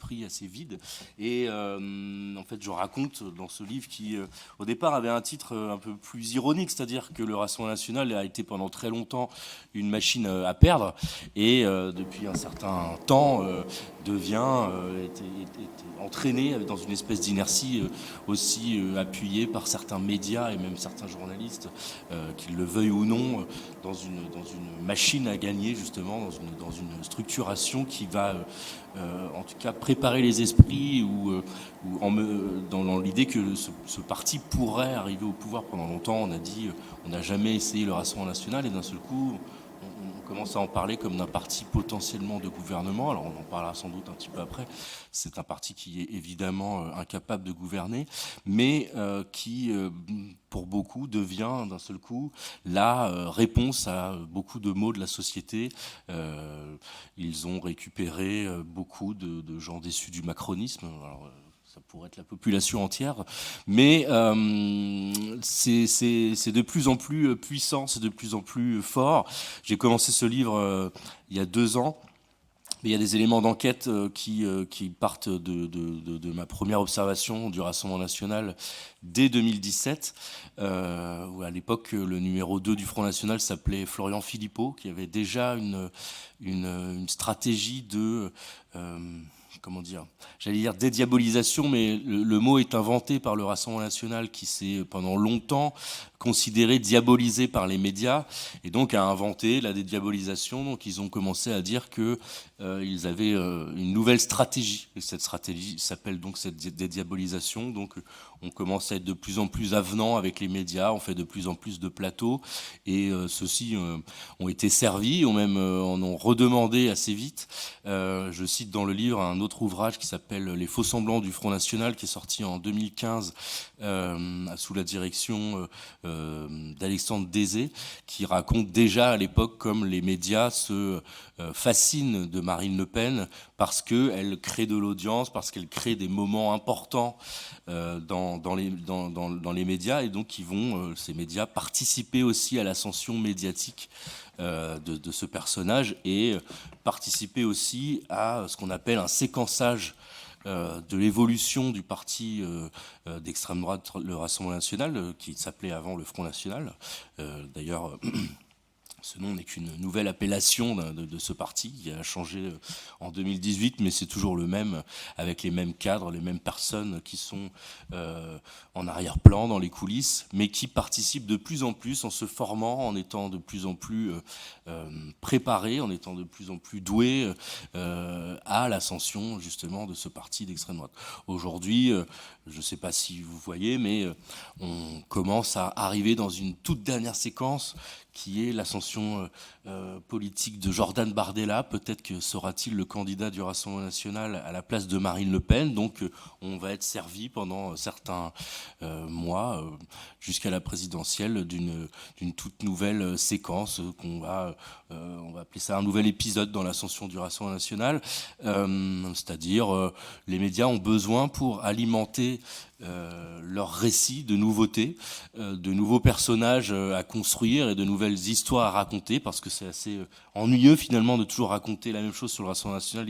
d'esprit assez vide. Et en fait, je raconte dans ce livre qui, au départ, avait un titre un peu plus ironique, c'est-à-dire que le Rassemblement national a été pendant très longtemps une machine à perdre, et depuis un certain temps était entraîné dans une espèce d'inertie aussi appuyée par certains médias et même certains journalistes, qu'ils le veuillent ou non, dans une machine à gagner, justement, dans une structuration qui va en tout cas préparer les esprits, dans l'idée que ce parti pourrait arriver au pouvoir. Pendant longtemps, on a dit on n'a jamais essayé le Rassemblement national, et d'un seul coup on commence à en parler comme d'un parti potentiellement de gouvernement. Alors on en parlera sans doute un petit peu après. C'est un parti qui est évidemment incapable de gouverner, mais qui, pour beaucoup, devient d'un seul coup la réponse à beaucoup de maux de la société. Ils ont récupéré beaucoup de gens déçus du macronisme. Alors, ça pourrait être la population entière, mais c'est de plus en plus puissant, c'est de plus en plus fort. J'ai commencé ce livre il y a 2 ans, mais il y a des éléments d'enquête qui partent de ma première observation du Rassemblement national dès 2017, où à l'époque le numéro 2 du Front national s'appelait Florian Philippot, qui avait déjà une stratégie de... comment dire, j'allais dire dédiabolisation, mais le mot est inventé par le Rassemblement national, qui s'est pendant longtemps considéré diabolisé par les médias, et donc a inventé la dédiabolisation. Donc ils ont commencé à dire que ils avaient une nouvelle stratégie, et cette stratégie s'appelle donc cette dédiabolisation. Donc on commence à être de plus en plus avenant avec les médias, on fait de plus en plus de plateaux, et ceux-ci ont été servis, ont même en ont redemandé assez vite. Je cite dans le livre un autre ouvrage qui s'appelle Les faux semblants du Front national, qui est sorti en 2015 sous la direction d'Alexandre Désé, qui raconte déjà à l'époque comme les médias se fascinent de Marine Le Pen parce qu'elle crée de l'audience, parce qu'elle crée des moments importants dans les médias, et donc qui vont, ces médias, participer aussi à l'ascension médiatique de ce personnage, et participer aussi à ce qu'on appelle un séquençage de l'évolution du parti d'extrême droite, le Rassemblement national, qui s'appelait avant le Front national. D'ailleurs, ce nom n'est qu'une nouvelle appellation de ce parti qui a changé en 2018, mais c'est toujours le même, avec les mêmes cadres, les mêmes personnes qui sont en arrière-plan, dans les coulisses, mais qui participent de plus en plus en se formant, en étant de plus en plus préparés, en étant de plus en plus doués à l'ascension justement de ce parti d'extrême droite. Aujourd'hui, je ne sais pas si vous voyez, mais on commence à arriver dans une toute dernière séquence qui est l'ascension politique de Jordan Bardella. Peut-être que sera-t-il le candidat du Rassemblement national à la place de Marine Le Pen. Donc on va être servi pendant certains mois, jusqu'à la présidentielle, d'une toute nouvelle séquence on va appeler ça un nouvel épisode dans l'ascension du Rassemblement national. C'est-à-dire les médias ont besoin, pour alimenter leur récit de nouveautés, de nouveaux personnages à construire et de nouvelles histoires à raconter, parce que c'est assez ennuyeux finalement de toujours raconter la même chose sur le Rassemblement national.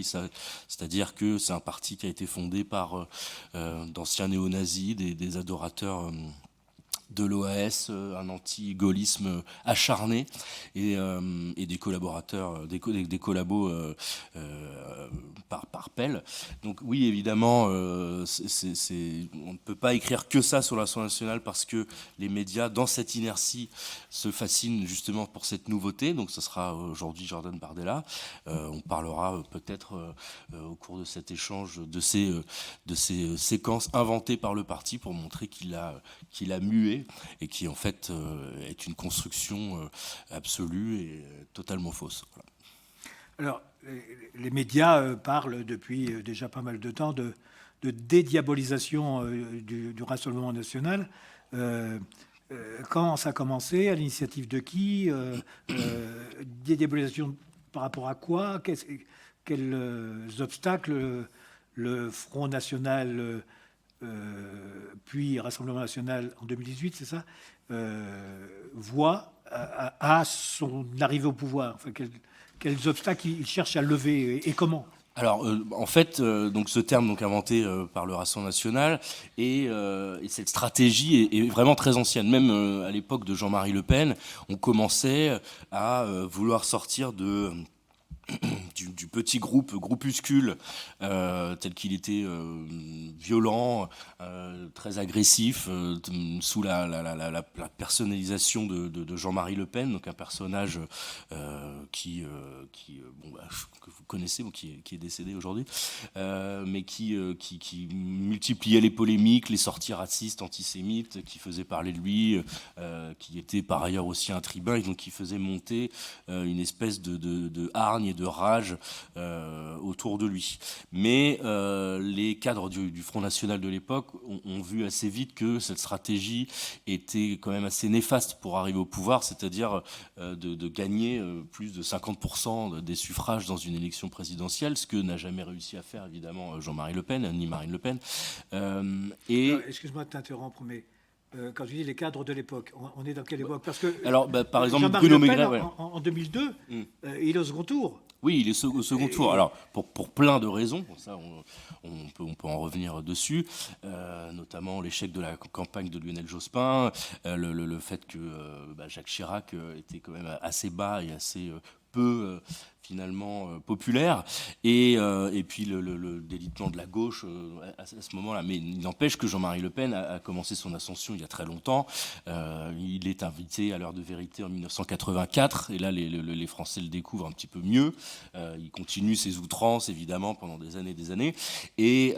C'est-à-dire que c'est un parti qui a été fondé par d'anciens néo-nazis, des adorateurs de l'OAS, un anti-gaullisme acharné, et des collaborateurs, des collabos par pelle. Donc oui, évidemment, on ne peut pas écrire que ça sur l'Assemblée nationale, parce que les médias, dans cette inertie, se fascinent justement pour cette nouveauté. Donc ce sera aujourd'hui Jordan Bardella. On parlera peut-être au cours de cet échange de ces séquences inventées par le parti pour montrer qu'il a mué, et qui en fait est une construction absolue et totalement fausse. Voilà. Alors, les médias parlent depuis déjà pas mal de temps de dédiabolisation du Rassemblement national. Quand ça a commencé, à l'initiative de qui, dédiabolisation par rapport à quoi, quels obstacles le Front national puis Rassemblement national en 2018, c'est ça, voit à son arrivée au pouvoir. Enfin, quels obstacles il cherche à lever, et comment? Alors, en fait, donc ce terme donc inventé par le Rassemblement national et cette stratégie est vraiment très ancienne. Même à l'époque de Jean-Marie Le Pen, on commençait à vouloir sortir du petit groupuscule tel qu'il était violent, très agressif, sous la personnalisation de Jean-Marie Le Pen, donc un personnage que vous connaissez, bon, qui est décédé aujourd'hui, mais qui multipliait les polémiques, les sorties racistes, antisémites, qui faisait parler de lui, qui était par ailleurs aussi un tribun, et donc qui faisait monter une espèce de hargne et de rage autour de lui. Mais les cadres du Front National de l'époque ont vu assez vite que cette stratégie était quand même assez néfaste pour arriver au pouvoir, c'est-à-dire de gagner plus de 50% des suffrages dans une élection présidentielle, ce que n'a jamais réussi à faire évidemment Jean-Marie Le Pen, ni Marine Le Pen. Excuse-moi de t'interrompre, mais quand je dis les cadres de l'époque, on est dans quelle époque? Parce que alors, par exemple, Jean-Marie Bruno Le Pen, Maigret, ouais. en 2002, il est au second tour. Oui, il est au second tour. Alors, pour plein de raisons, ça, on peut en revenir dessus, notamment l'échec de la campagne de Lionel Jospin, le fait que Jacques Chirac était quand même assez bas et assez peu finalement populaire, et puis le délitement de la gauche à ce moment-là. Mais il n'empêche que Jean-Marie Le Pen a commencé son ascension il y a très longtemps. Il est invité à l'heure de vérité en 1984, et là les Français le découvrent un petit peu mieux. Il continue ses outrances évidemment pendant des années, et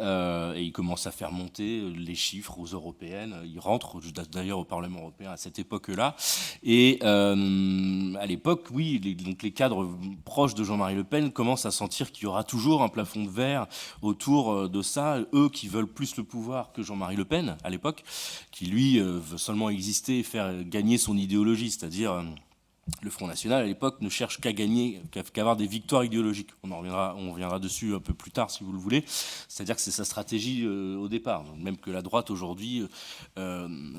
il commence à faire monter les chiffres aux européennes. Il rentre d'ailleurs au Parlement européen à cette époque-là, et à l'époque, oui, donc les cadres proches de Jean-Marie Le Pen commencent à sentir qu'il y aura toujours un plafond de verre autour de ça. Eux qui veulent plus le pouvoir que Jean-Marie Le Pen à l'époque, qui lui veut seulement exister et faire gagner son idéologie, c'est-à-dire le Front National à l'époque ne cherche qu'à gagner, qu'à avoir des victoires idéologiques. On reviendra dessus un peu plus tard si vous le voulez. C'est-à-dire que c'est sa stratégie au départ. Donc, même que la droite aujourd'hui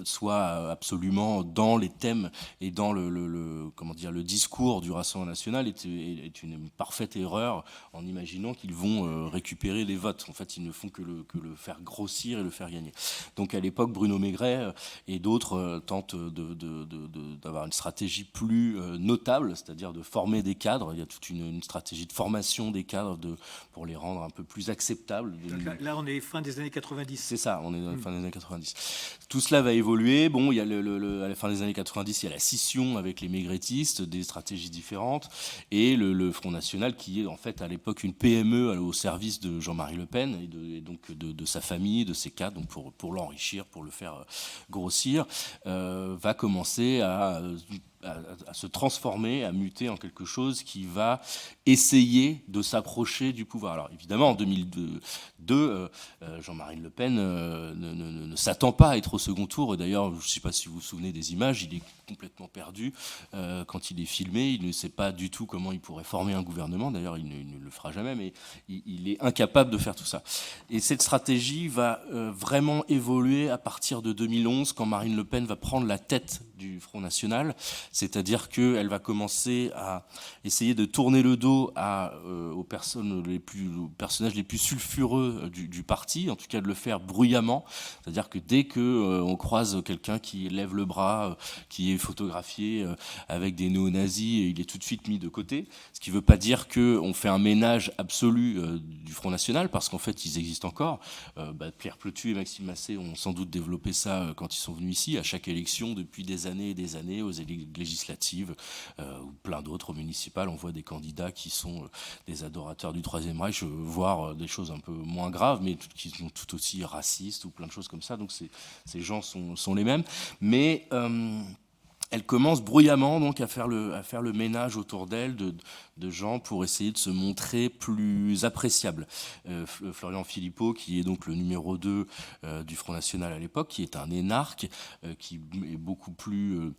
soit absolument dans les thèmes et dans le discours du Rassemblement national est une parfaite erreur en imaginant qu'ils vont récupérer les votes. En fait, ils ne font que le faire grossir et le faire gagner. Donc à l'époque, Bruno Maigret et d'autres tentent d'avoir une stratégie plus notable, c'est-à-dire de former des cadres. Il y a toute une stratégie de formation des cadres pour les rendre un peu plus acceptables. Là, on est fin des années 90. C'est ça, on est dans la fin des années 90. Tout cela va évoluer. Bon, il y a à la fin des années 90, il y a la scission avec les maigretistes, des stratégies différentes, et le Front National qui est en fait à l'époque une PME au service de Jean-Marie Le Pen et donc de sa famille, de ses cadres, donc pour l'enrichir, pour le faire grossir, va commencer à se transformer, à muter en quelque chose qui va essayer de s'approcher du pouvoir. Alors évidemment, en 2002, Jean-Marie Le Pen ne s'attend pas à être au second tour. Et d'ailleurs, je ne sais pas si vous vous souvenez des images, il est complètement perdu quand il est filmé. Il ne sait pas du tout comment il pourrait former un gouvernement. D'ailleurs, il ne le fera jamais, mais il est incapable de faire tout ça. Et cette stratégie va vraiment évoluer à partir de 2011, quand Marine Le Pen va prendre la tête du Front National. C'est-à-dire qu'elle va commencer à essayer de tourner le dos aux personnages les plus sulfureux du parti, en tout cas de le faire bruyamment. C'est-à-dire que dès qu'on croise quelqu'un qui lève le bras, qui est photographié avec des néo-nazis, il est tout de suite mis de côté. Ce qui ne veut pas dire qu'on fait un ménage absolu du Front National, parce qu'en fait, ils existent encore. Pierre Plotu et Maxime Massé ont sans doute développé ça quand ils sont venus ici, à chaque élection, depuis des années et des années, aux législatives ou plein d'autres, aux municipales. On voit des candidats qui sont des adorateurs du Troisième Reich, voire des choses un peu moins graves, mais qui sont tout aussi racistes ou plein de choses comme ça. Donc ces gens sont les mêmes. Mais elle commence bruyamment donc à faire le ménage autour d'elle de gens pour essayer de se montrer plus appréciable. Florian Philippot, qui est donc le numéro 2 du Front National à l'époque, qui est un énarque, qui est beaucoup plus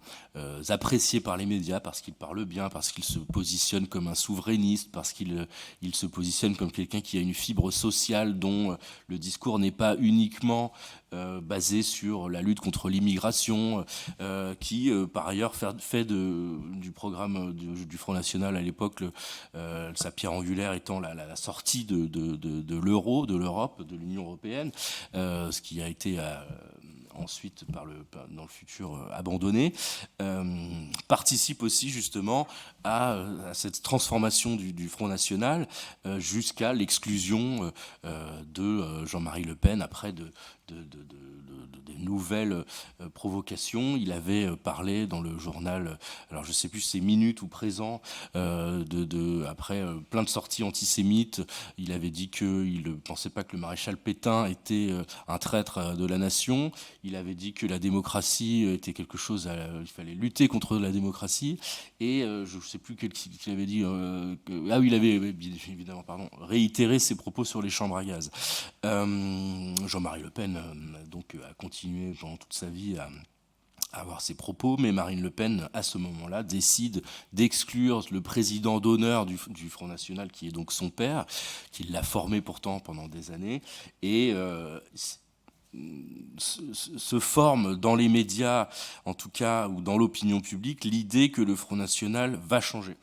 apprécié par les médias parce qu'il parle bien, parce qu'il se positionne comme un souverainiste, parce qu'il se positionne comme quelqu'un qui a une fibre sociale dont le discours n'est pas uniquement basé sur la lutte contre l'immigration, qui par ailleurs fait du programme du Front National à l'époque sa pierre angulaire étant la sortie de l'euro, de l'Europe, de l'Union européenne, ce qui a été ensuite dans le futur abandonné, participe aussi justement à cette transformation du Front National jusqu'à l'exclusion de Jean-Marie Le Pen après des nouvelles provocations. Il avait parlé dans le journal, alors je ne sais plus si c'est Minute ou Présent, après plein de sorties antisémites. Il avait dit qu'il ne pensait pas que le maréchal Pétain était un traître de la nation. Il avait dit que la démocratie était quelque chose, il fallait lutter contre la démocratie. Et je ne sais plus qu'il avait dit, il avait évidemment réitéré ses propos sur les chambres à gaz. Jean-Marie Le Pen donc a continué pendant toute sa vie à avoir ses propos, mais Marine Le Pen, à ce moment-là, décide d'exclure le président d'honneur du Front National, qui est donc son père, qui l'a formé pourtant pendant des années, et se forme dans les médias, en tout cas, ou dans l'opinion publique, l'idée que le Front National va changer.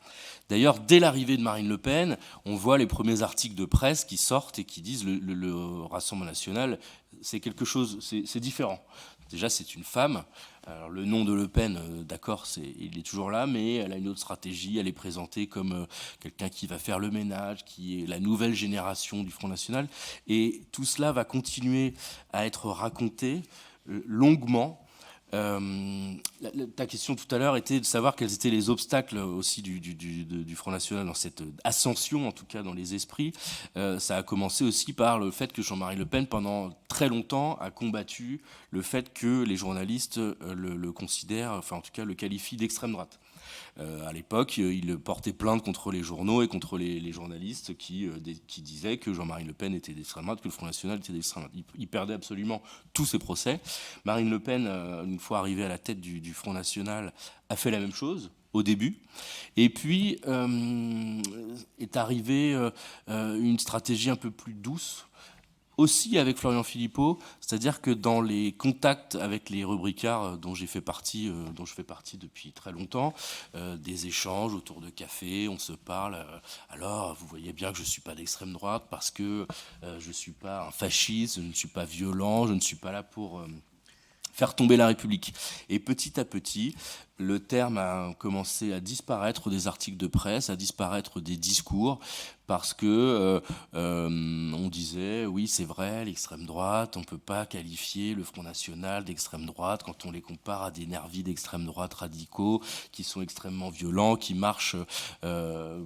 D'ailleurs, dès l'arrivée de Marine Le Pen, on voit les premiers articles de presse qui sortent et qui disent le Rassemblement national, c'est quelque chose, c'est différent. Déjà, c'est une femme. Alors, le nom de Le Pen, d'accord, il est toujours là, mais elle a une autre stratégie. Elle est présentée comme quelqu'un qui va faire le ménage, qui est la nouvelle génération du Front National. Et tout cela va continuer à être raconté longuement. Ta question tout à l'heure était de savoir quels étaient les obstacles aussi du Front National dans cette ascension, en tout cas dans les esprits. Ça a commencé aussi par le fait que Jean-Marie Le Pen, pendant très longtemps, a combattu le fait que les journalistes le considèrent, enfin en tout cas le qualifient d'extrême droite. À l'époque, il portait plainte contre les journaux et contre les journalistes qui disaient que Jean-Marie Le Pen était d'extrême droite, que le Front National était d'extrême droite. Il perdait absolument tous ses procès. Marine Le Pen, une fois arrivée à la tête du Front National, a fait la même chose au début. Et puis est arrivée une stratégie un peu plus douce, aussi avec Florian Philippot, c'est-à-dire que dans les contacts avec les rubricards dont je fais partie depuis très longtemps, des échanges autour de café, on se parle. Alors, vous voyez bien que je ne suis pas d'extrême droite parce que je ne suis pas un fasciste, je ne suis pas violent, je ne suis pas là pour faire tomber la République. Et petit à petit, le terme a commencé à disparaître des articles de presse, à disparaître des discours, parce que on disait, oui, c'est vrai, l'extrême droite, on ne peut pas qualifier le Front National d'extrême droite quand on les compare à des nervis d'extrême droite radicaux qui sont extrêmement violents, qui marchent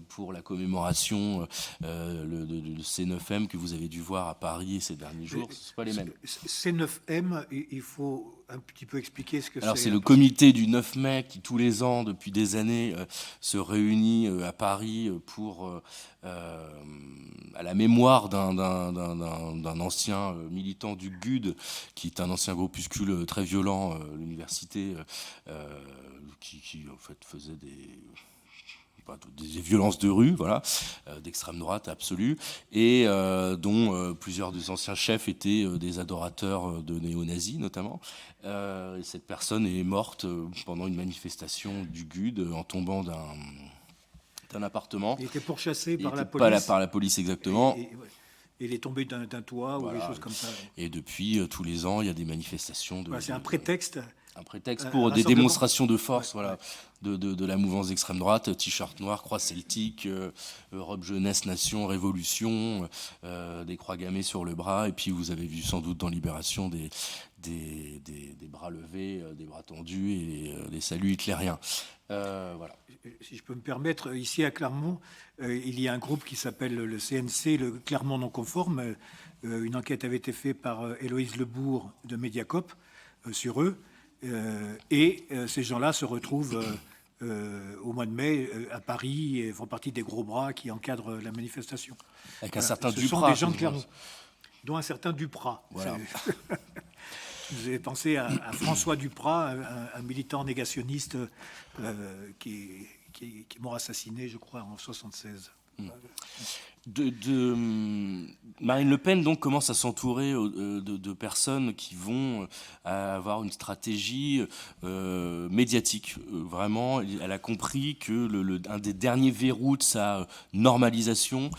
pour la commémoration de C9M que vous avez dû voir à Paris ces derniers jours. Ce ne sont pas les mêmes. C9M, il faut un petit peu expliquer ce que c'est. Alors c'est le comité du 9 mai qui tous les ans depuis des années se réunit à Paris pour à la mémoire d'un ancien militant du GUD, qui est un ancien groupuscule très violent, l'université, qui en fait faisait des violences de rue, voilà, d'extrême droite absolue, et dont plusieurs des anciens chefs étaient des adorateurs de néo-nazis notamment. Cette personne est morte pendant une manifestation du GUD en tombant d'un appartement. Il était pourchassé par la police. police. Par la police, exactement. Et il est tombé d'un toit, voilà, ou des choses comme ça. Et depuis, tous les ans, il y a des manifestations. C'est un prétexte. Un prétexte pour des démonstrations de force, voilà, de la mouvance d'extrême droite, t-shirt noir, croix celtique, Europe Jeunesse Nation Révolution, des croix gammées sur le bras, et puis vous avez vu sans doute dans Libération des bras levés, des bras tendus et des saluts hitlériens. Voilà. Si je peux me permettre, ici à Clermont, il y a un groupe qui s'appelle le CNC, le Clermont non conforme. Une enquête avait été faite par Héloïse Lebourg de Mediacop sur eux. Et ces gens-là se retrouvent au mois de mai à Paris et font partie des gros bras qui encadrent la manifestation. Avec un certain Ce Duprat. sont des gens de Clermont, dont un certain Duprat. Voilà. Vous avez pensé à François Duprat, un militant négationniste qui est mort assassiné, je crois, en 1976. Marine Le Pen donc commence à s'entourer de personnes qui vont avoir une stratégie médiatique. Vraiment, elle a compris que un des derniers verrous de sa normalisation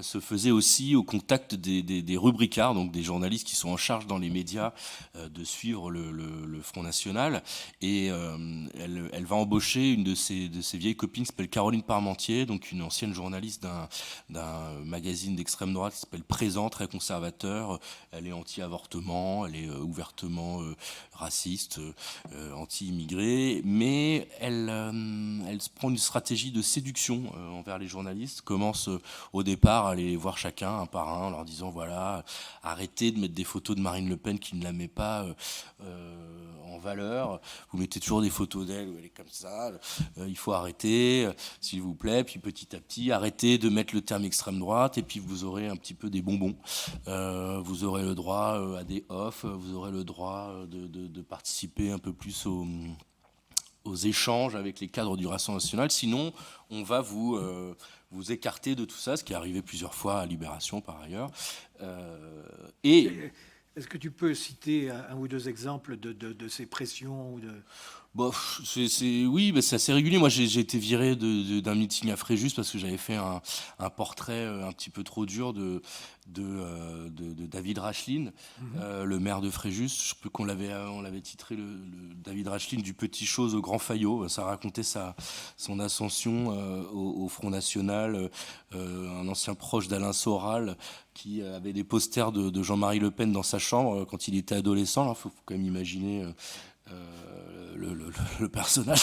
se faisait aussi au contact des rubricards, donc des journalistes qui sont en charge dans les médias de suivre le Front National. Et elle va embaucher une de ses vieilles copines qui s'appelle Caroline Parmentier, donc une ancienne journaliste d'un magazine d'extrême droite qui s'appelle Présent, très conservateur. Elle est anti-avortement, elle est ouvertement raciste, anti-immigré, mais elle prend une stratégie de séduction envers les journalistes, commence au départ à aller voir chacun un par un en leur disant voilà, arrêtez de mettre des photos de Marine Le Pen qui ne la met pas en valeur, vous mettez toujours des photos d'elle où elle est comme ça, il faut arrêter, s'il vous plaît, puis petit à petit, arrêtez de mettre le terme extrême droite, et puis vous aurez un petit peu des bonbons, vous aurez le droit à des off, vous aurez le droit de participer un peu plus aux échanges avec les cadres du Rassemblement national, sinon on va vous écarter de tout ça, ce qui est arrivé plusieurs fois à Libération par ailleurs. Est-ce que tu peux citer un ou deux exemples de ces pressions ou de... Bon, oui, bah, c'est assez régulier. Moi, j'ai été viré d'un meeting à Fréjus parce que j'avais fait un portrait un petit peu trop dur de David Racheline, le maire de Fréjus. Je sais plus on l'avait titré le David Racheline du petit chose au grand faillot. Ça racontait son ascension au Front National. Un ancien proche d'Alain Soral qui avait des posters de Jean-Marie Le Pen dans sa chambre quand il était adolescent. Il faut quand même imaginer le personnage.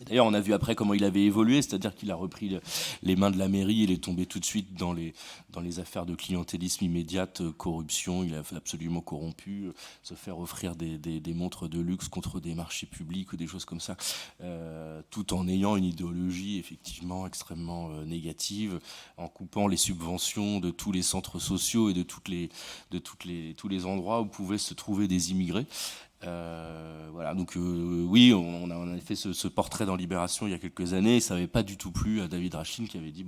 D'ailleurs, on a vu après comment il avait évolué, c'est-à-dire qu'il a repris les mains de la mairie, il est tombé tout de suite dans les affaires de clientélisme immédiate, corruption, il a absolument corrompu, se faire offrir des montres de luxe contre des marchés publics ou des choses comme ça, tout en ayant une idéologie effectivement extrêmement négative, en coupant les subventions de tous les centres sociaux et de tous les endroits où pouvaient se trouver des immigrés. Voilà, donc oui, on a fait ce portrait dans Libération il y a quelques années, et ça n'avait pas du tout plu à David Racheline qui avait dit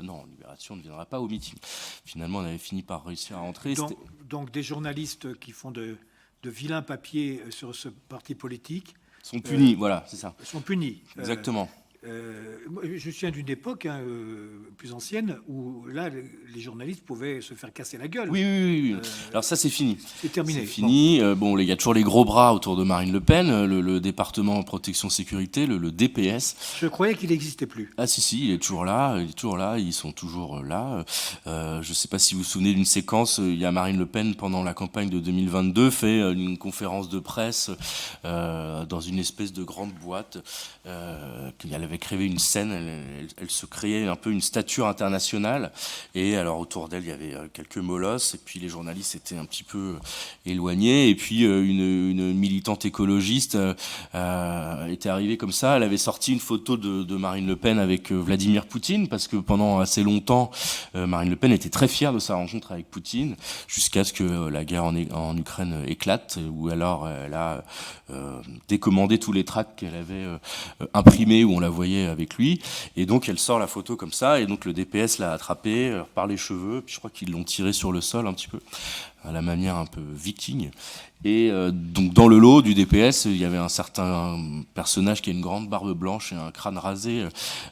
non, Libération ne viendra pas au meeting. Finalement, on avait fini par réussir à rentrer. Donc des journalistes qui font de vilains papiers sur ce parti politique sont punis, voilà, c'est ça. Sont punis. Exactement. Je suis d'une époque plus ancienne où là, les journalistes pouvaient se faire casser la gueule. Oui. Alors ça, c'est fini. C'est terminé. C'est fini. Bon, il y a toujours les gros bras autour de Marine Le Pen, le département protection sécurité, le DPS. Je croyais qu'il n'existait plus. Ah si, il est toujours là. Ils sont toujours là. Je ne sais pas si vous vous souvenez d'une séquence. Il y a Marine Le Pen pendant la campagne de 2022 fait une conférence de presse dans une espèce de grande boîte. Elle avait créé une scène, elle se créait un peu une stature internationale, et alors autour d'elle il y avait quelques molosses, et puis les journalistes étaient un petit peu éloignés, et puis une militante écologiste était arrivée comme ça, elle avait sorti une photo de Marine Le Pen avec Vladimir Poutine, parce que pendant assez longtemps Marine Le Pen était très fière de sa rencontre avec Poutine, jusqu'à ce que la guerre en Ukraine éclate, où alors elle a décommandé tous les tracts qu'elle avait imprimés, où on la voyait avec lui, et donc elle sort la photo comme ça, et donc le DPS l'a attrapée par les cheveux, puis je crois qu'ils l'ont tiré sur le sol un petit peu, à la manière un peu viking. Et donc dans le lot du DPS, il y avait un certain personnage qui a une grande barbe blanche et un crâne rasé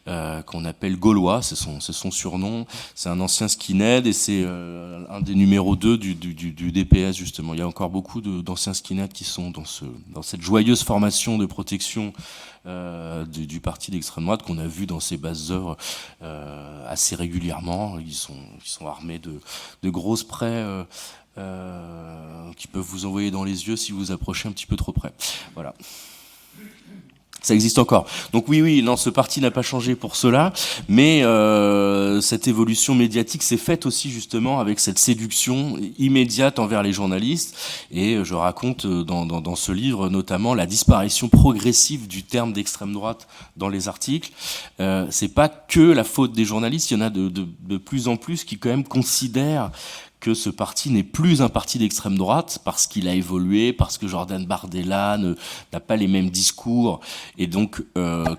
qu'on appelle Gaulois, c'est son surnom. C'est un ancien skinhead, et c'est un des numéros 2 du DPS justement. Il y a encore beaucoup d'anciens skinheads qui sont dans cette joyeuse formation de protection du parti d'extrême droite qu'on a vu dans ses bases œuvres assez régulièrement. Ils sont armés de gros sprays qui peuvent vous envoyer dans les yeux si vous approchez un petit peu trop près. Voilà. Ça existe encore. Donc oui, non, ce parti n'a pas changé pour cela, mais cette évolution médiatique s'est faite aussi justement avec cette séduction immédiate envers les journalistes, et je raconte dans ce livre notamment la disparition progressive du terme d'extrême droite dans les articles. C'est pas que la faute des journalistes, il y en a de plus en plus qui quand même considèrent que ce parti n'est plus un parti d'extrême droite parce qu'il a évolué, parce que Jordan Bardella n'a pas les mêmes discours et donc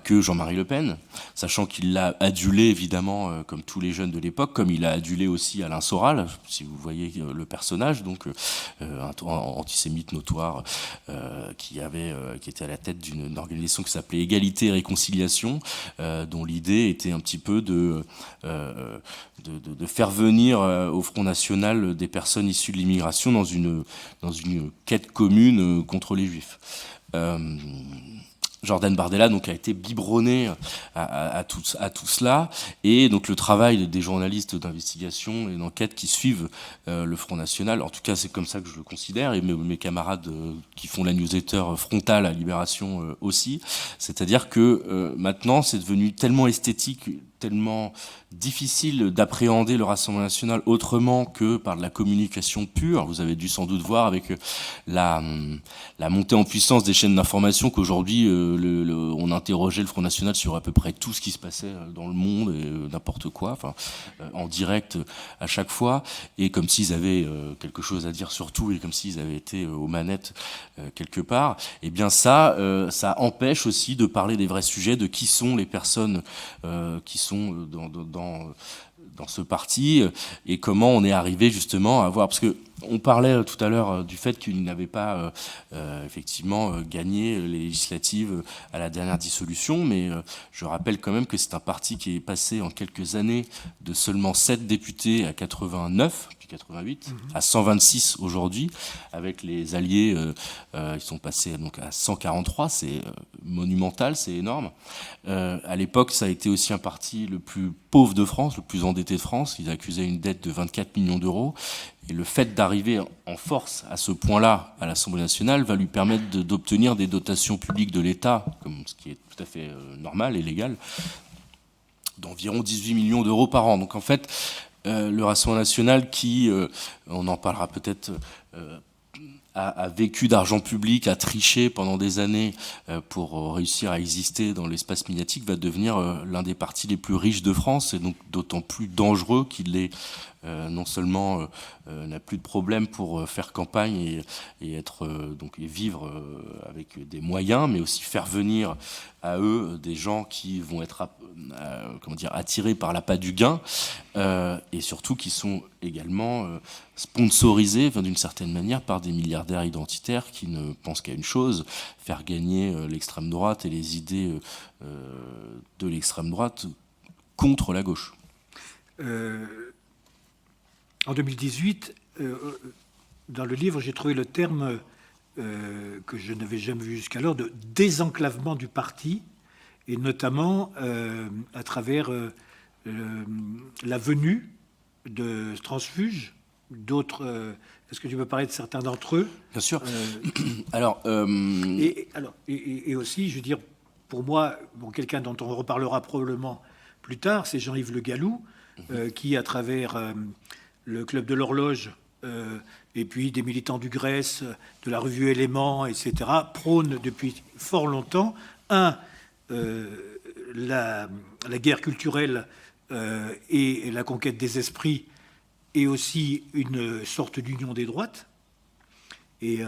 que Jean-Marie Le Pen, sachant qu'il l'a adulé évidemment comme tous les jeunes de l'époque, comme il a adulé aussi Alain Soral, si vous voyez le personnage, donc un antisémite notoire qui était à la tête d'une organisation qui s'appelait Égalité et Réconciliation, dont l'idée était un petit peu de faire venir au Front National des personnes issues de l'immigration dans une quête commune contre les Juifs. Jordan Bardella donc a été biberonné à tout cela, et donc le travail des journalistes d'investigation et d'enquête qui suivent le Front National, en tout cas c'est comme ça que je le considère, et mes camarades qui font la newsletter Frontale à Libération aussi, c'est-à-dire que maintenant c'est devenu tellement esthétique, tellement difficile d'appréhender le Rassemblement national autrement que par de la communication pure. Vous avez dû sans doute voir avec la montée en puissance des chaînes d'information qu'aujourd'hui on interrogeait le Front National sur à peu près tout ce qui se passait dans le monde, et n'importe quoi, enfin, en direct à chaque fois, et comme s'ils avaient quelque chose à dire sur tout, et comme s'ils avaient été aux manettes quelque part. Et bien ça empêche aussi de parler des vrais sujets, de qui sont les personnes qui sont dans ce parti, et comment on est arrivé justement à voir, parce que on parlait tout à l'heure du fait qu'il n'avait pas effectivement gagné les législatives à la dernière dissolution, mais je rappelle quand même que c'est un parti qui est passé en quelques années de seulement 7 députés à 89, puis 88, à 126 aujourd'hui, avec les alliés, ils sont passés donc à 143, c'est monumental, c'est énorme. À l'époque, ça a été aussi un parti le plus pauvre de France, le plus endetté de France. Ils accusaient une dette de 24 millions d'euros. Et le fait d'arriver en force à ce point-là à l'Assemblée nationale va lui permettre d'obtenir des dotations publiques de l'État, comme ce qui est tout à fait normal et légal, d'environ 18 millions d'euros par an. Donc en fait, le Rassemblement national qui, on en parlera peut-être, a vécu d'argent public, a triché pendant des années pour réussir à exister dans l'espace médiatique, va devenir l'un des partis les plus riches de France, et donc d'autant plus dangereux qu'il est non seulement n'a plus de problème pour faire campagne et être et vivre avec des moyens, mais aussi faire venir à eux des gens qui vont être attirés par l'appât du gain, et surtout qui sont également sponsorisés d'une certaine manière par des milliardaires identitaires qui ne pensent qu'à une chose: faire gagner l'extrême droite et les idées de l'extrême droite contre la gauche. En 2018, dans le livre, j'ai trouvé le terme que je n'avais jamais vu jusqu'alors, de désenclavement du parti, et notamment à travers la venue de transfuges, d'autres. Est-ce que tu peux parler de certains d'entre eux? Bien sûr. Et aussi, je veux dire, pour moi, quelqu'un dont on reparlera probablement plus tard, c'est Jean-Yves Le Gallou, qui, à travers le Club de l'Horloge, et puis des militants du GRES, de la revue Éléments, etc., prône depuis fort longtemps, la guerre culturelle et la conquête des esprits, et aussi une sorte d'union des droites. Et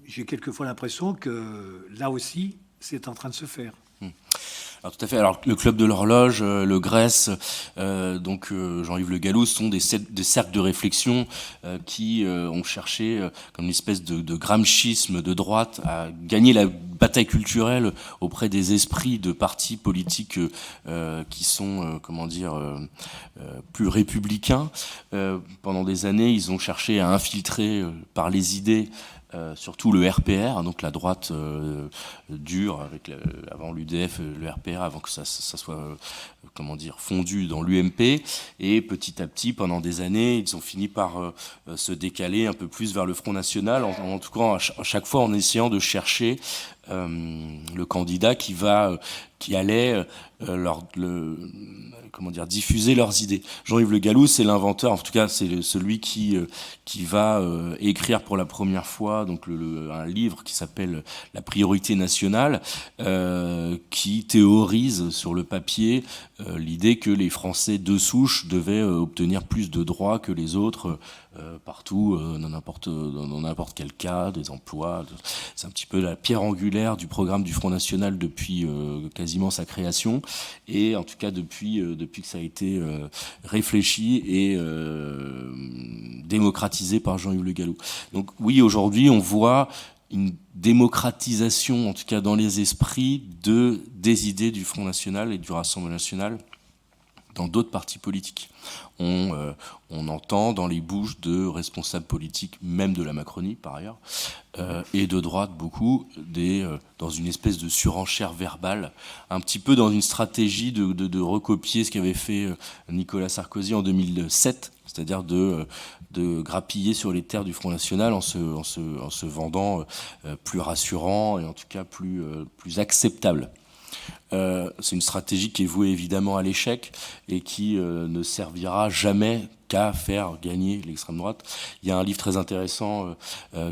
j'ai quelquefois l'impression que là aussi, c'est en train de se faire. Alors, tout à fait. Alors, le Club de l'Horloge, le GRES, Jean-Yves Le Gallou, sont des cercles de réflexion qui ont cherché, comme une espèce de gramscisme de droite, à gagner la bataille culturelle auprès des esprits de partis politiques qui sont, plus républicains. Pendant des années, ils ont cherché à infiltrer par les idées surtout le RPR, donc la droite dure, avant l'UDF, le RPR, avant que ça soit fondu dans l'UMP. Et petit à petit, pendant des années, ils ont fini par se décaler un peu plus vers le Front National, en tout cas à chaque fois en essayant de chercher le candidat qui va qui allaient diffuser leurs idées. Jean-Yves Le Gallou, c'est l'inventeur, en tout cas c'est celui qui va écrire pour la première fois donc un livre qui s'appelle La priorité nationale, qui théorise sur le papier l'idée que les Français de souche devaient obtenir plus de droits que les autres partout, dans n'importe quel cas, des emplois. C'est un petit peu la pierre angulaire du programme du Front National depuis quasiment sa création, et en tout cas depuis que ça a été réfléchi et démocratisé par Jean-Yves Le Gallou. Donc oui, aujourd'hui, on voit une démocratisation, en tout cas dans les esprits, des idées du Front National et du Rassemblement National dans d'autres partis politiques. On entend dans les bouches de responsables politiques, même de la Macronie par ailleurs, et de droite beaucoup, dans une espèce de surenchère verbale, un petit peu dans une stratégie de recopier ce qu'avait fait Nicolas Sarkozy en 2007, c'est-à-dire de grappiller sur les terres du Front National en se vendant plus rassurant et en tout cas plus acceptable. C'est une stratégie qui est vouée évidemment à l'échec et qui ne servira jamais qu'à faire gagner l'extrême droite. Il y a un livre très intéressant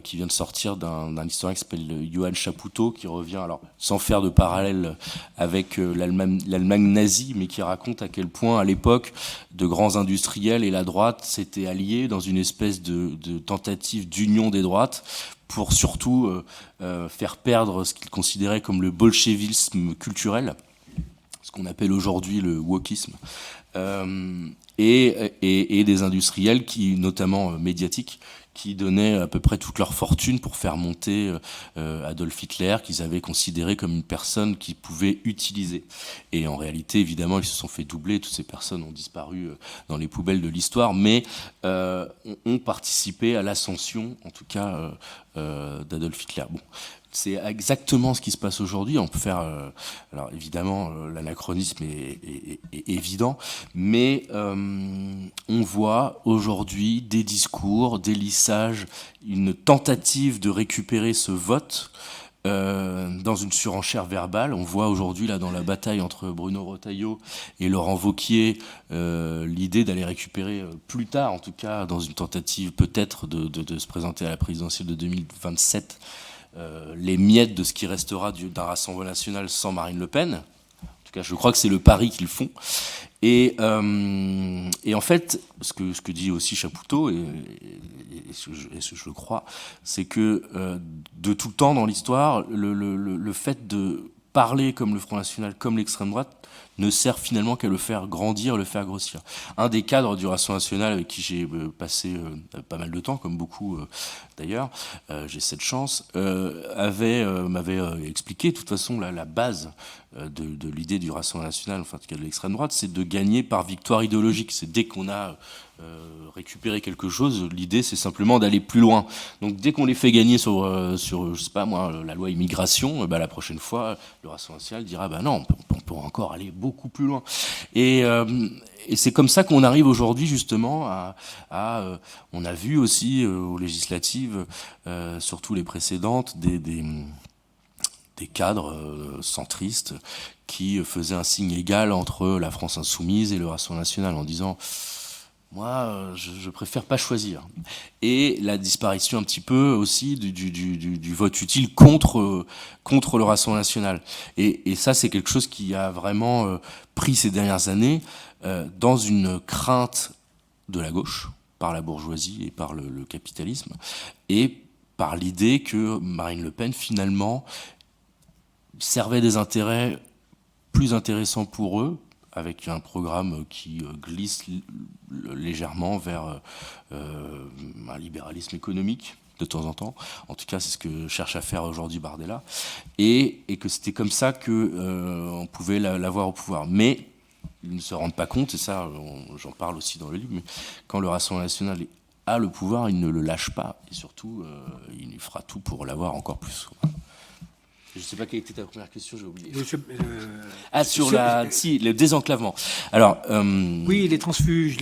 qui vient de sortir d'un historien qui s'appelle Johann Chapoutot, qui revient, alors sans faire de parallèle avec l'Allemagne nazie, mais qui raconte à quel point à l'époque de grands industriels et la droite s'étaient alliés dans une espèce de tentative d'union des droites pour surtout faire perdre ce qu'ils considéraient comme le bolchevisme culturel, ce qu'on appelle aujourd'hui le wokisme, et des industriels qui, notamment médiatiques, qui donnaient à peu près toute leur fortune pour faire monter Adolf Hitler, qu'ils avaient considéré comme une personne qu'ils pouvaient utiliser. Et en réalité, évidemment, ils se sont fait doubler, toutes ces personnes ont disparu dans les poubelles de l'histoire, mais ont participé à l'ascension, en tout cas, d'Adolf Hitler. Bon. C'est exactement ce qui se passe aujourd'hui. On peut faire, alors évidemment, l'anachronisme est évident, mais on voit aujourd'hui des discours, des lissages, une tentative de récupérer ce vote dans une surenchère verbale. On voit aujourd'hui, là, dans la bataille entre Bruno Retailleau et Laurent Wauquiez, l'idée d'aller récupérer plus tard, en tout cas, dans une tentative peut-être de se présenter à la présidentielle de 2027, les miettes de ce qui restera d'un Rassemblement National sans Marine Le Pen. En tout cas, je crois que c'est le pari qu'ils font. Et en fait, ce que dit aussi Chapoutot, et ce que je crois, c'est que de tout temps dans l'histoire, le fait de parler comme le Front National, comme l'extrême droite, ne sert finalement qu'à le faire grandir, le faire grossir. Un des cadres du Rassemblement National avec qui j'ai passé pas mal de temps, comme beaucoup d'ailleurs, j'ai cette chance, m'avait expliqué de toute façon la base de l'idée du Rassemblement National, enfin en tout cas de l'extrême droite, c'est de gagner par victoire idéologique. C'est dès qu'on a récupéré quelque chose, l'idée c'est simplement d'aller plus loin. Donc dès qu'on les fait gagner sur je sais pas moi, la loi immigration, la prochaine fois le Rassemblement National dira non, on peut encore aller beaucoup plus loin. Et c'est comme ça qu'on arrive aujourd'hui justement on a vu aussi aux législatives, surtout les précédentes, des cadres centristes qui faisaient un signe égal entre la France insoumise et le Rassemblement National en disant moi, je préfère pas choisir. Et la disparition un petit peu aussi du vote utile contre le Rassemblement National. Et ça, c'est quelque chose qui a vraiment pris ces dernières années dans une crainte de la gauche, par la bourgeoisie et par le capitalisme, et par l'idée que Marine Le Pen, finalement, servait des intérêts plus intéressants pour eux, avec un programme qui glisse légèrement vers un libéralisme économique de temps en temps. En tout cas, c'est ce que cherche à faire aujourd'hui Bardella. Et que c'était comme ça qu'on pouvait l'avoir au pouvoir. Mais ils ne se rendent pas compte, et ça, j'en parle aussi dans le livre, mais quand le Rassemblement National a le pouvoir, il ne le lâche pas. Et surtout, il fera tout pour l'avoir encore plus. Je ne sais pas quelle était ta première question, j'ai oublié. Sur le désenclavement. Alors, oui, les transfuges,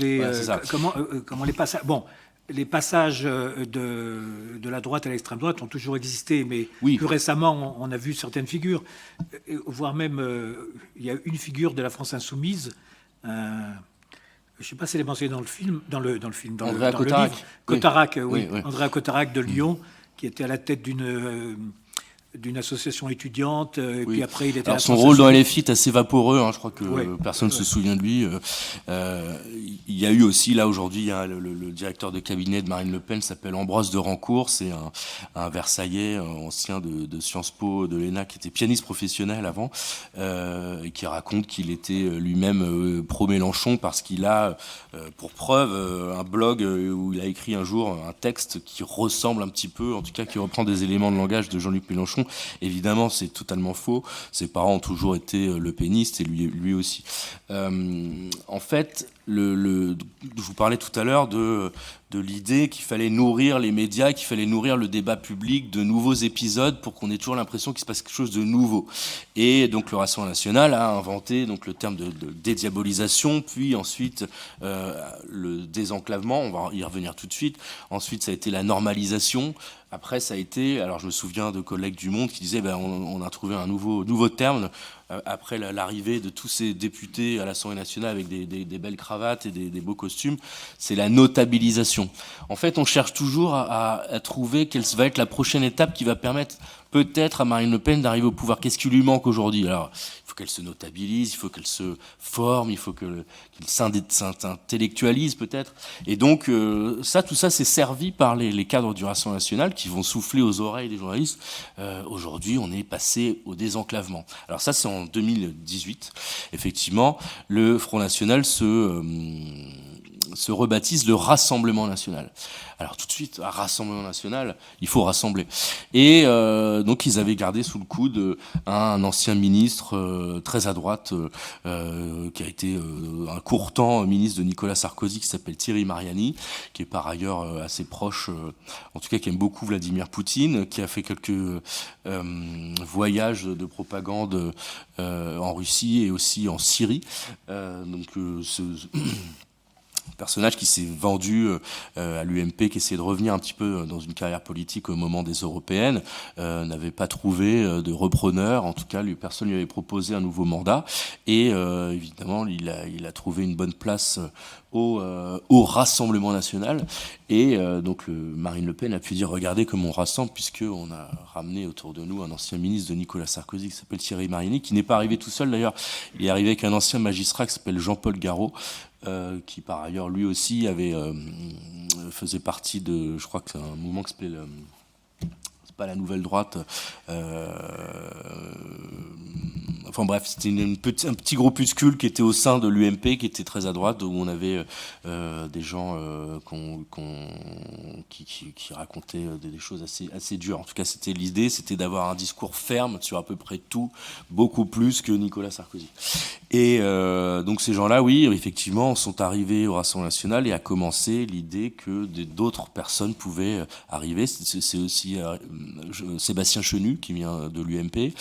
comment les passages. Bon, les passages de la droite à l'extrême droite ont toujours existé, mais Oui. plus récemment, on a vu certaines figures, voire même, il y a une figure de la France insoumise, je ne sais pas si elle est mentionnée dans le film, dans le film, dans le livre, Cotarac, oui. Andréa Cotarac de Lyon, qui était à la tête d'une association étudiante, et puis après il était... Alors son rôle dans LFI est assez vaporeux, hein, je crois que personne ne se souvient de lui. Il y a eu aussi, là aujourd'hui, il y a le directeur de cabinet de Marine Le Pen s'appelle Ambroise de Rancourt, c'est un Versaillais ancien de Sciences Po, de l'ENA, qui était pianiste professionnel avant, et qui raconte qu'il était lui-même pro-Mélenchon parce qu'il a, pour preuve, un blog où il a écrit un jour un texte qui ressemble un petit peu, en tout cas qui reprend des éléments de langage de Jean-Luc Mélenchon. Évidemment, c'est totalement faux. Ses parents ont toujours été lepénistes et lui aussi. En fait, je vous parlais tout à l'heure de l'idée qu'il fallait nourrir les médias, qu'il fallait nourrir le débat public de nouveaux épisodes pour qu'on ait toujours l'impression qu'il se passe quelque chose de nouveau. Et donc le Rassemblement national a inventé donc le terme de dédiabolisation, puis ensuite le désenclavement, on va y revenir tout de suite. Ensuite, ça a été la normalisation. Après, ça a été, alors je me souviens de collègues du Monde qui disaient on a trouvé un nouveau terme après l'arrivée de tous ces députés à l'Assemblée nationale avec des belles cravates et des beaux costumes, c'est la notabilisation. En fait, on cherche toujours à trouver quelle va être la prochaine étape qui va permettre peut-être à Marine Le Pen d'arriver au pouvoir. Qu'est-ce qui lui manque aujourd'hui? Alors, il faut qu'elle se notabilise, il faut qu'elle se forme, il faut qu'elle s'intellectualise peut-être. Et donc, tout ça, c'est servi par les cadres du Rassemblement national qui vont souffler aux oreilles des journalistes. Aujourd'hui, on est passé au désenclavement. Alors ça, c'est en 2018. Effectivement, le Front National se rebaptise le Rassemblement national. Alors tout de suite, un Rassemblement national, il faut rassembler. Et donc ils avaient gardé sous le coude un ancien ministre très à droite, qui a été un court temps ministre de Nicolas Sarkozy, qui s'appelle Thierry Mariani, qui est par ailleurs assez proche, en tout cas qui aime beaucoup Vladimir Poutine, qui a fait quelques voyages de propagande en Russie et aussi en Syrie. Personnage qui s'est vendu à l'UMP, qui essayait de revenir un petit peu dans une carrière politique au moment des européennes, n'avait pas trouvé de repreneur. En tout cas, personne lui avait proposé un nouveau mandat. Et évidemment, il a trouvé une bonne place au Rassemblement national. Et donc Marine Le Pen a pu dire regardez comme on rassemble, puisqu'on a ramené autour de nous un ancien ministre de Nicolas Sarkozy qui s'appelle Thierry Mariani, qui n'est pas arrivé tout seul d'ailleurs. Il est arrivé avec un ancien magistrat qui s'appelle Jean-Paul Garot, qui par ailleurs lui aussi faisait partie de, je crois que c'est un mouvement qui s'appelait c'est pas la Nouvelle Droite, enfin bref, c'était un petit groupuscule qui était au sein de l'UMP, qui était très à droite, où on avait des gens qui racontaient des choses assez dures. En tout cas, l'idée, c'était d'avoir un discours ferme sur à peu près tout, beaucoup plus que Nicolas Sarkozy. Et donc ces gens-là, oui, effectivement, sont arrivés au Rassemblement national et a commencé l'idée que d'autres personnes pouvaient arriver. C'est aussi Sébastien Chenu qui vient de l'UMP.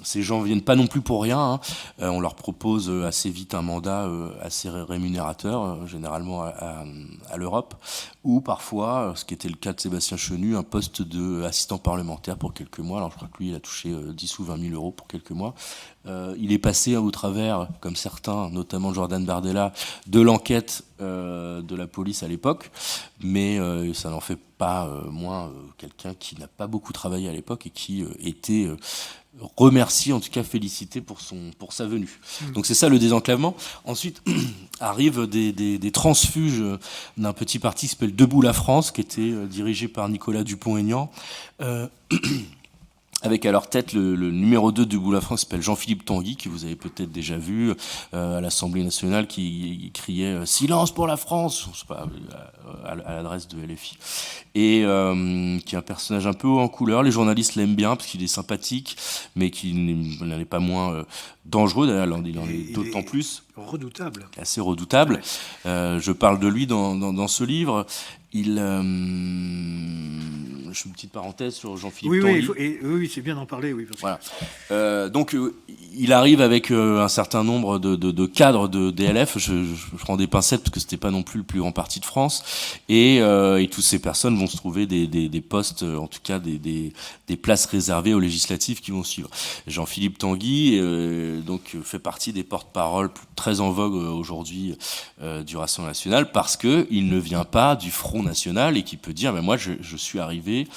Ces gens viennent pas non plus pour rien, hein. On leur propose assez vite un mandat assez rémunérateur, généralement à l'Europe, ou parfois, ce qui était le cas de Sébastien Chenu, un poste d'assistant parlementaire pour quelques mois. Alors je crois que lui, il a touché 10 ou 20 000 euros pour quelques mois. Il est passé au travers, comme certains, notamment Jordan Bardella, de l'enquête de la police à l'époque, mais ça n'en fait pas moins quelqu'un qui n'a pas beaucoup travaillé à l'époque et qui était remercié, en tout cas félicité pour sa venue. Donc c'est ça le désenclavement. Ensuite arrivent des transfuges d'un petit parti qui s'appelle Debout la France, qui était dirigé par Nicolas Dupont-Aignan, avec à leur tête le numéro 2 de Debout la France, qui s'appelle Jean-Philippe Tanguy, que vous avez peut-être déjà vu à l'Assemblée nationale, qui criait « Silence pour la France !» je sais pas, à l'adresse de LFI. Et qui est un personnage un peu haut en couleur. Les journalistes l'aiment bien, parce qu'il est sympathique, mais qui n'en est pas moins dangereux. D'ailleurs, il en est d'autant plus. Redoutable. Assez redoutable. Ouais. Je parle de lui dans ce livre. je fais une petite parenthèse sur Jean-Philippe Oui, Tanguy. oui, c'est bien d'en parler, oui. Voilà. Donc, il arrive avec un certain nombre de cadres de DLF. Je prends des pincettes parce que c'était pas non plus le plus grand parti de France. Et toutes ces personnes vont se trouver des postes, en tout cas des places réservées aux législatives qui vont suivre. Jean-Philippe Tanguy donc fait partie des porte-paroles très en vogue aujourd'hui du Rassemblement national parce que il ne vient pas du Front national et qui peut dire, mais moi je suis arrivé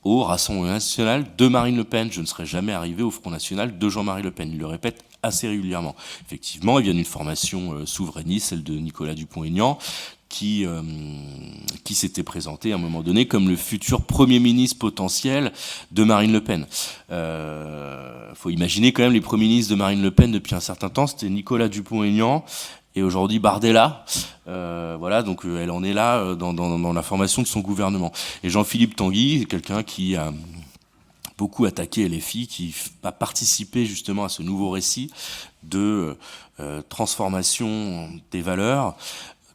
au Rassemblement national de Marine Le Pen. Je ne serais jamais arrivé au Front national de Jean-Marie Le Pen. Il le répète assez régulièrement. Effectivement, il vient d'une formation souverainiste, celle de Nicolas Dupont-Aignan, qui s'était présenté à un moment donné comme le futur Premier ministre potentiel de Marine Le Pen. Faut imaginer quand même les premiers ministres de Marine Le Pen depuis un certain temps, c'était Nicolas Dupont-Aignan, et aujourd'hui Bardella. Voilà, donc elle en est là dans la formation de son gouvernement. Et Jean-Philippe Tanguy, quelqu'un qui a beaucoup attaqué LFI, qui a participé justement à ce nouveau récit de transformation des valeurs,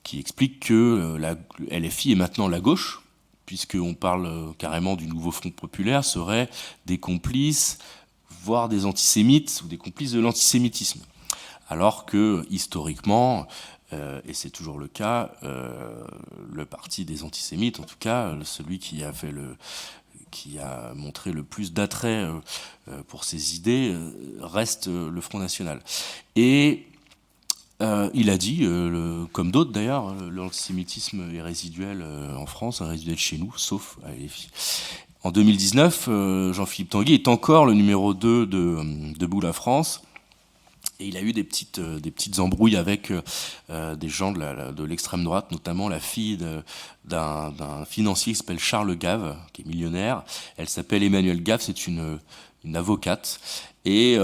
qui explique que la LFI est maintenant la gauche, puisqu'on parle carrément du nouveau Front populaire, seraient des complices, voire des antisémites, ou des complices de l'antisémitisme. Alors que, historiquement, et c'est toujours le cas, le parti des antisémites, en tout cas, celui qui a montré le plus d'attrait pour ses idées, reste le Front National. Et il a dit, comme d'autres d'ailleurs, l'antisémitisme est résiduel en France, résiduel chez nous, sauf à LFI. En 2019, Jean-Philippe Tanguy est encore le numéro 2 de Debout la France. Et il a eu des petites embrouilles avec des gens de l'extrême droite, notamment la fille d'un financier qui s'appelle Charles Gave, qui est millionnaire. Elle s'appelle Emmanuelle Gave, c'est une avocate. Et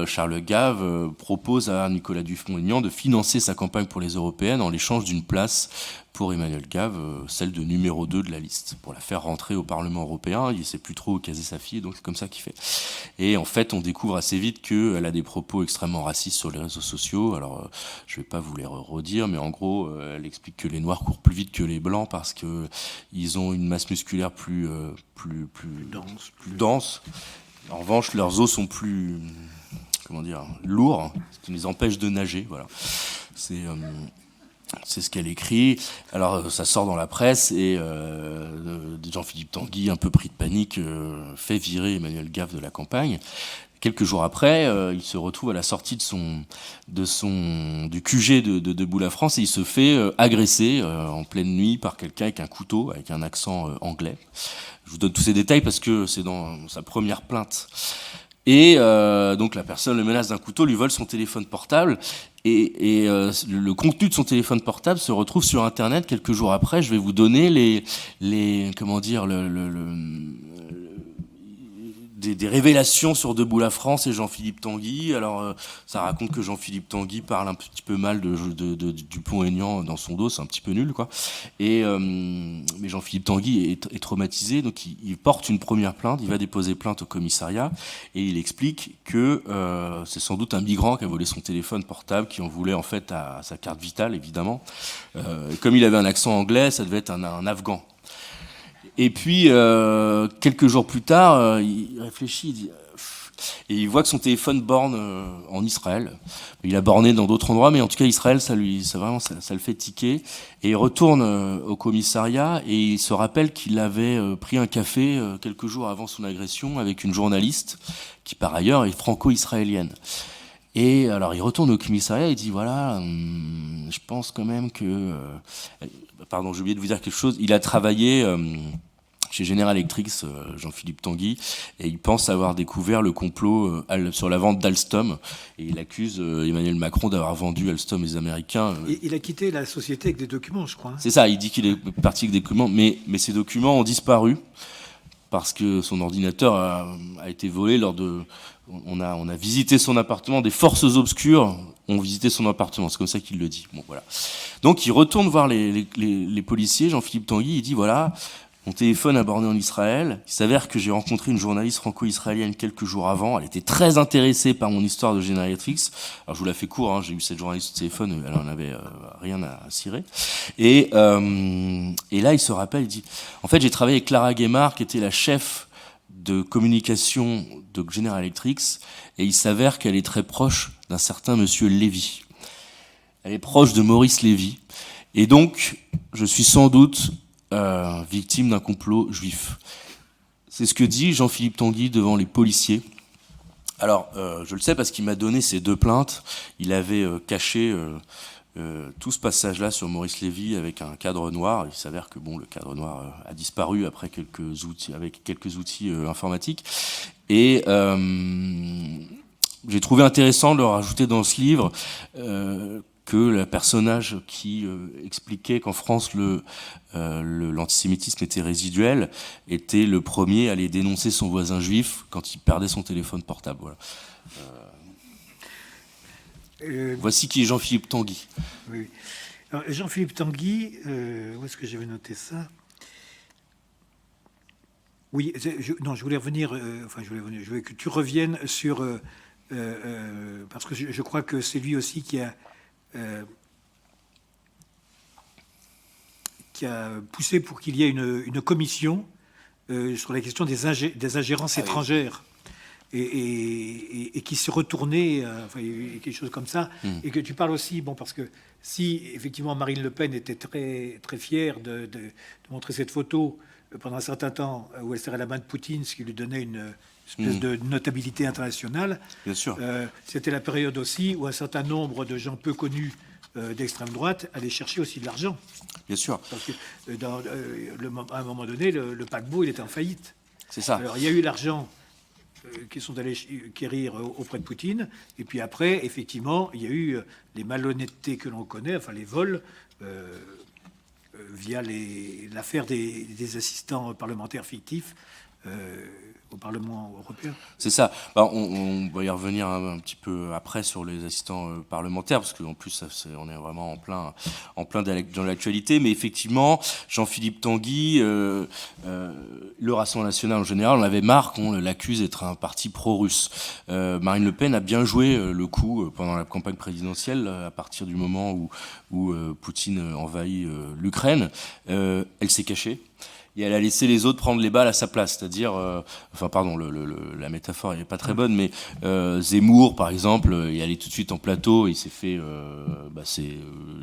Charles Gave propose à Nicolas Dupont-Aignan de financer sa campagne pour les européennes en l'échange d'une place pour Emmanuelle Gave, celle de numéro 2 de la liste, pour la faire rentrer au Parlement européen. Il ne sait plus trop où caser sa fille, donc c'est comme ça qu'il fait. Et en fait, on découvre assez vite qu'elle a des propos extrêmement racistes sur les réseaux sociaux. Alors, je ne vais pas vous les redire, mais en gros, elle explique que les Noirs courent plus vite que les Blancs parce qu'ils ont une masse musculaire plus dense. En revanche, leurs os sont plus, lourds, ce qui les empêche de nager. Voilà. C'est ce qu'elle écrit. Alors, ça sort dans la presse et Jean-Philippe Tanguy, un peu pris de panique, fait virer Emmanuelle Gave de la campagne. Quelques jours après, il se retrouve à la sortie du QG de Debout la France et il se fait agresser en pleine nuit par quelqu'un avec un couteau, avec un accent anglais. Je vous donne tous ces détails parce que c'est dans sa première plainte. Et donc la personne le menace d'un couteau, lui vole son téléphone portable et le contenu de son téléphone portable se retrouve sur Internet quelques jours après. Je vais vous donner des révélations sur Debout la France et Jean-Philippe Tanguy. Alors, ça raconte que Jean-Philippe Tanguy parle un petit peu mal de Dupont-Aignan dans son dos, c'est un petit peu nul, quoi. Mais Jean-Philippe Tanguy est traumatisé, donc il porte une première plainte, il va déposer plainte au commissariat, et il explique que c'est sans doute un migrant qui a volé son téléphone portable, qui en voulait en fait à sa carte vitale, évidemment. Comme il avait un accent anglais, ça devait être un Afghan. Et puis, quelques jours plus tard, il réfléchit, il dit, et il voit que son téléphone borne en Israël. Il a borné dans d'autres endroits, mais en tout cas, Israël, ça le fait tiquer. Et il retourne au commissariat et il se rappelle qu'il avait pris un café quelques jours avant son agression avec une journaliste qui, par ailleurs, est franco-israélienne. Et alors, il retourne au commissariat et dit, voilà, je pense quand même que... Pardon, j'ai oublié de vous dire quelque chose. Il a travaillé chez General Electric, Jean-Philippe Tanguy, et il pense avoir découvert le complot sur la vente d'Alstom. Et il accuse Emmanuel Macron d'avoir vendu Alstom aux Américains. Il a quitté la société avec des documents, je crois. C'est ça, il dit qu'il est parti avec des documents, mais ces documents ont disparu parce que son ordinateur a été volé lors de... On a visité son appartement, des forces obscures ont visité son appartement, c'est comme ça qu'il le dit. Bon, voilà. Donc il retourne voir les policiers, Jean-Philippe Tanguy, il dit voilà, Mon téléphone a borné en Israël. Il s'avère que j'ai rencontré une journaliste franco-israélienne quelques jours avant. Elle était très intéressée par mon histoire de General Electric. Alors je vous la fais court, hein. J'ai eu cette journaliste au téléphone, elle en avait rien à cirer. Et là, il se rappelle, il dit, en fait, j'ai travaillé avec Clara Guémard, qui était la chef de communication de General Electric, et il s'avère qu'elle est très proche d'un certain monsieur Lévy. Elle est proche de Maurice Lévy. Et donc, je suis sans doute victime d'un complot juif. C'est ce que dit Jean-Philippe Tanguy devant les policiers. Alors, je le sais parce qu'il m'a donné ces 2 plaintes. Il avait caché tout ce passage-là sur Maurice Lévy avec un cadre noir. Il s'avère que le cadre noir a disparu après avec quelques outils informatiques. Et j'ai trouvé intéressant de le rajouter dans ce livre que le personnage qui expliquait qu'en France l'antisémitisme était résiduel était le premier à aller dénoncer son voisin juif quand il perdait son téléphone portable. Voilà. Voici qui est Jean-Philippe Tanguy. Oui. Alors, Jean-Philippe Tanguy, où est-ce que j'avais noté ça? Oui, je voulais revenir, je voulais que tu reviennes sur, parce que je crois que c'est lui aussi qui a poussé pour qu'il y ait une commission sur la question des ingérences étrangères. Et qui se retournait, quelque chose comme ça, et que tu parles aussi, parce que si effectivement Marine Le Pen était très, très fière de montrer cette photo pendant un certain temps où elle serrait la main de Poutine, ce qui lui donnait une espèce de notabilité internationale, bien sûr. C'était la période aussi où un certain nombre de gens peu connus d'extrême droite allaient chercher aussi de l'argent. Bien sûr. Parce que à un moment donné, le paquebot, il était en faillite. C'est ça. Alors il y a eu l'argent qui sont allés quérir auprès de Poutine. Et puis après, effectivement, il y a eu les malhonnêtetés que l'on connaît, les vols, via l'affaire des assistants parlementaires fictifs au Parlement européen. C'est ça. On va y revenir un petit peu après sur les assistants parlementaires, parce qu'en plus, on est vraiment en plein dans l'actualité. Mais effectivement, Jean-Philippe Tanguy, le Rassemblement national en général, on avait marre qu'on l'accuse d'être un parti pro-russe. Marine Le Pen a bien joué le coup pendant la campagne présidentielle, à partir du moment où Poutine envahit l'Ukraine. Elle s'est cachée. Et elle a laissé les autres prendre les balles à sa place, c'est-à-dire, la métaphore n'est pas très bonne, mais Zemmour, par exemple, il allait tout de suite en plateau, il s'est fait,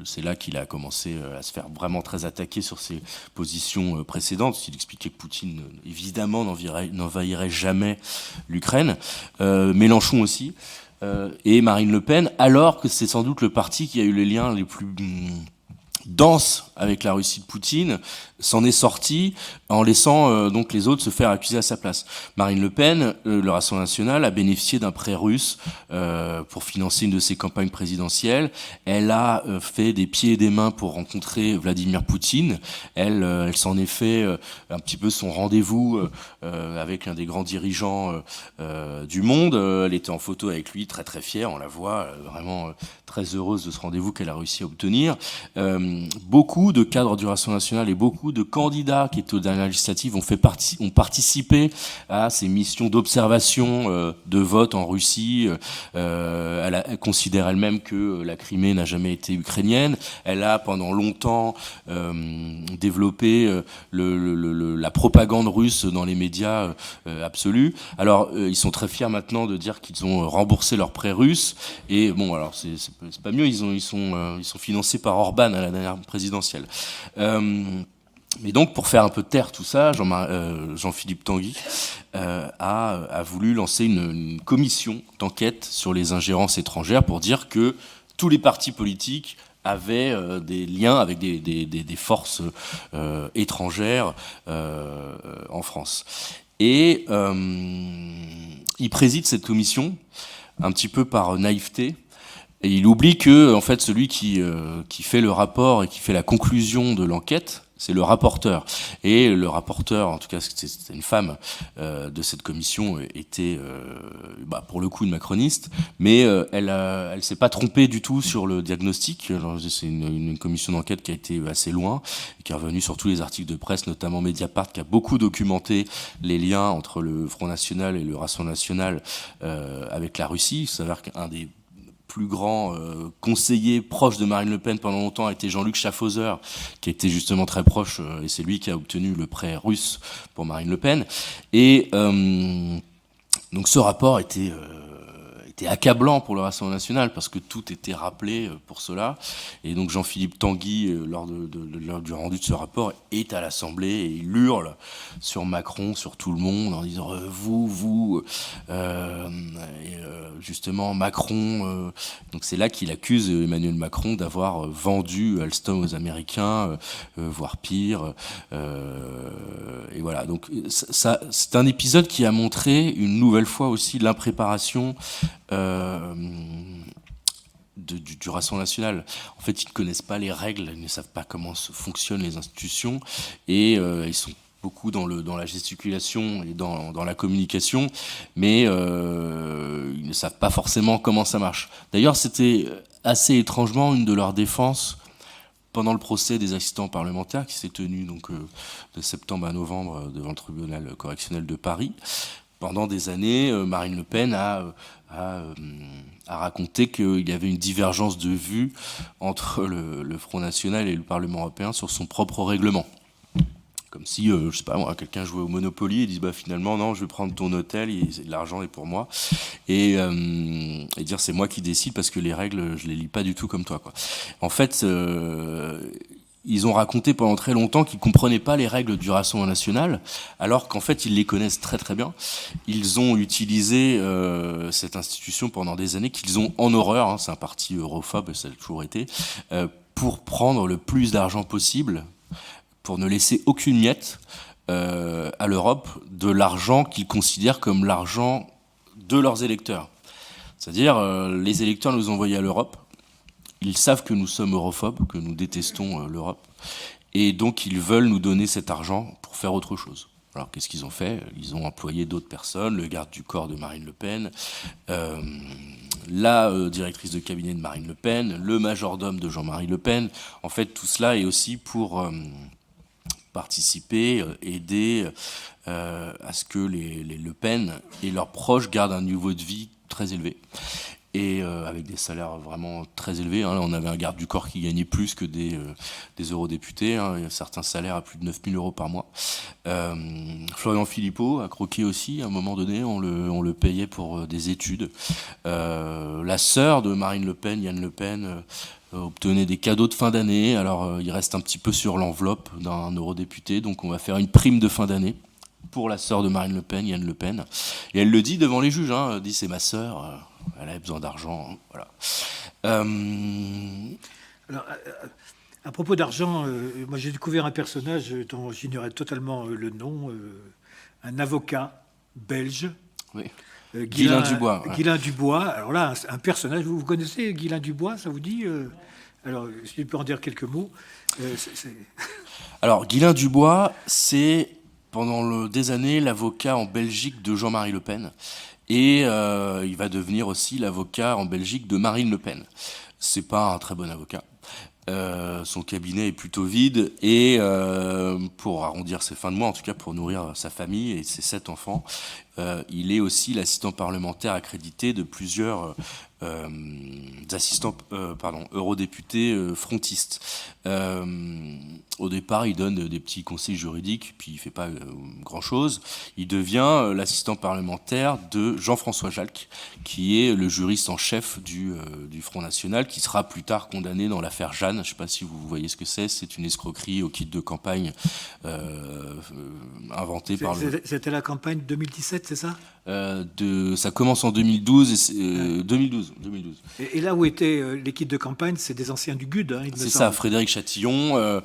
c'est là qu'il a commencé à se faire vraiment très attaquer sur ses positions précédentes. Il expliquait que Poutine, évidemment, n'envahirait jamais l'Ukraine. Mélenchon aussi, et Marine Le Pen, alors que c'est sans doute le parti qui a eu les liens les plus dense avec la Russie de Poutine, s'en est sorti en laissant donc les autres se faire accuser à sa place. Marine Le Pen, le Rassemblement national, a bénéficié d'un prêt russe pour financer une de ses campagnes présidentielles. Elle a fait des pieds et des mains pour rencontrer Vladimir Poutine. Elle s'en est fait un petit peu son rendez-vous avec l'un des grands dirigeants du monde. Elle était en photo avec lui, très très fière, on la voit, vraiment très heureuse de ce rendez-vous qu'elle a réussi à obtenir. Beaucoup de cadres du Rassemblement national et beaucoup de candidats qui étaient aux dernières législatives ont participé à ces missions d'observation de vote en Russie. Elle considère elle-même que la Crimée n'a jamais été ukrainienne. Elle a pendant longtemps développé la propagande russe dans les médias absolus. Alors ils sont très fiers maintenant de dire qu'ils ont remboursé leurs prêts russes. Et bon, alors c'est pas mieux, ils sont financés par Orban à la dernière présidentielle. Mais donc, pour faire un peu taire tout ça, Jean-Philippe Tanguy a voulu lancer une commission d'enquête sur les ingérences étrangères pour dire que tous les partis politiques avaient des liens avec des forces étrangères en France. Et il préside cette commission un petit peu par naïveté. Et il oublie que, en fait, celui qui fait le rapport et qui fait la conclusion de l'enquête, c'est le rapporteur. Et le rapporteur, en tout cas c'était une femme de cette commission, était pour le coup une macroniste, mais elle s'est pas trompée du tout sur le diagnostic. Alors, c'est une commission d'enquête qui a été assez loin, et qui est revenue sur tous les articles de presse, notamment Mediapart, qui a beaucoup documenté les liens entre le Front National et le Rassemblement National avec la Russie. Il s'avère qu'un des plus grands conseillers proches de Marine Le Pen pendant longtemps a été Jean-Luc Schaffhauser, qui était justement très proche, et c'est lui qui a obtenu le prêt russe pour Marine Le Pen. Et donc ce rapport était accablant pour le Rassemblement National, parce que tout était rappelé pour cela. Et donc Jean-Philippe Tanguy, lors du rendu de ce rapport, est à l'Assemblée et il hurle sur Macron, sur tout le monde, en disant justement Macron. Donc c'est là qu'il accuse Emmanuel Macron d'avoir vendu Alstom aux Américains, voire pire. Et voilà. Donc ça, c'est un épisode qui a montré une nouvelle fois aussi l'impréparation du Rassemblement National. En fait, ils ne connaissent pas les règles, ils ne savent pas comment fonctionnent les institutions, et ils sont beaucoup dans la gesticulation et dans la communication, mais ils ne savent pas forcément comment ça marche. D'ailleurs, c'était assez étrangement une de leurs défenses pendant le procès des assistants parlementaires qui s'est tenu donc, de septembre à novembre devant le tribunal correctionnel de Paris. Pendant des années, Marine Le Pen a raconté qu'il y avait une divergence de vues entre le Front National et le Parlement européen sur son propre règlement. Comme si, je sais pas moi, quelqu'un jouait au Monopoly et dit finalement non, je vais prendre ton hôtel, l'argent est pour moi, et dire c'est moi qui décide parce que les règles je les lis pas du tout comme toi, quoi. En fait, ils ont raconté pendant très longtemps qu'ils ne comprenaient pas les règles du Rassemblement National, alors qu'en fait, ils les connaissent très très bien. Ils ont utilisé cette institution pendant des années, qu'ils ont en horreur, hein, c'est un parti europhobe, ça a toujours été, pour prendre le plus d'argent possible, pour ne laisser aucune miette à l'Europe de l'argent qu'ils considèrent comme l'argent de leurs électeurs. C'est-à-dire, les électeurs nous envoyaient à l'Europe. Ils savent que nous sommes europhobes, que nous détestons l'Europe, et donc ils veulent nous donner cet argent pour faire autre chose. Alors qu'est-ce qu'ils ont fait ? Ils ont employé d'autres personnes, le garde du corps de Marine Le Pen, la directrice de cabinet de Marine Le Pen, le majordome de Jean-Marie Le Pen. En fait, tout cela est aussi pour participer, aider à ce que les Le Pen et leurs proches gardent un niveau de vie très élevé. Et avec des salaires vraiment très élevés. Hein. Là, on avait un garde du corps qui gagnait plus que des eurodéputés. Hein. Il y a certains salaires à plus de 9 000 euros par mois. Florian Philippot a croqué aussi. À un moment donné, on le payait pour des études. La sœur de Marine Le Pen, Yann Le Pen, obtenait des cadeaux de fin d'année. Alors, il reste un petit peu sur l'enveloppe d'un eurodéputé. Donc, on va faire une prime de fin d'année pour la sœur de Marine Le Pen, Yann Le Pen. Et elle le dit devant les juges. Hein. Elle dit, c'est ma sœur. Elle avait besoin d'argent, hein, voilà. Alors, à propos d'argent, moi j'ai découvert un personnage dont j'ignorais totalement le nom, un avocat belge. Oui. Guylain Dubois. Ouais. Guylain Dubois. Alors là, un personnage, vous connaissez Guylain Dubois, ça vous dit Alors, si tu peux en dire quelques mots. Alors, Guylain Dubois, c'est pendant des années l'avocat en Belgique de Jean-Marie Le Pen. Et il va devenir aussi l'avocat en Belgique de Marine Le Pen. C'est pas un très bon avocat. Son cabinet est plutôt vide et pour arrondir ses fins de mois, en tout cas pour nourrir sa famille et ses 7 enfants, il est aussi l'assistant parlementaire accrédité de plusieurs eurodéputés frontistes. Au départ, il donne des petits conseils juridiques, puis il fait pas grand-chose. Il devient l'assistant parlementaire de Jean-François Jalc, qui est le juriste en chef du Front National, qui sera plus tard condamné dans l'affaire Jeanne. Je ne sais pas si vous voyez ce que c'est. C'est une escroquerie au kit de campagne inventée par le... C'était la campagne 2017, c'est ça Ça commence en 2012. 2012, 2012. Et là où était l'équipe de campagne, c'est des anciens du GUD, hein, il me C'est semble. ça, Frédéric Chatillon,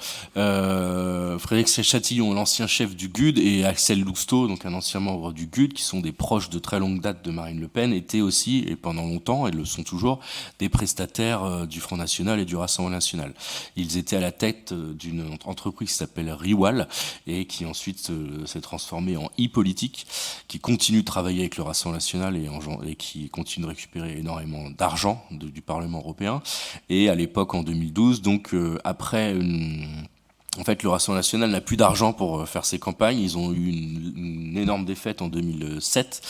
l'ancien chef du GUD, et Axel Lousteau, donc un ancien membre du GUD, qui sont des proches de très longue date de Marine Le Pen, étaient aussi, et pendant longtemps, et le sont toujours, des prestataires du Front National et du Rassemblement National. Ils étaient à la tête d'une entreprise qui s'appelle Riwal, et qui ensuite s'est transformée en e-politique, qui continue de travailler avec le Rassemblement National et qui continue de récupérer énormément d'argent du Parlement européen. Et à l'époque, en 2012, donc en fait, le Rassemblement National n'a plus d'argent pour faire ses campagnes. Ils ont eu une énorme défaite en 2007.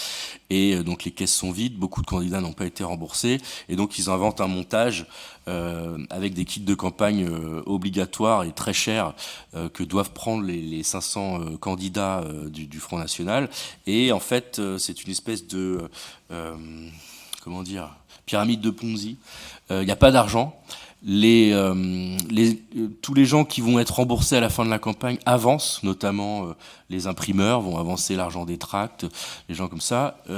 Et donc, les caisses sont vides. Beaucoup de candidats n'ont pas été remboursés. Et donc, ils inventent un montage avec des kits de campagne obligatoires et très chers que doivent prendre les 500 candidats du Front National. Et en fait, c'est une espèce de... comment dire, pyramide de Ponzi. Il n'y a pas d'argent. Tous les gens qui vont être remboursés à la fin de la campagne avancent, notamment les imprimeurs vont avancer l'argent des tracts, les gens comme ça. Il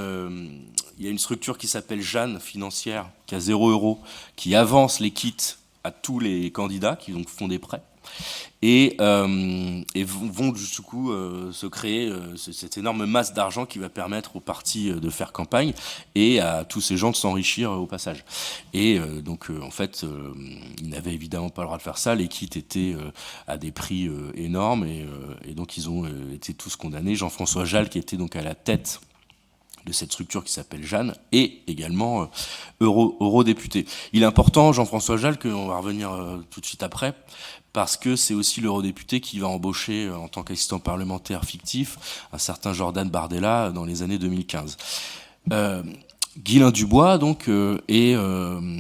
y a une structure qui s'appelle Jeanne Financière, qui a 0 €, qui avance les kits à tous les candidats qui donc font des prêts. Et vont du coup se créer cette énorme masse d'argent qui va permettre aux partis de faire campagne et à tous ces gens de s'enrichir au passage. Et donc en fait, ils n'avaient évidemment pas le droit de faire ça. Les kits étaient à des prix énormes et donc ils ont été tous condamnés. Jean-François Jalles, qui était donc à la tête de cette structure qui s'appelle Jeanne, et également eurodéputé. Il est important, Jean-François Jalles, qu'on va revenir tout de suite après, parce que c'est aussi l'eurodéputé qui va embaucher en tant qu'assistant parlementaire fictif un certain Jordan Bardella dans les années 2015. Guylain Dubois, donc, est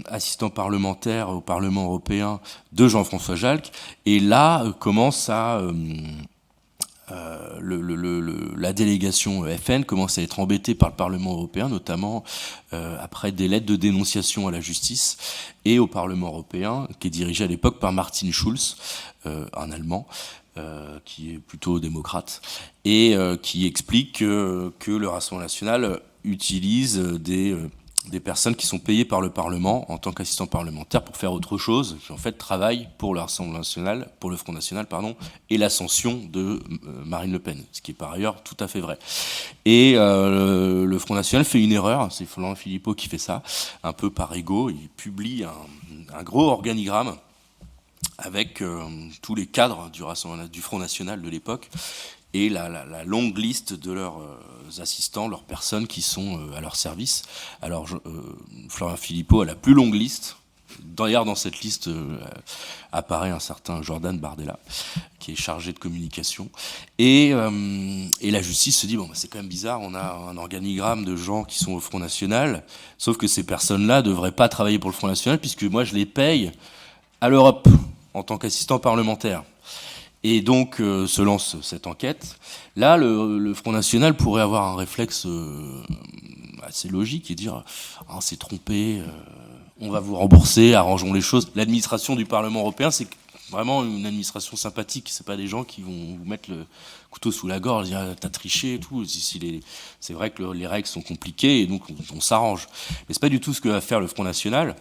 assistant parlementaire au Parlement européen de Jean-François Jalles, et là commence à... la délégation FN commence à être embêtée par le Parlement européen, notamment après des lettres de dénonciation à la justice et au Parlement européen, qui est dirigé à l'époque par Martin Schulz, un Allemand, qui est plutôt démocrate, et qui explique que le Rassemblement national utilise des personnes qui sont payées par le Parlement en tant qu'assistants parlementaires pour faire autre chose, qui en fait travaillent pour le Rassemblement national, pour le Front national, pardon, et l'ascension de Marine Le Pen, ce qui est par ailleurs tout à fait vrai. Et le Front national fait une erreur, c'est Florent Philippot qui fait ça, un peu par ego, il publie un gros organigramme avec tous les cadres du Front national de l'époque, et la longue liste de leurs assistants, leurs personnes qui sont à leur service. Alors, Florent Philippot a la plus longue liste. D'ailleurs, dans cette liste apparaît un certain Jordan Bardella, qui est chargé de communication. Et la justice se dit, bon, bah, c'est quand même bizarre, on a un organigramme de gens qui sont au Front National, sauf que ces personnes-là ne devraient pas travailler pour le Front National, puisque moi, je les paye à l'Europe, en tant qu'assistant parlementaire. Et donc se lance cette enquête. Là, le Front National pourrait avoir un réflexe assez logique et dire « Ah, c'est trompé, on va vous rembourser, arrangeons les choses ». L'administration du Parlement européen, c'est vraiment une administration sympathique. C'est pas des gens qui vont vous mettre le couteau sous la gorge, dire « T'as triché » et tout. C'est vrai que les règles sont compliquées et donc on s'arrange. Mais c'est pas du tout ce que va faire le Front National.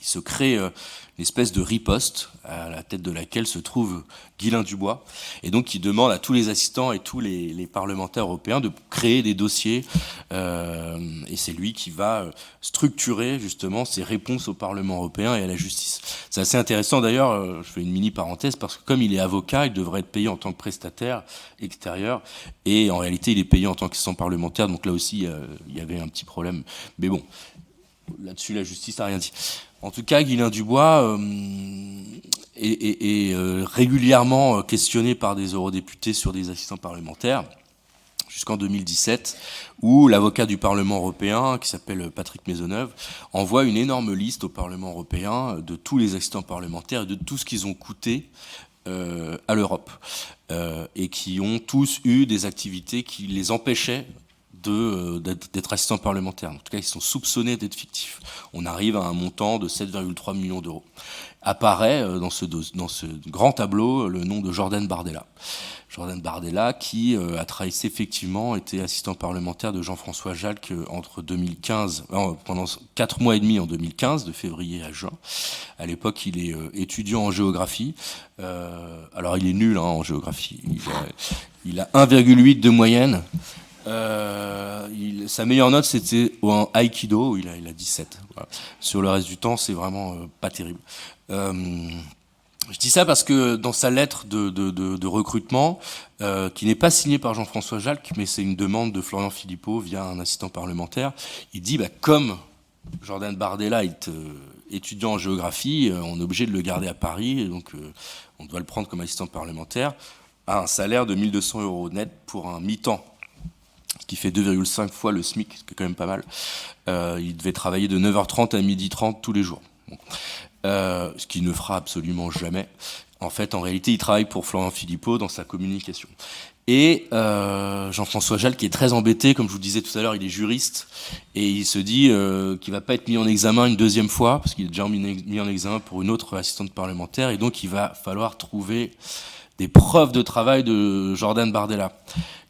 Il se crée une espèce de riposte à la tête de laquelle se trouve Guylain Dubois, et donc il demande à tous les assistants et tous les parlementaires européens de créer des dossiers, et c'est lui qui va structurer justement ses réponses au Parlement européen et à la justice. C'est assez intéressant d'ailleurs, je fais une mini parenthèse, parce que comme il est avocat, il devrait être payé en tant que prestataire extérieur, et en réalité il est payé en tant qu'assistant parlementaire, donc là aussi il y avait un petit problème. Mais bon, là-dessus la justice n'a rien dit. En tout cas, Guylain Dubois est régulièrement questionné par des eurodéputés sur des assistants parlementaires, jusqu'en 2017, où l'avocat du Parlement européen, qui s'appelle Patrick Maisonneuve, envoie une énorme liste au Parlement européen de tous les assistants parlementaires et de tout ce qu'ils ont coûté à l'Europe, et qui ont tous eu des activités qui les empêchaient d'être assistants parlementaires. En tout cas, ils sont soupçonnés d'être fictifs. On arrive à un montant de 7,3 millions d'euros. Apparaît dans ce grand tableau le nom de Jordan Bardella. Jordan Bardella qui a travaillé effectivement, était assistant parlementaire de Jean-François Jalc entre 2015, pendant 4 mois et demi en 2015, de février à juin. À l'époque, il est étudiant en géographie. Alors, il est nul en géographie. Il a 1,8 de moyenne. Sa meilleure note, c'était en Aikido, où il a 17. Voilà. Sur le reste du temps, c'est vraiment pas terrible. Je dis ça parce que dans sa lettre de recrutement, qui n'est pas signée par Jean-François Jalc, mais c'est une demande de Florian Philippot via un assistant parlementaire, il dit comme Jordan Bardella est étudiant en géographie, on est obligé de le garder à Paris, et donc on doit le prendre comme assistant parlementaire à un salaire de 1 200 € net pour un mi-temps, ce qui fait 2,5 fois le SMIC, ce qui est quand même pas mal. Il devait travailler de 9h30 à 12h30 tous les jours. Bon. Ce qu'il ne fera absolument jamais. En fait, en réalité, il travaille pour Florian Philippot dans sa communication. Et Jean-François Jalc, qui est très embêté, comme je vous disais tout à l'heure, il est juriste, et il se dit qu'il ne va pas être mis en examen une deuxième fois, parce qu'il est déjà mis en examen pour une autre assistante parlementaire, et donc il va falloir trouver des preuves de travail de Jordan Bardella.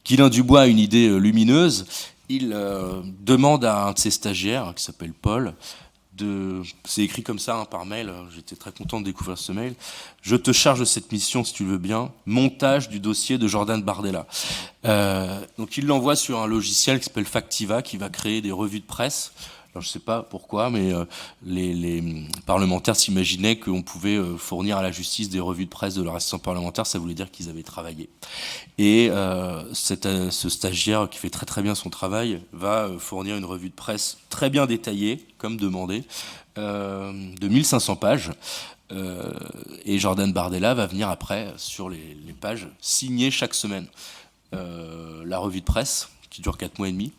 Guylain Dubois a une idée lumineuse. Il demande à un de ses stagiaires, qui s'appelle Paul, c'est écrit comme ça par mail, j'étais très content de découvrir ce mail. Je te charge de cette mission, si tu le veux bien, montage du dossier de Jordan Bardella. Donc il l'envoie sur un logiciel qui s'appelle Factiva, qui va créer des revues de presse. Alors, je ne sais pas pourquoi, mais les parlementaires s'imaginaient qu'on pouvait fournir à la justice des revues de presse de leur assistant parlementaire, ça voulait dire qu'ils avaient travaillé. Et ce stagiaire qui fait très très bien son travail va fournir une revue de presse très bien détaillée, comme demandé, de 1500 pages. Et Jordan Bardella va venir après, sur les pages, signer chaque semaine la revue de presse, qui dure 4 mois et demi.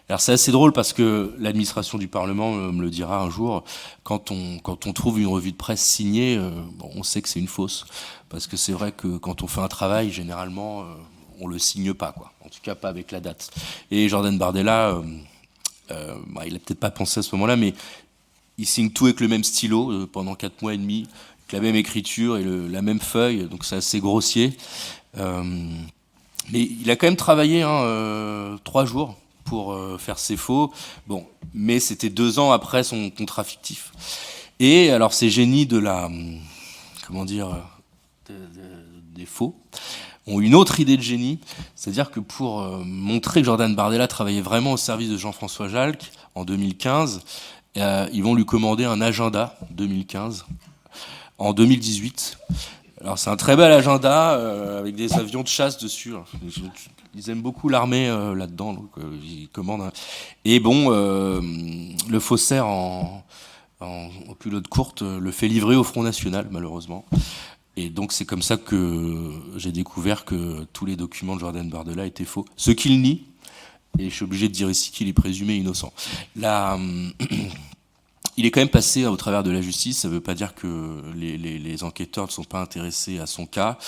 Alors c'est assez drôle parce que l'administration du Parlement me le dira un jour, quand on trouve une revue de presse signée, on sait que c'est une fausse. Parce que c'est vrai que quand on fait un travail, généralement, on le signe pas, quoi. En tout cas, pas avec la date. Et Jordan Bardella, il a peut-être pas pensé à ce moment-là, mais il signe tout avec le même stylo pendant 4 mois et demi, avec la même écriture et la même feuille, donc c'est assez grossier. Mais il a quand même travaillé 3 jours pour faire ses faux. Bon, mais c'était 2 ans après son contrat fictif. Et alors ces génies de la... Comment dire des faux ont une autre idée de génie, c'est-à-dire que pour montrer que Jordan Bardella travaillait vraiment au service de Jean-François Jalc en 2015, ils vont lui commander un agenda 2015 en 2018. Alors c'est un très bel agenda avec des avions de chasse dessus. Ils aiment beaucoup l'armée là-dedans, donc ils commandent. Et bon, le faussaire en culotte courte le fait livrer au Front National, malheureusement. Et donc c'est comme ça que j'ai découvert que tous les documents de Jordan Bardella étaient faux. Ce qu'il nie, et je suis obligé de dire ici qu'il est présumé innocent. Il est quand même passé au travers de la justice, ça ne veut pas dire que les enquêteurs ne sont pas intéressés à son cas.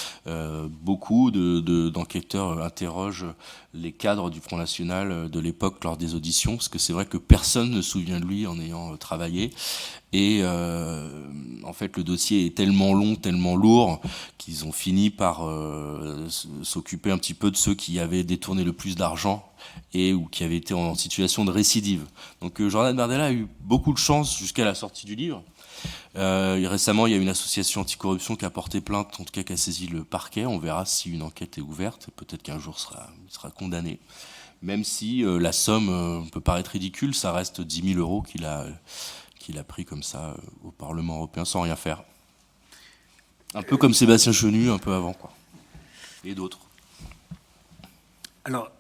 Beaucoup d'enquêteurs interrogent les cadres du Front National de l'époque lors des auditions, parce que c'est vrai que personne ne se souvient de lui en ayant travaillé. Et en fait, le dossier est tellement long, tellement lourd, qu'ils ont fini par s'occuper un petit peu de ceux qui avaient détourné le plus d'argent ou qui avaient été en situation de récidive. Donc Jordan Bardella a eu beaucoup de chance jusqu'à la sortie du livre. Récemment, il y a une association anticorruption qui a porté plainte, en tout cas qui a saisi le parquet. On verra si une enquête est ouverte. Peut-être qu'un jour il sera condamné. Même si la somme peut paraître ridicule, ça reste 10 000 € qu'il a pris comme ça au Parlement européen sans rien faire. Un peu comme Sébastien Chenu, un peu avant, quoi. Et d'autres. Alors,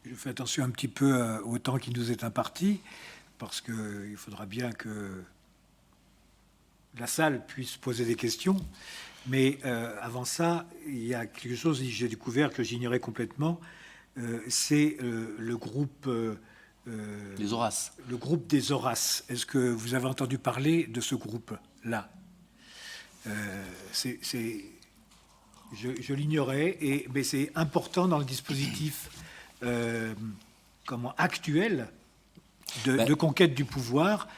je fais attention un petit peu au temps qui nous est imparti, parce qu'il faudra bien que la salle puisse poser des questions. Mais avant ça, il y a quelque chose que j'ai découvert que j'ignorais complètement. C'est le groupe... les Horaces. Le groupe des Horaces. Est-ce que vous avez entendu parler de ce groupe-là? Je l'ignorais, mais c'est important dans le dispositif actuelle de conquête du pouvoir,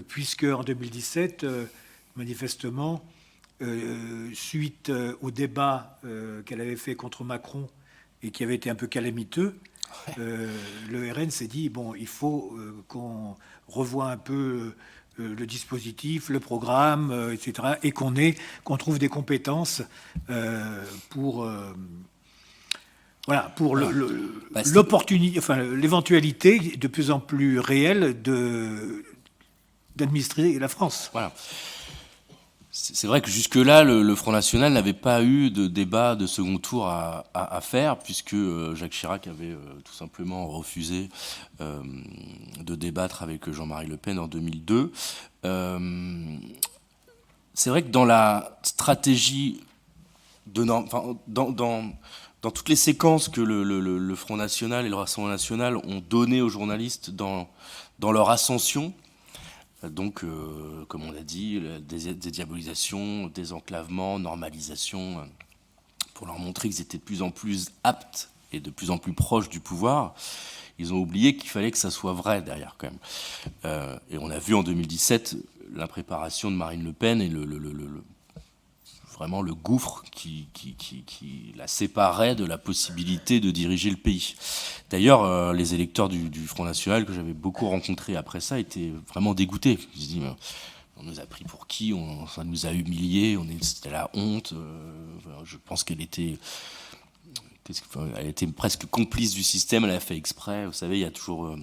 puisque en 2017, manifestement, suite au débat qu'elle avait fait contre Macron et qui avait été un peu calamiteux, le RN s'est dit, bon, il faut qu'on revoie un peu le dispositif, le programme, etc., et qu'on trouve des compétences pour l'opportunité, enfin l'éventualité de plus en plus réelle d'administrer la France. Voilà. C'est vrai que jusque-là, le Front National n'avait pas eu de débat de second tour à faire, puisque Jacques Chirac avait tout simplement refusé de débattre avec Jean-Marie Le Pen en 2002. C'est vrai que dans la stratégie dans toutes les séquences que le Front National et le Rassemblement National ont données aux journalistes dans leur ascension, donc, comme on l'a dit, des diabolisations, désenclavement, normalisation, pour leur montrer qu'ils étaient de plus en plus aptes et de plus en plus proches du pouvoir, ils ont oublié qu'il fallait que ça soit vrai derrière quand même. Et on a vu en 2017 l'impréparation de Marine Le Pen et vraiment le gouffre qui la séparait de la possibilité de diriger le pays. D'ailleurs, les électeurs du Front National, que j'avais beaucoup rencontrés après ça, étaient vraiment dégoûtés. Ils se disent, on nous a pris pour qui, ça nous a humiliés, c'était la honte. Je pense qu'elle était presque complice du système, elle a fait exprès. Vous savez, il y a toujours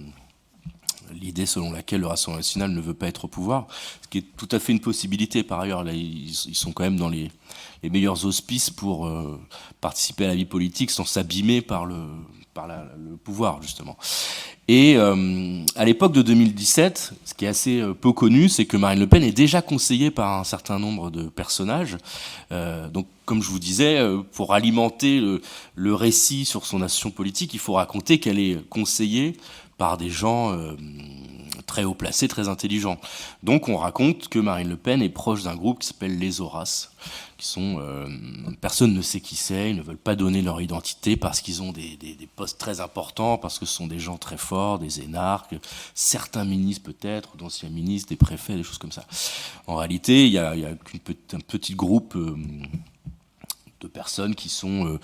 l'idée selon laquelle le Rassemblement National ne veut pas être au pouvoir, ce qui est tout à fait une possibilité par ailleurs. Là, ils sont quand même dans les meilleurs auspices pour participer à la vie politique sans s'abîmer par le pouvoir, justement. Et à l'époque de 2017, ce qui est assez peu connu, c'est que Marine Le Pen est déjà conseillée par un certain nombre de personnages. Donc, comme je vous disais, pour alimenter le récit sur son action politique, il faut raconter qu'elle est conseillée par des gens très haut placés, très intelligents. Donc on raconte que Marine Le Pen est proche d'un groupe qui s'appelle les Horaces, qui sont... personne ne sait qui c'est, ils ne veulent pas donner leur identité parce qu'ils ont des postes très importants, parce que ce sont des gens très forts, des énarques, certains ministres peut-être, d'anciens ministres, des préfets, des choses comme ça. En réalité, il y a un petit groupe de personnes qui sont...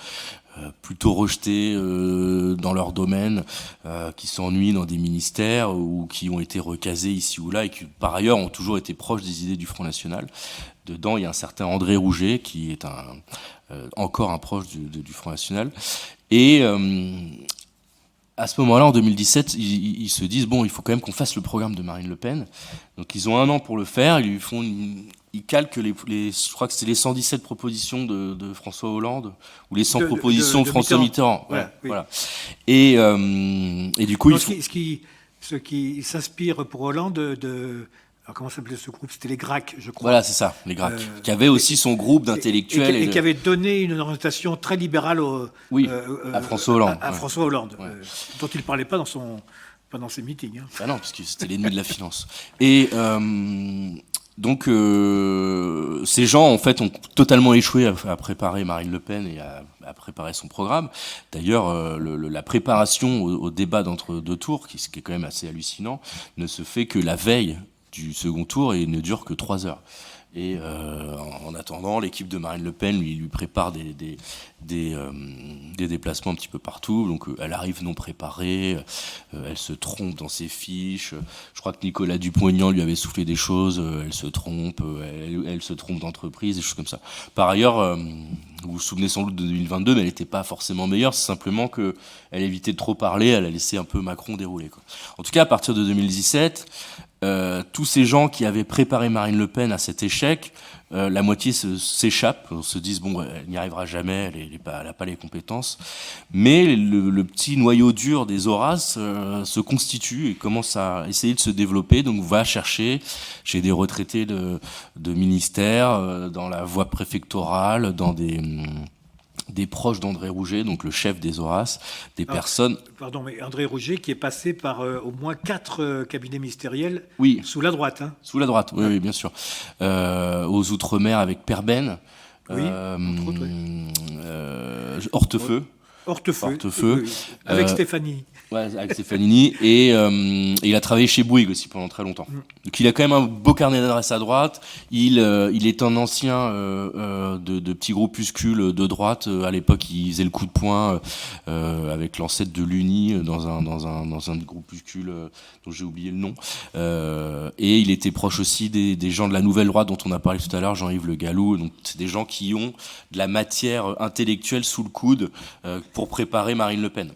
plutôt rejetés dans leur domaine, qui s'ennuient dans des ministères ou qui ont été recasés ici ou là et qui, par ailleurs, ont toujours été proches des idées du Front National. Dedans, il y a un certain André Rouget, qui est encore un proche du Front National. Et à ce moment-là, en 2017, ils se disent, bon, il faut quand même qu'on fasse le programme de Marine Le Pen. Donc ils ont 1 an pour le faire, ils calquent je crois que c'est les 117 propositions de François Hollande, ou les 100 propositions de François Mitterrand. Voilà, oui. Voilà. Et du coup, ce qui s'inspire pour Hollande alors comment s'appelait ce groupe? C'était les GRAC, je crois. Voilà, c'est ça, les GRAC, qui avait aussi son groupe d'intellectuels. Et qui avait donné une orientation très libérale à François Hollande. À François Hollande, dont il ne parlait pas pendant ses meetings. Ah non, parce que c'était l'ennemi de la finance. Et donc, ces gens, en fait, ont totalement échoué à préparer Marine Le Pen et à préparer son programme. D'ailleurs, la préparation au débat d'entre deux tours, ce qui est quand même assez hallucinant, ne se fait que la veille du second tour et ne dure que 3 heures. Et en attendant, l'équipe de Marine Le Pen lui prépare des déplacements un petit peu partout. Donc elle arrive non préparée, elle se trompe dans ses fiches. Je crois que Nicolas Dupont-Aignan lui avait soufflé des choses, elle se trompe, elle se trompe d'entreprise, des choses comme ça. Par ailleurs, vous vous souvenez sans doute de 2022, mais elle n'était pas forcément meilleure, c'est simplement qu'elle évitait de trop parler, elle a laissé un peu Macron dérouler, quoi. En tout cas, à partir de 2017, tous ces gens qui avaient préparé Marine Le Pen à cet échec, la moitié s'échappe, on se dit bon, elle n'y arrivera jamais, elle n'a pas les compétences, mais le petit noyau dur des Horaces se constitue et commence à essayer de se développer, donc va chercher chez des retraités de ministères, dans la voie préfectorale, dans des proches d'André Rouget, donc le chef des Horaces, personnes... Pardon, mais André Rouget qui est passé par au moins 4 cabinets ministériels sous la droite. Hein. Sous la droite, oui, bien sûr. Aux Outre-mer avec Perben. Oui, entre autres, oui. Hortefeux. Hortefeux. Oui. Avec Stéphanie. Ouais, avec Stefanini. Et il a travaillé chez Bouygues aussi pendant très longtemps. Donc il a quand même un beau carnet d'adresses à droite. Il est un ancien de petits groupuscules de droite. À l'époque, il faisait le coup de poing avec l'ancêtre de l'Uni dans un groupuscule dont j'ai oublié le nom. Et il était proche aussi des gens de la Nouvelle Droite dont on a parlé tout à l'heure, Jean-Yves Le Gallou. Donc c'est des gens qui ont de la matière intellectuelle sous le coude pour préparer Marine Le Pen.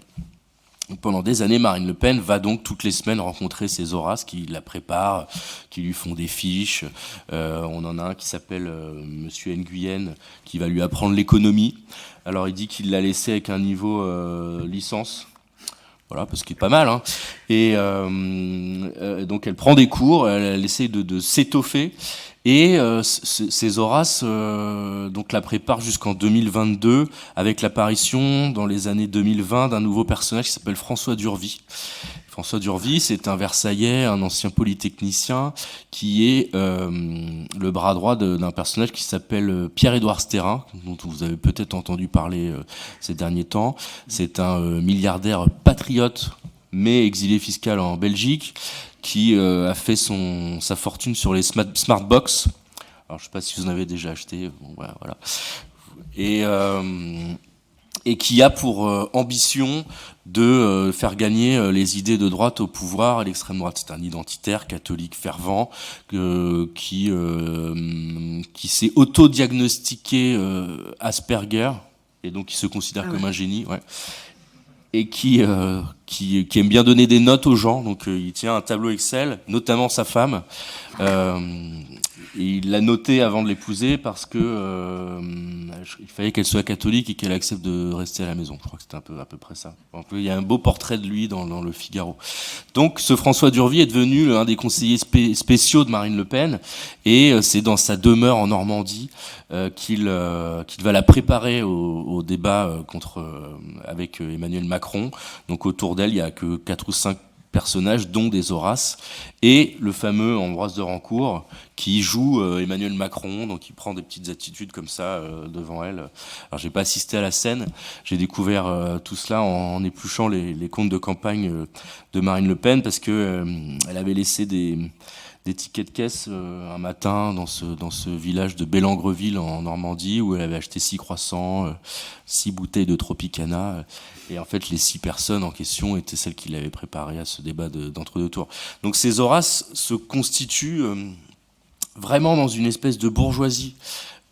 Pendant des années, Marine Le Pen va donc toutes les semaines rencontrer ces Horaces qui la préparent, qui lui font des fiches. On en a un qui s'appelle Monsieur Nguyen, qui va lui apprendre l'économie. Alors il dit qu'il l'a laissé avec un niveau licence. Voilà, parce qu'il est pas mal. Hein. Et donc elle prend des cours, elle essaie de s'étoffer. Et ces Horaces donc la préparent jusqu'en 2022 avec l'apparition dans les années 2020 d'un nouveau personnage qui s'appelle François Durvy. François Durvy, c'est un Versaillais, un ancien polytechnicien qui est le bras droit d'un personnage qui s'appelle Pierre-Édouard Sterrin, dont vous avez peut-être entendu parler ces derniers temps. C'est un milliardaire patriote, mais exilé fiscal en Belgique, qui a fait sa fortune sur les Smartbox. Alors, je ne sais pas si vous en avez déjà acheté. Bon, voilà. Et qui a pour ambition de faire gagner les idées de droite au pouvoir et l'extrême droite. C'est un identitaire catholique fervent qui s'est auto-diagnostiqué Asperger, et donc qui se considère comme un génie. Ouais. Et qui aime bien donner des notes aux gens. Donc il tient un tableau Excel, notamment sa femme. Et il l'a notée avant de l'épouser parce que il fallait qu'elle soit catholique et qu'elle accepte de rester à la maison. Je crois que c'était à peu près ça. Il y a un beau portrait de lui dans le Figaro. Donc ce François Durvy est devenu un des conseillers spéciaux de Marine Le Pen, et c'est dans sa demeure en Normandie qu'il va la préparer au débat avec Emmanuel Macron. Donc autour d'elle, il y a que 4 ou 5 personnages, dont des Horaces, et le fameux Ambroise de Rancourt, qui joue Emmanuel Macron, donc il prend des petites attitudes comme ça devant elle. Alors j'ai pas assisté à la scène, j'ai découvert tout cela en épluchant les comptes de campagne de Marine Le Pen, parce que elle avait laissé des tickets de caisse un matin dans ce village de Bellangreville en Normandie, où elle avait acheté 6 croissants, 6 bouteilles de Tropicana, et en fait les 6 personnes en question étaient celles qui l'avaient préparé à ce débat d'entre-deux tours. Donc ces Horaces se constituent vraiment dans une espèce de bourgeoisie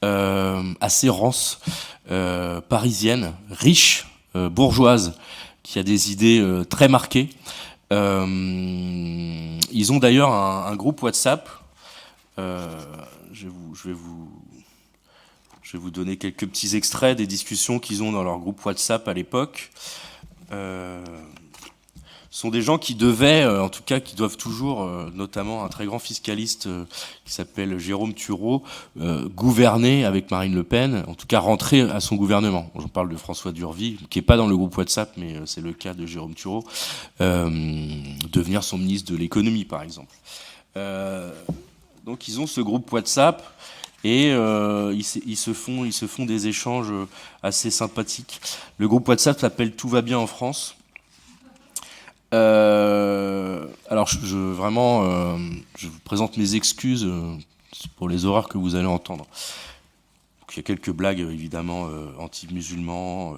assez rance, parisienne, riche, bourgeoise, qui a des idées très marquées. Ils ont d'ailleurs un groupe WhatsApp. Je vais vous donner quelques petits extraits des discussions qu'ils ont dans leur groupe WhatsApp à l'époque. Ce sont des gens qui devaient, en tout cas qui doivent toujours, notamment un très grand fiscaliste qui s'appelle Jérôme Thureau, gouverner avec Marine Le Pen, en tout cas rentrer à son gouvernement. J'en parle de François Durvy, qui n'est pas dans le groupe WhatsApp, mais c'est le cas de Jérôme Thureau, devenir son ministre de l'économie, par exemple. Donc ils ont ce groupe WhatsApp, et ils se font des échanges assez sympathiques. Le groupe WhatsApp s'appelle Tout va bien en France. Alors je vous présente mes excuses pour les horreurs que vous allez entendre. Donc, il y a quelques blagues évidemment anti-musulmans,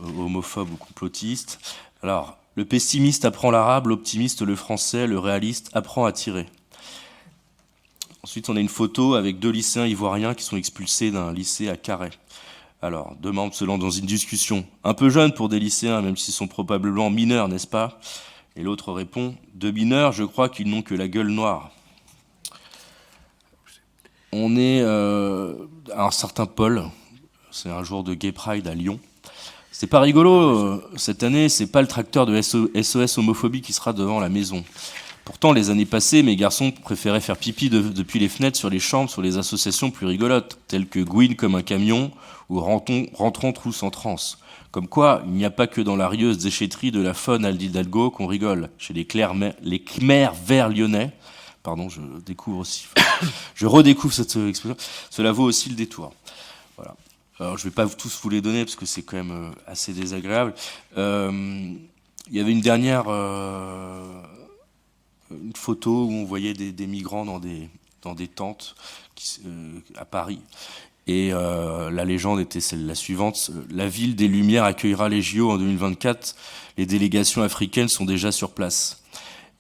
homophobes ou complotistes. Alors, le pessimiste apprend l'arabe, l'optimiste le français, le réaliste apprend à tirer. Ensuite, on a une photo avec 2 lycéens ivoiriens qui sont expulsés d'un lycée à Carhaix. Alors, 2 membres se lancent dans une discussion un peu jeune pour des lycéens, même s'ils sont probablement mineurs, n'est-ce pas? Et l'autre répond: 2 mineurs, je crois qu'ils n'ont que la gueule noire. On est à un certain Paul, c'est un jour de Gay Pride à Lyon. C'est pas rigolo, cette année, c'est pas le tracteur de SOS homophobie qui sera devant la maison. Pourtant, les années passées, mes garçons préféraient faire pipi depuis les fenêtres sur les chambres, sur les associations plus rigolotes, telles que Gwyn comme un camion ou Rentrons tous en transe. Comme quoi, il n'y a pas que dans la rieuse déchetterie de la faune Aldi Hidalgo qu'on rigole. Chez les Khmers verts lyonnais, pardon, je redécouvre cette expression, cela vaut aussi le détour. Voilà. Alors, je ne vais pas tous vous les donner parce que c'est quand même assez désagréable. Il y avait une dernière une photo où on voyait des migrants dans des tentes à Paris. Et la légende était la suivante. La ville des Lumières accueillera les JO en 2024. Les délégations africaines sont déjà sur place.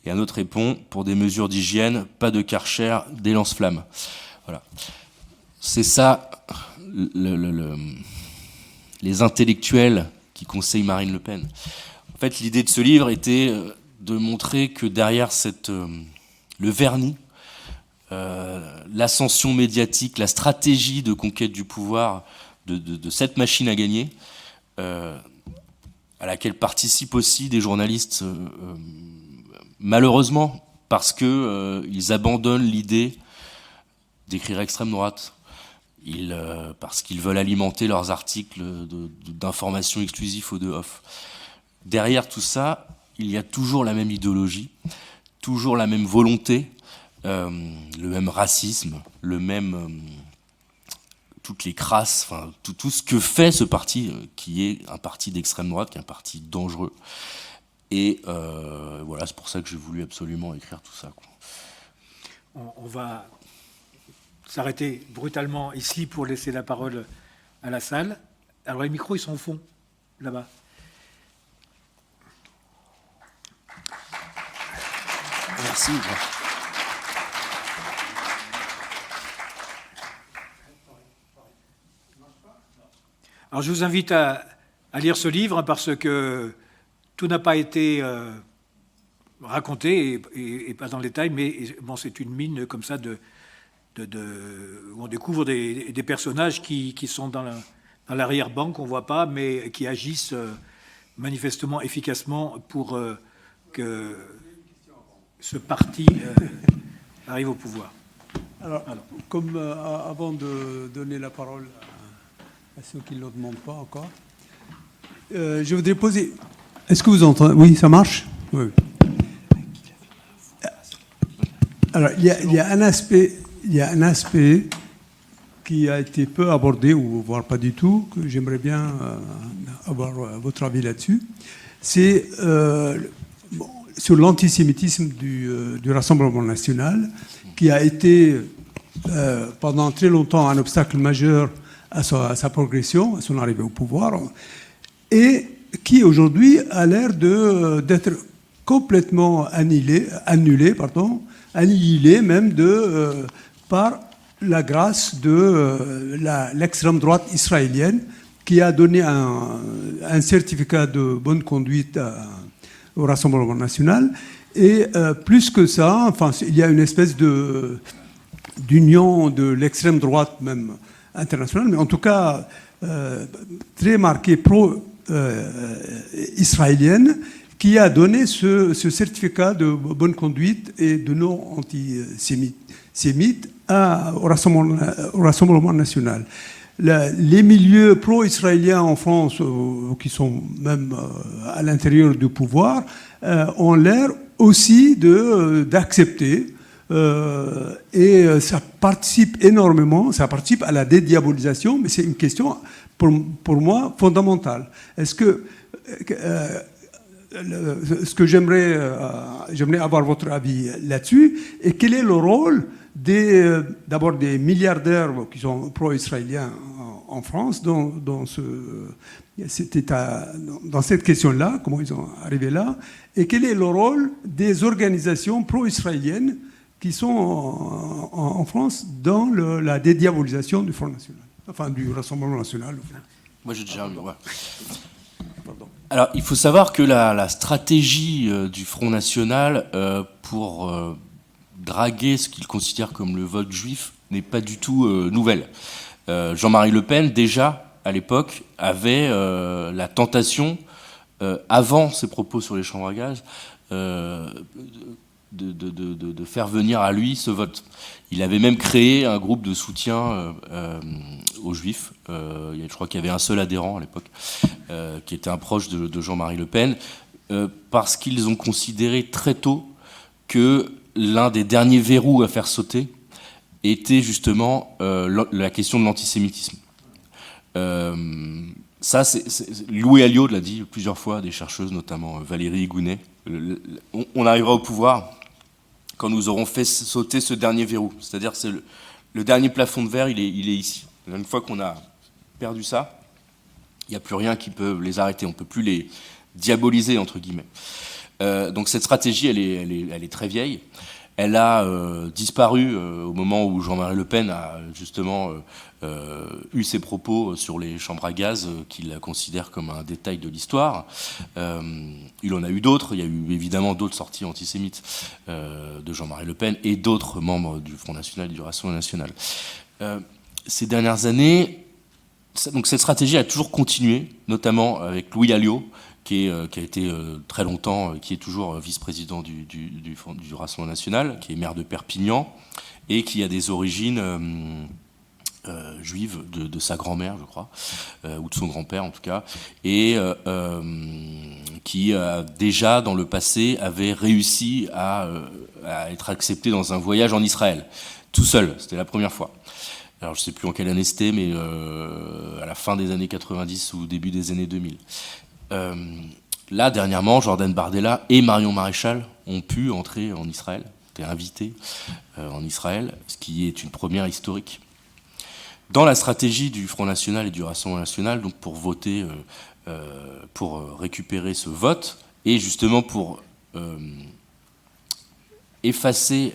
Et un autre répond, pour des mesures d'hygiène, pas de Karcher, des lance-flammes. Voilà. C'est ça, les intellectuels qui conseillent Marine Le Pen. En fait, l'idée de ce livre était de montrer que derrière le vernis, l'ascension médiatique, la stratégie de conquête du pouvoir de cette machine à gagner, à laquelle participent aussi des journalistes, malheureusement, parce qu'ils abandonnent l'idée d'écrire extrême droite, parce qu'ils veulent alimenter leurs articles d'information exclusifs ou de off. Derrière tout ça, il y a toujours la même idéologie, toujours la même volonté, le même racisme, toutes les crasses, enfin tout ce que fait ce parti, qui est un parti d'extrême droite, qui est un parti dangereux. Et voilà, c'est pour ça que j'ai voulu absolument écrire tout ça, quoi. On va s'arrêter brutalement ici pour laisser la parole à la salle. Alors les micros, ils sont au fond, là-bas. Merci. Alors je vous invite à lire ce livre parce que tout n'a pas été raconté et pas dans le détail, mais bon, c'est une mine comme ça où on découvre des personnages qui sont dans l'arrière-ban, qu'on ne voit pas, mais qui agissent manifestement efficacement pour que ce parti arrive au pouvoir. Alors. Comme avant de donner la parole à ceux qui ne le demandent pas encore, je voudrais poser... Est-ce que vous entendez? Oui, ça marche? Oui. Alors, il y a un aspect qui a été peu abordé, ou voire pas du tout, que j'aimerais bien avoir votre avis là-dessus. C'est sur l'antisémitisme du Rassemblement national, qui a été pendant très longtemps un obstacle majeur à sa progression, à son arrivée au pouvoir, et qui aujourd'hui a l'air d'être complètement annihilé même par la grâce de l'extrême droite israélienne, qui a donné un certificat de bonne conduite au Rassemblement national. Et plus que ça, enfin, il y a une espèce d'union de l'extrême droite même internationale, mais en tout cas très marquée pro-israélienne, qui a donné ce certificat de bonne conduite et de non antisémite au Rassemblement national. Les milieux pro-israéliens en France, qui sont même à l'intérieur du pouvoir, ont l'air aussi d'accepter. Et ça participe énormément, ça participe à la dédiabolisation, mais c'est une question, pour moi, fondamentale. Est-ce que j'aimerais avoir votre avis là-dessus, et quel est le rôle d'abord des milliardaires qui sont pro-israéliens en France dans cette question-là, comment ils sont arrivés là, et quel est le rôle des organisations pro-israéliennes qui sont en France dans la dédiabolisation du Front National, enfin du Rassemblement National. Moi j'ai déjà... Ouais. Alors, il faut savoir que la stratégie du Front National pour draguer ce qu'il considère comme le vote juif n'est pas du tout nouvelle. Jean-Marie Le Pen, déjà, à l'époque, avait la tentation, avant ses propos sur les chambres à gaz, de faire venir à lui ce vote. Il avait même créé un groupe de soutien aux Juifs. Je crois qu'il y avait un seul adhérent à l'époque, qui était un proche de Jean-Marie Le Pen, parce qu'ils ont considéré très tôt que l'un des derniers verrous à faire sauter était justement la question de l'antisémitisme. Ça, Louis Alliot l'a dit plusieurs fois, des chercheuses, notamment Valérie Gounet. On arrivera au pouvoir quand nous aurons fait sauter ce dernier verrou. C'est-à-dire que le dernier plafond de verre, il est ici. Une fois qu'on a perdu ça, il n'y a plus rien qui peut les arrêter. On ne peut plus les diaboliser, entre guillemets. Donc cette stratégie, elle est très vieille. Elle a disparu au moment où Jean-Marie Le Pen a justement eu ses propos sur les chambres à gaz qu'il considère comme un détail de l'histoire. Il en a eu d'autres. Il y a eu évidemment d'autres sorties antisémites de Jean-Marie Le Pen et d'autres membres du Front National et du Rassemblement National. Ces dernières années, donc cette stratégie a toujours continué, notamment avec Louis Alliot, qui a été très longtemps, qui est toujours vice-président du Rassemblement National, qui est maire de Perpignan, et qui a des origines juives de sa grand-mère, je crois, ou de son grand-père en tout cas, et qui déjà dans le passé avait réussi à être accepté dans un voyage en Israël, tout seul, c'était la première fois. Alors je ne sais plus en quelle année c'était, mais à la fin des années 90 ou au début des années 2000. Là, dernièrement, Jordan Bardella et Marion Maréchal ont pu entrer en Israël, étaient invités en Israël, ce qui est une première historique. Dans la stratégie du Front National et du Rassemblement National, donc pour voter, pour récupérer ce vote, et justement pour effacer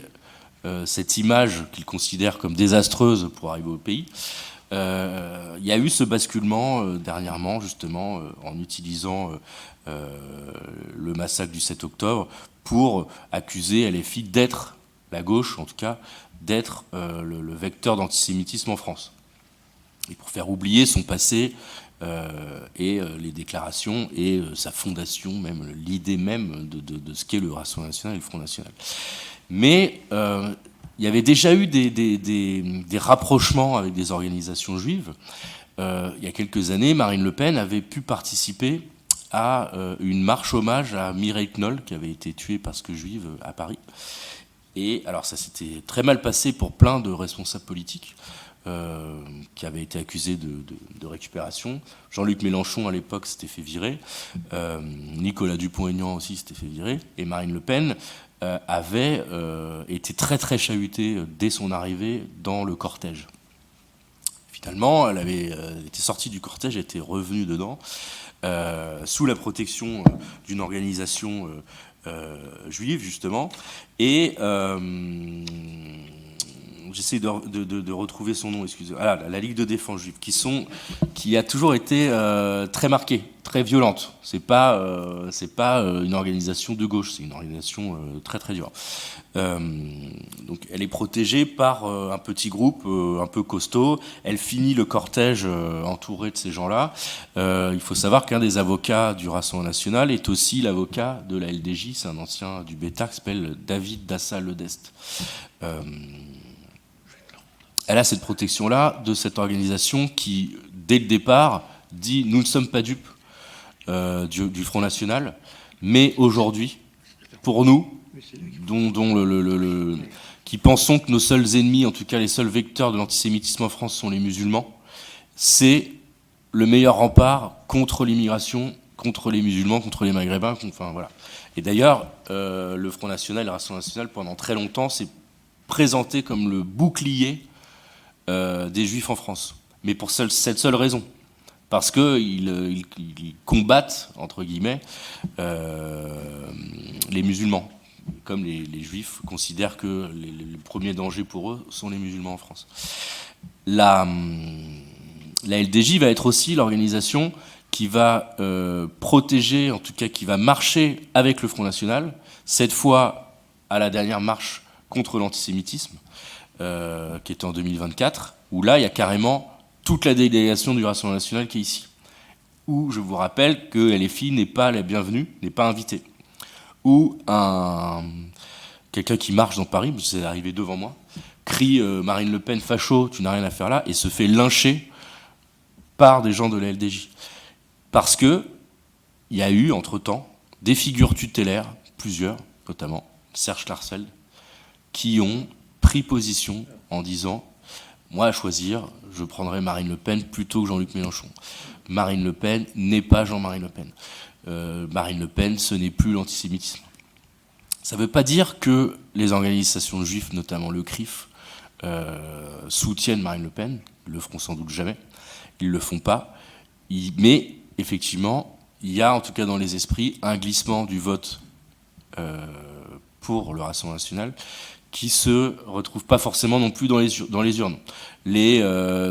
cette image qu'ils considèrent comme désastreuse pour arriver au pays, il y a eu ce basculement dernièrement, justement, en utilisant le massacre du 7 octobre pour accuser LFI d'être, la gauche en tout cas, d'être le vecteur d'antisémitisme en France. Et pour faire oublier son passé et les déclarations et sa fondation, même l'idée même de ce qu'est le Rassemblement National et le Front National. Mais il y avait déjà eu des rapprochements avec des organisations juives. Il y a quelques années, Marine Le Pen avait pu participer à une marche hommage à Mireille Knoll, qui avait été tuée parce que juive à Paris. Et alors ça s'était très mal passé pour plein de responsables politiques qui avaient été accusés de récupération. Jean-Luc Mélenchon, à l'époque, s'était fait virer. Nicolas Dupont-Aignan aussi s'était fait virer. Et Marine Le Pen avait été très très chahutée dès son arrivée dans le cortège. Finalement, elle était sortie du cortège, elle était revenue dedans, sous la protection d'une organisation juive, justement. Et j'essaie de retrouver son nom, excusez-moi. Ah, la Ligue de défense juive, qui a toujours été très marquée, très violente. C'est pas une organisation de gauche, c'est une organisation très très dure. Donc elle est protégée par un petit groupe un peu costaud. Elle finit le cortège entouré de ces gens-là. Il faut savoir qu'un des avocats du Rassemblement National est aussi l'avocat de la LDJ, c'est un ancien du Bétard qui s'appelle David Dassa-Ledest. Elle a cette protection-là de cette organisation qui, dès le départ, dit « nous ne sommes pas dupes du Front National, mais aujourd'hui, pour nous, qui pensons que nos seuls ennemis, en tout cas les seuls vecteurs de l'antisémitisme en France sont les musulmans, c'est le meilleur rempart contre l'immigration, contre les musulmans, contre les maghrébins, enfin voilà. Et d'ailleurs, le Front National et le Rassemblement National, pendant très longtemps, s'est présenté comme le bouclier des juifs en France, mais pour cette seule raison, parce qu'ils combattent, entre guillemets, les musulmans, comme les juifs considèrent que les premiers dangers pour eux sont les musulmans en France. La LDJ va être aussi l'organisation qui va protéger, en tout cas qui va marcher avec le Front National, cette fois à la dernière marche contre l'antisémitisme, qui était en 2024, où là, il y a carrément toute la délégation du Rassemblement National qui est ici. Où je vous rappelle que LFI n'est pas la bienvenue, n'est pas invitée. Où quelqu'un qui marche dans Paris, c'est arrivé devant moi, crie Marine Le Pen facho, tu n'as rien à faire là, et se fait lyncher par des gens de la LDJ. Parce qu'il y a eu, entre-temps, des figures tutélaires, plusieurs, notamment Serge Klarsfeld, qui ont pris position en disant moi, à choisir, je prendrais Marine Le Pen plutôt que Jean-Luc Mélenchon. Marine Le Pen n'est pas Jean-Marie Le Pen. Marine Le Pen, ce n'est plus l'antisémitisme. Ça ne veut pas dire que les organisations de juifs, notamment le CRIF, soutiennent Marine Le Pen. Ils ne le feront sans doute jamais. Ils ne le font pas. Mais, effectivement, il y a, en tout cas dans les esprits, un glissement du vote pour le Rassemblement national qui se retrouve pas forcément non plus dans les urnes. Les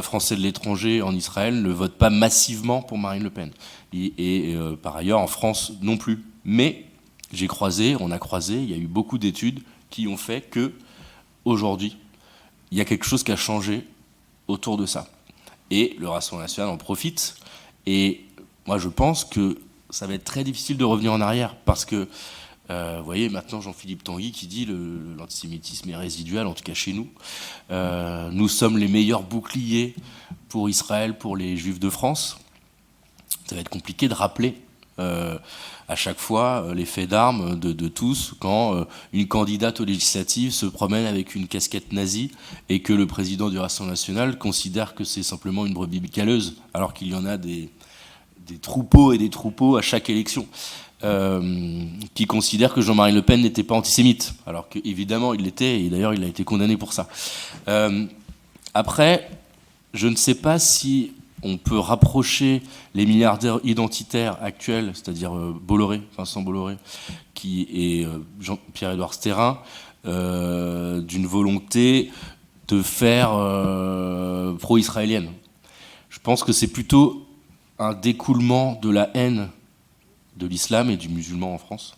Français de l'étranger en Israël ne votent pas massivement pour Marine Le Pen. Et par ailleurs, en France non plus. Mais on a croisé, il y a eu beaucoup d'études qui ont fait que aujourd'hui, il y a quelque chose qui a changé autour de ça. Et le Rassemblement national en profite. Et moi, je pense que ça va être très difficile de revenir en arrière parce que vous voyez maintenant Jean-Philippe Tanguy qui dit l'antisémitisme est résiduel, en tout cas chez nous. Nous sommes les meilleurs boucliers pour Israël, pour les Juifs de France. Ça va être compliqué de rappeler à chaque fois les faits d'armes de tous quand une candidate aux législatives se promène avec une casquette nazie et que le président du Rassemblement national considère que c'est simplement une brebis galeuse, alors qu'il y en a des troupeaux et des troupeaux à chaque élection. Qui considère que Jean-Marie Le Pen n'était pas antisémite, alors qu'évidemment il l'était, et d'ailleurs il a été condamné pour ça. Après, je ne sais pas si on peut rapprocher les milliardaires identitaires actuels, c'est-à-dire Vincent Bolloré, et Pierre-Édouard Stérin, d'une volonté de faire pro-israélienne. Je pense que c'est plutôt un découlement de la haine de l'islam et du musulman en France,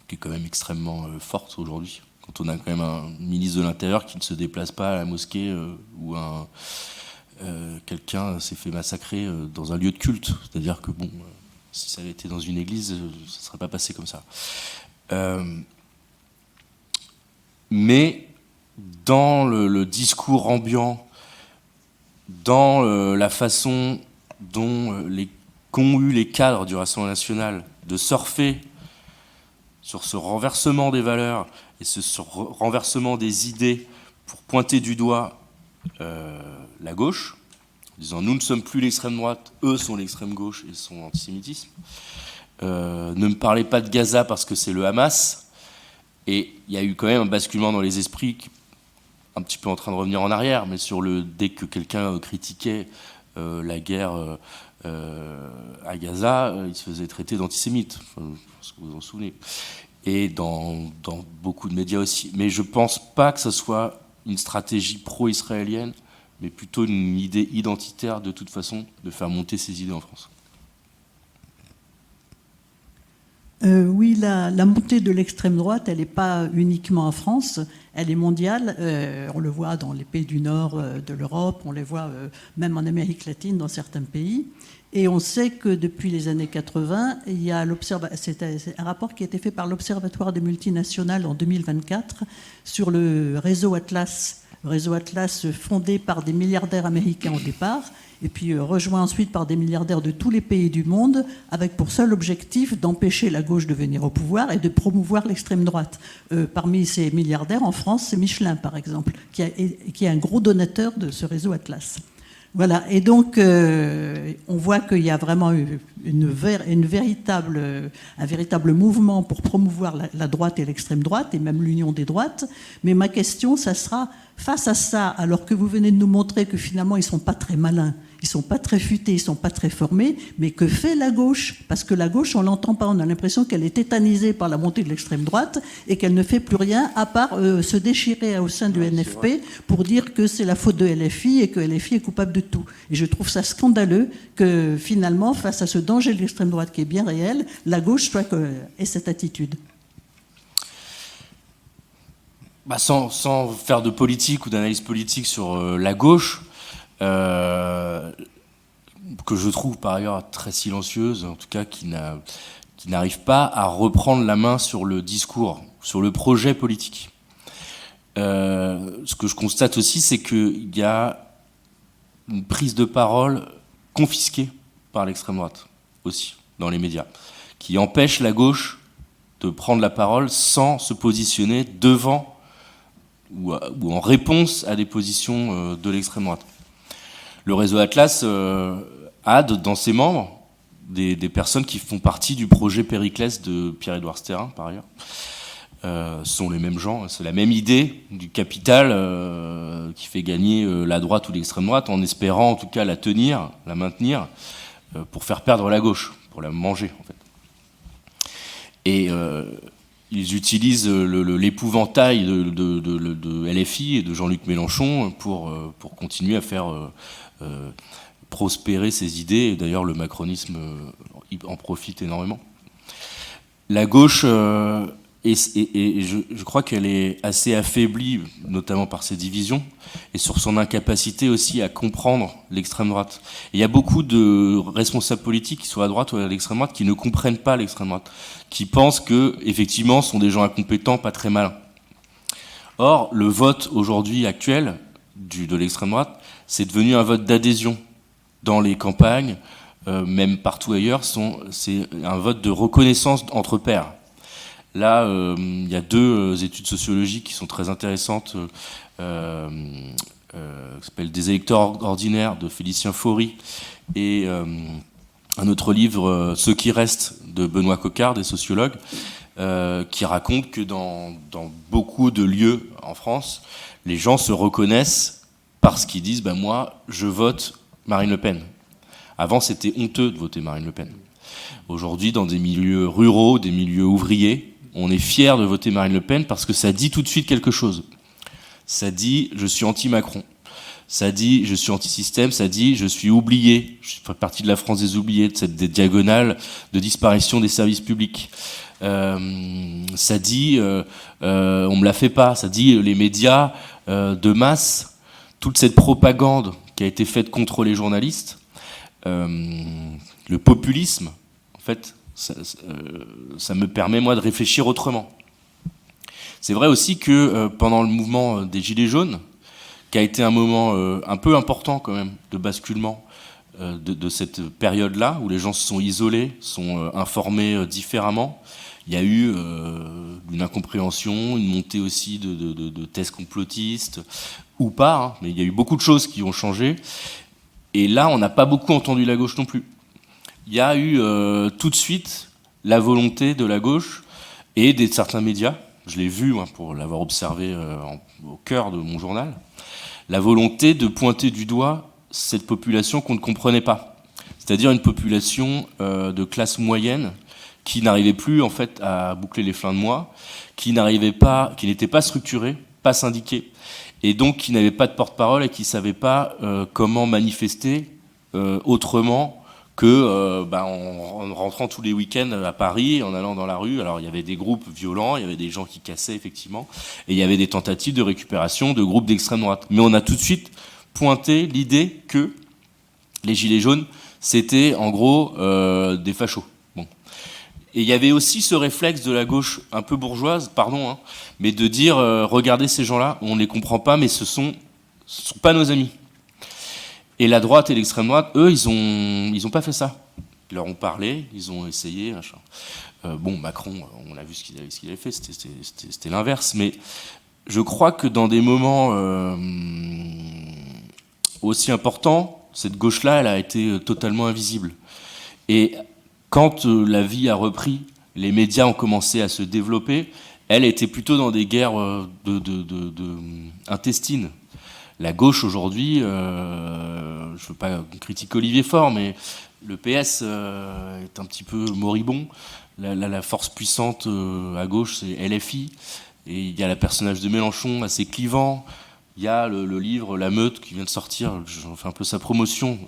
qui est quand même extrêmement forte aujourd'hui, quand on a quand même un ministre de l'Intérieur qui ne se déplace pas à la mosquée où quelqu'un s'est fait massacrer dans un lieu de culte. C'est-à-dire que, bon, si ça avait été dans une église, ça ne serait pas passé comme ça. Mais dans le discours ambiant, dans la façon dont qu'ont eu les cadres du Rassemblement national de surfer sur ce renversement des valeurs et ce renversement des idées pour pointer du doigt la gauche, en disant nous ne sommes plus l'extrême droite, eux sont l'extrême gauche et sont l'antisémitisme. Ne me parlez pas de Gaza parce que c'est le Hamas. Et il y a eu quand même un basculement dans les esprits, un petit peu en train de revenir en arrière, mais dès que quelqu'un critiquait la guerre à Gaza, il se faisait traiter d'antisémite, je pense que vous vous en souvenez, et dans beaucoup de médias aussi. Mais je ne pense pas que ce soit une stratégie pro-israélienne, mais plutôt une idée identitaire de toute façon de faire monter ces idées en France. Oui, la montée de l'extrême droite, elle n'est pas uniquement en France, elle est mondiale. On le voit dans les pays du nord de l'Europe, on les voit même en Amérique latine, dans certains pays. Et on sait que depuis les années 80, il y a c'est un rapport qui a été fait par l'Observatoire des multinationales en 2024 sur le réseau Atlas. Le réseau Atlas fondé par des milliardaires américains au départ, et puis rejoint ensuite par des milliardaires de tous les pays du monde, avec pour seul objectif d'empêcher la gauche de venir au pouvoir et de promouvoir l'extrême droite. Parmi ces milliardaires, en France, c'est Michelin, par exemple, qui est un gros donateur de ce réseau Atlas. Voilà, et donc on voit qu'il y a vraiment un véritable mouvement pour promouvoir la droite et l'extrême droite, et même l'union des droites. Mais ma question, ça sera, face à ça, alors que vous venez de nous montrer que finalement ils ne sont pas très malins, ils ne sont pas très futés, ils ne sont pas très formés, mais que fait la gauche? Parce que la gauche, on ne l'entend pas, on a l'impression qu'elle est tétanisée par la montée de l'extrême droite et qu'elle ne fait plus rien à part se déchirer au sein du NFP pour dire que c'est la faute de LFI et que LFI est coupable de tout. Et je trouve ça scandaleux que finalement, face à ce danger de l'extrême droite qui est bien réel, la gauche ait cette attitude. Sans faire de politique ou d'analyse politique sur la gauche, que je trouve par ailleurs très silencieuse, en tout cas qui n'arrive pas à reprendre la main sur le discours, sur le projet politique. Ce que je constate aussi, c'est qu'il y a une prise de parole confisquée par l'extrême droite, aussi, dans les médias, qui empêche la gauche de prendre la parole sans se positionner devant ou en réponse à des positions de l'extrême droite. Le réseau Atlas a dans ses membres des personnes qui font partie du projet Périclès de Pierre-Édouard Stérin, par ailleurs. Sont les mêmes gens, c'est la même idée du capital qui fait gagner la droite ou l'extrême droite, en espérant en tout cas la tenir, la maintenir, pour faire perdre la gauche, pour la manger en fait. Et ils utilisent l'épouvantail de LFI et de Jean-Luc Mélenchon pour continuer à faire prospérer ces idées, et d'ailleurs le macronisme en profite énormément. La gauche... Et je crois qu'elle est assez affaiblie, notamment par ses divisions, et sur son incapacité aussi à comprendre l'extrême droite. Et il y a beaucoup de responsables politiques, qui sont à droite ou à l'extrême droite, qui ne comprennent pas l'extrême droite, qui pensent que, effectivement, ce sont des gens incompétents, pas très malins. Or, le vote aujourd'hui actuel de l'extrême droite, c'est devenu un vote d'adhésion dans les campagnes, même partout ailleurs. C'est un vote de reconnaissance entre pairs. Là, il y a 2 études sociologiques qui sont très intéressantes, qui s'appellent Des électeurs ordinaires de Félicien Faury et un autre livre, Ceux qui restent, de Benoît Coquard, des sociologues, qui racontent que dans beaucoup de lieux en France, les gens se reconnaissent parce qu'ils disent moi, je vote Marine Le Pen. Avant, c'était honteux de voter Marine Le Pen. Aujourd'hui, dans des milieux ruraux, des milieux ouvriers, on est fier de voter Marine Le Pen parce que ça dit tout de suite quelque chose. Ça dit « je suis anti-Macron ». Ça dit « je suis anti-système », ça dit « je suis oublié ». Je fais partie de la France des oubliés, de cette diagonale de disparition des services publics. Ça dit « on me la fait pas ». Ça dit les médias de masse, toute cette propagande qui a été faite contre les journalistes, le populisme, en fait, ça me permet, moi, de réfléchir autrement. C'est vrai aussi que pendant le mouvement des Gilets jaunes, qui a été un moment un peu important quand même de basculement de cette période-là, où les gens se sont isolés, sont informés différemment, il y a eu une incompréhension, une montée aussi de thèses complotistes, ou pas, hein, mais il y a eu beaucoup de choses qui ont changé. Et là, on n'a pas beaucoup entendu la gauche non plus. Il y a eu tout de suite la volonté de la gauche et de certains médias, je l'ai vu pour l'avoir observé au cœur de mon journal, la volonté de pointer du doigt cette population qu'on ne comprenait pas. C'est-à-dire une population de classe moyenne qui n'arrivait plus en fait à boucler les fins de mois, qui n'était pas structurée, pas syndiquée, et donc qui n'avait pas de porte-parole et qui ne savait pas comment manifester autrement que en rentrant tous les week-ends à Paris, en allant dans la rue. Alors il y avait des groupes violents, il y avait des gens qui cassaient effectivement, et il y avait des tentatives de récupération de groupes d'extrême droite. Mais on a tout de suite pointé l'idée que les Gilets jaunes, c'était en gros des fachos. Bon. Et il y avait aussi ce réflexe de la gauche un peu bourgeoise, pardon, hein, mais de dire regardez ces gens-là, on ne les comprend pas, mais ce sont pas nos amis. Et la droite et l'extrême droite, eux, ils ont pas fait ça. Ils leur ont parlé, ils ont essayé, machin. Macron, on a vu ce qu'il avait fait, c'était l'inverse. Mais je crois que dans des moments aussi importants, cette gauche-là, elle a été totalement invisible. Et quand la vie a repris, les médias ont commencé à se développer, elle était plutôt dans des guerres intestines. La gauche aujourd'hui, je ne veux pas critiquer Olivier Faure, mais le PS est un petit peu moribond. La force puissante à gauche, c'est LFI. Et il y a le personnage de Mélenchon assez clivant. Il y a le livre La Meute qui vient de sortir. J'en fais un peu sa promotion,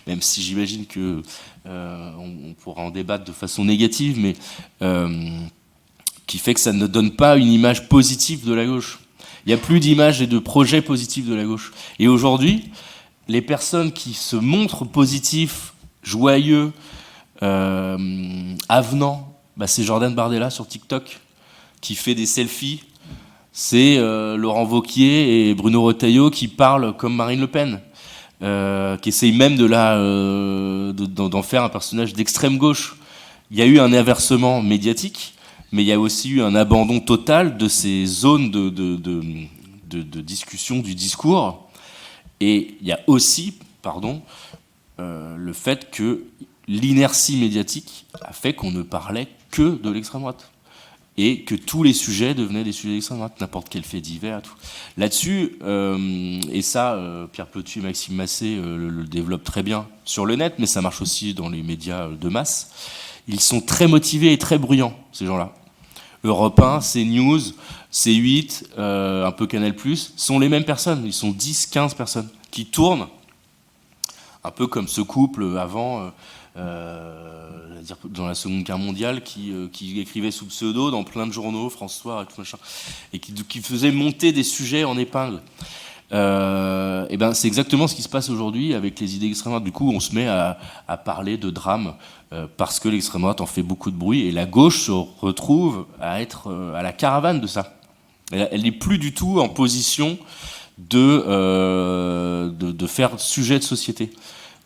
même si j'imagine que on pourra en débattre de façon négative, mais qui fait que ça ne donne pas une image positive de la gauche. Il n'y a plus d'image et de projet positif de la gauche. Et aujourd'hui, les personnes qui se montrent positifs, joyeux, avenants, c'est Jordan Bardella sur TikTok qui fait des selfies. C'est Laurent Wauquiez et Bruno Retailleau qui parlent comme Marine Le Pen, qui essayent même d'en faire un personnage d'extrême gauche. Il y a eu un inversement médiatique. mais il y a aussi eu un abandon total de ces zones de discussion du discours. Et il y a aussi, le fait que l'inertie médiatique a fait qu'on ne parlait que de l'extrême droite. Et que tous les sujets devenaient des sujets d'extrême droite, n'importe quel fait divers, tout. Là-dessus, et ça, Pierre Plotu et Maxime Massé le développent très bien sur le net, mais ça marche aussi dans les médias de masse, ils sont très motivés et très bruyants, ces gens-là. Europe 1, CNews, C8, un peu Canal+, sont les mêmes personnes. Ils sont 10, 15 personnes qui tournent, un peu comme ce couple avant, dans la Seconde Guerre mondiale, qui écrivait sous pseudo dans plein de journaux, François et tout machin, et qui faisait monter des sujets en épingle. Et ben c'est exactement ce qui se passe aujourd'hui avec les idées extrême droite. Du coup, on se met à parler de drame parce que l'extrême droite en fait beaucoup de bruit, et la gauche se retrouve à être à la caravane de ça. Elle n'est plus du tout en position de faire sujet de société,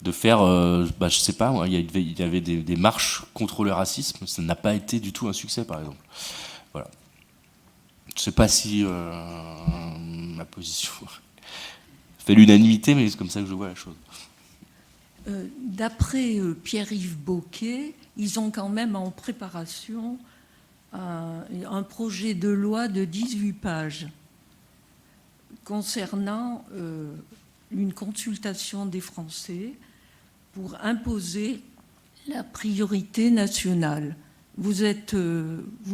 de faire, je sais pas, il y avait des marches contre le racisme, ça n'a pas été du tout un succès, par exemple. Voilà. Je sais pas si ma position fait l'unanimité, mais c'est comme ça que je vois la chose. D'après Pierre-Yves Bocquet, ils ont quand même en préparation un projet de loi de 18 pages concernant une consultation des Français pour imposer la priorité nationale. Vous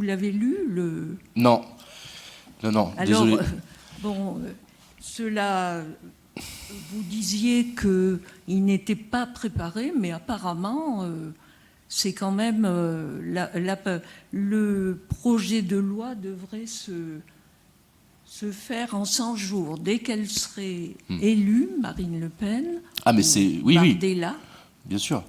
l'avez lu Non, Alors, désolé. Cela, vous disiez qu'il n'était pas préparé, mais apparemment, c'est quand même le projet de loi devrait se faire en 100 jours. Dès qu'elle serait élue, Marine Le Pen, Bardella. Bien sûr.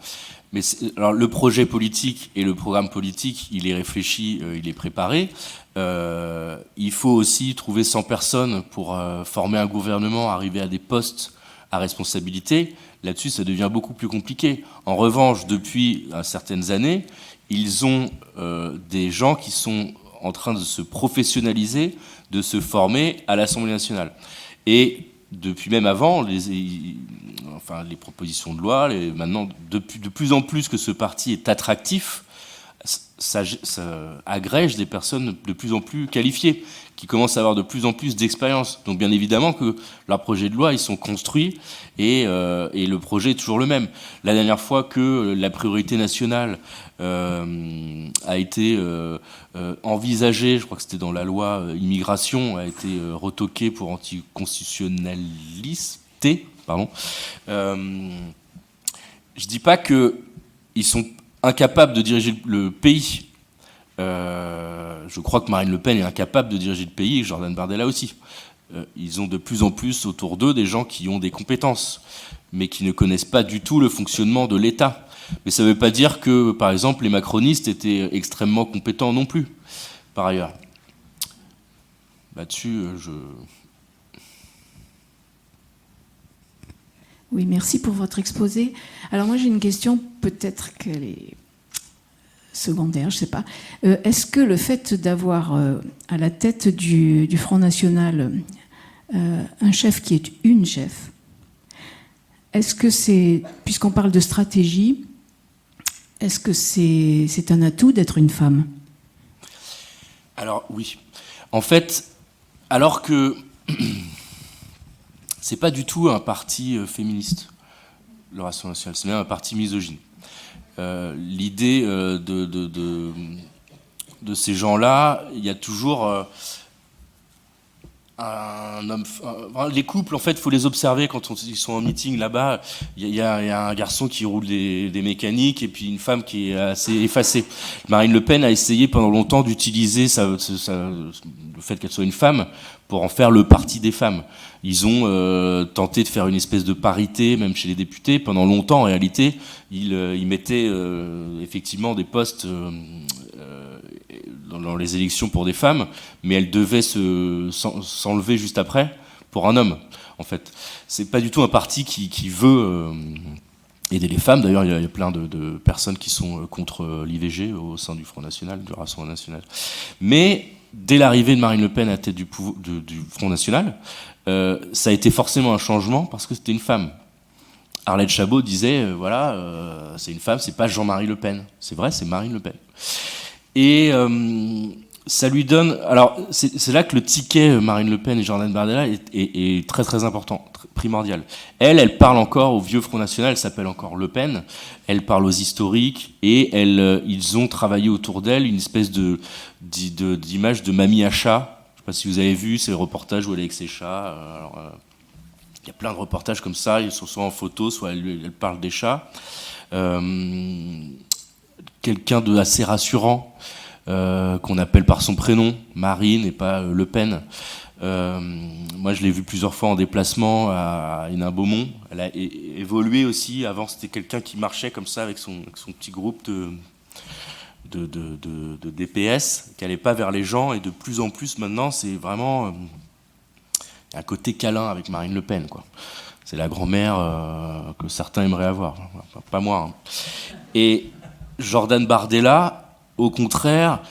Mais alors, le projet politique et le programme politique, il est réfléchi, il est préparé. Il faut aussi trouver 100 personnes pour former un gouvernement, arriver à des postes à responsabilité. Là-dessus, ça devient beaucoup plus compliqué. En revanche, depuis certaines années, ils ont des gens qui sont en train de se professionnaliser, de se former à l'Assemblée nationale. Et depuis même avant, les propositions de loi, maintenant, de plus en plus que ce parti est attractif, ça agrège des personnes de plus en plus qualifiées, qui commencent à avoir de plus en plus d'expérience. Donc bien évidemment que leurs projets de loi, ils sont construits, et le projet est toujours le même. La dernière fois que la priorité nationale a été envisagée, je crois que c'était dans la loi immigration, a été retoquée pour anticonstitutionnalité, pardon. Je dis pas qu'ils sont incapables de diriger le pays. Je crois que Marine Le Pen est incapable de diriger le pays, et Jordan Bardella aussi. Ils ont de plus en plus autour d'eux des gens qui ont des compétences, mais qui ne connaissent pas du tout le fonctionnement de l'État. Mais ça ne veut pas dire que, par exemple, les macronistes étaient extrêmement compétents non plus, par ailleurs. Là-dessus, Oui, merci pour votre exposé. Alors moi, j'ai une question, peut-être qu'elle est secondaire, je ne sais pas. Est-ce que le fait d'avoir à la tête du Front National un chef qui est une chef, est-ce que c'est, puisqu'on parle de stratégie, est-ce que c'est un atout d'être une femme ? Alors oui. En fait, alors que c'est pas du tout un parti féministe, le Rassemblement national, c'est même un parti misogyne. L'idée de ces gens-là, il y a toujours un homme. Les couples, en fait, il faut les observer quand ils sont en meeting là-bas. Il y a un garçon qui roule des mécaniques et puis une femme qui est assez effacée. Marine Le Pen a essayé pendant longtemps d'utiliser le fait qu'elle soit une femme pour en faire le parti des femmes. Ils ont tenté de faire une espèce de parité, même chez les députés. Pendant longtemps, en réalité, ils mettaient effectivement des postes dans les élections pour des femmes, mais elles devaient s'enlever juste après pour un homme, en fait. C'est pas du tout un parti qui veut aider les femmes. D'ailleurs, il y a plein de personnes qui sont contre l'IVG au sein du Front National, du Rassemblement National. Mais dès l'arrivée de Marine Le Pen à la tête du Front National, ça a été forcément un changement parce que c'était une femme. Arlette Chabot disait, voilà, c'est une femme, c'est pas Jean-Marie Le Pen. C'est vrai, c'est Marine Le Pen. Et ça lui donne... Alors, c'est là que le ticket Marine Le Pen et Jordan Bardella est très très important, primordial. Elle parle encore au vieux Front National, elle s'appelle encore Le Pen, elle parle aux historiques, et ils ont travaillé autour d'elle une espèce d'image de mamie à chat. Je ne sais pas si vous avez vu ces reportages où elle est avec ses chats. Il y a plein de reportages comme ça, ils sont soit en photo, soit elle parle des chats. Quelqu'un d'assez rassurant, qu'on appelle par son prénom, Marine, et pas Le Pen. Moi, je l'ai vu plusieurs fois en déplacement à Hénin-Beaumont. Elle a évolué aussi. Avant, c'était quelqu'un qui marchait comme ça avec son petit groupe de DPS, qui n'allait pas vers les gens. Et de plus en plus, maintenant, c'est vraiment un côté câlin avec Marine Le Pen, quoi. C'est la grand-mère que certains aimeraient avoir. Enfin, pas moi. Hein. Et Jordan Bardella, au contraire,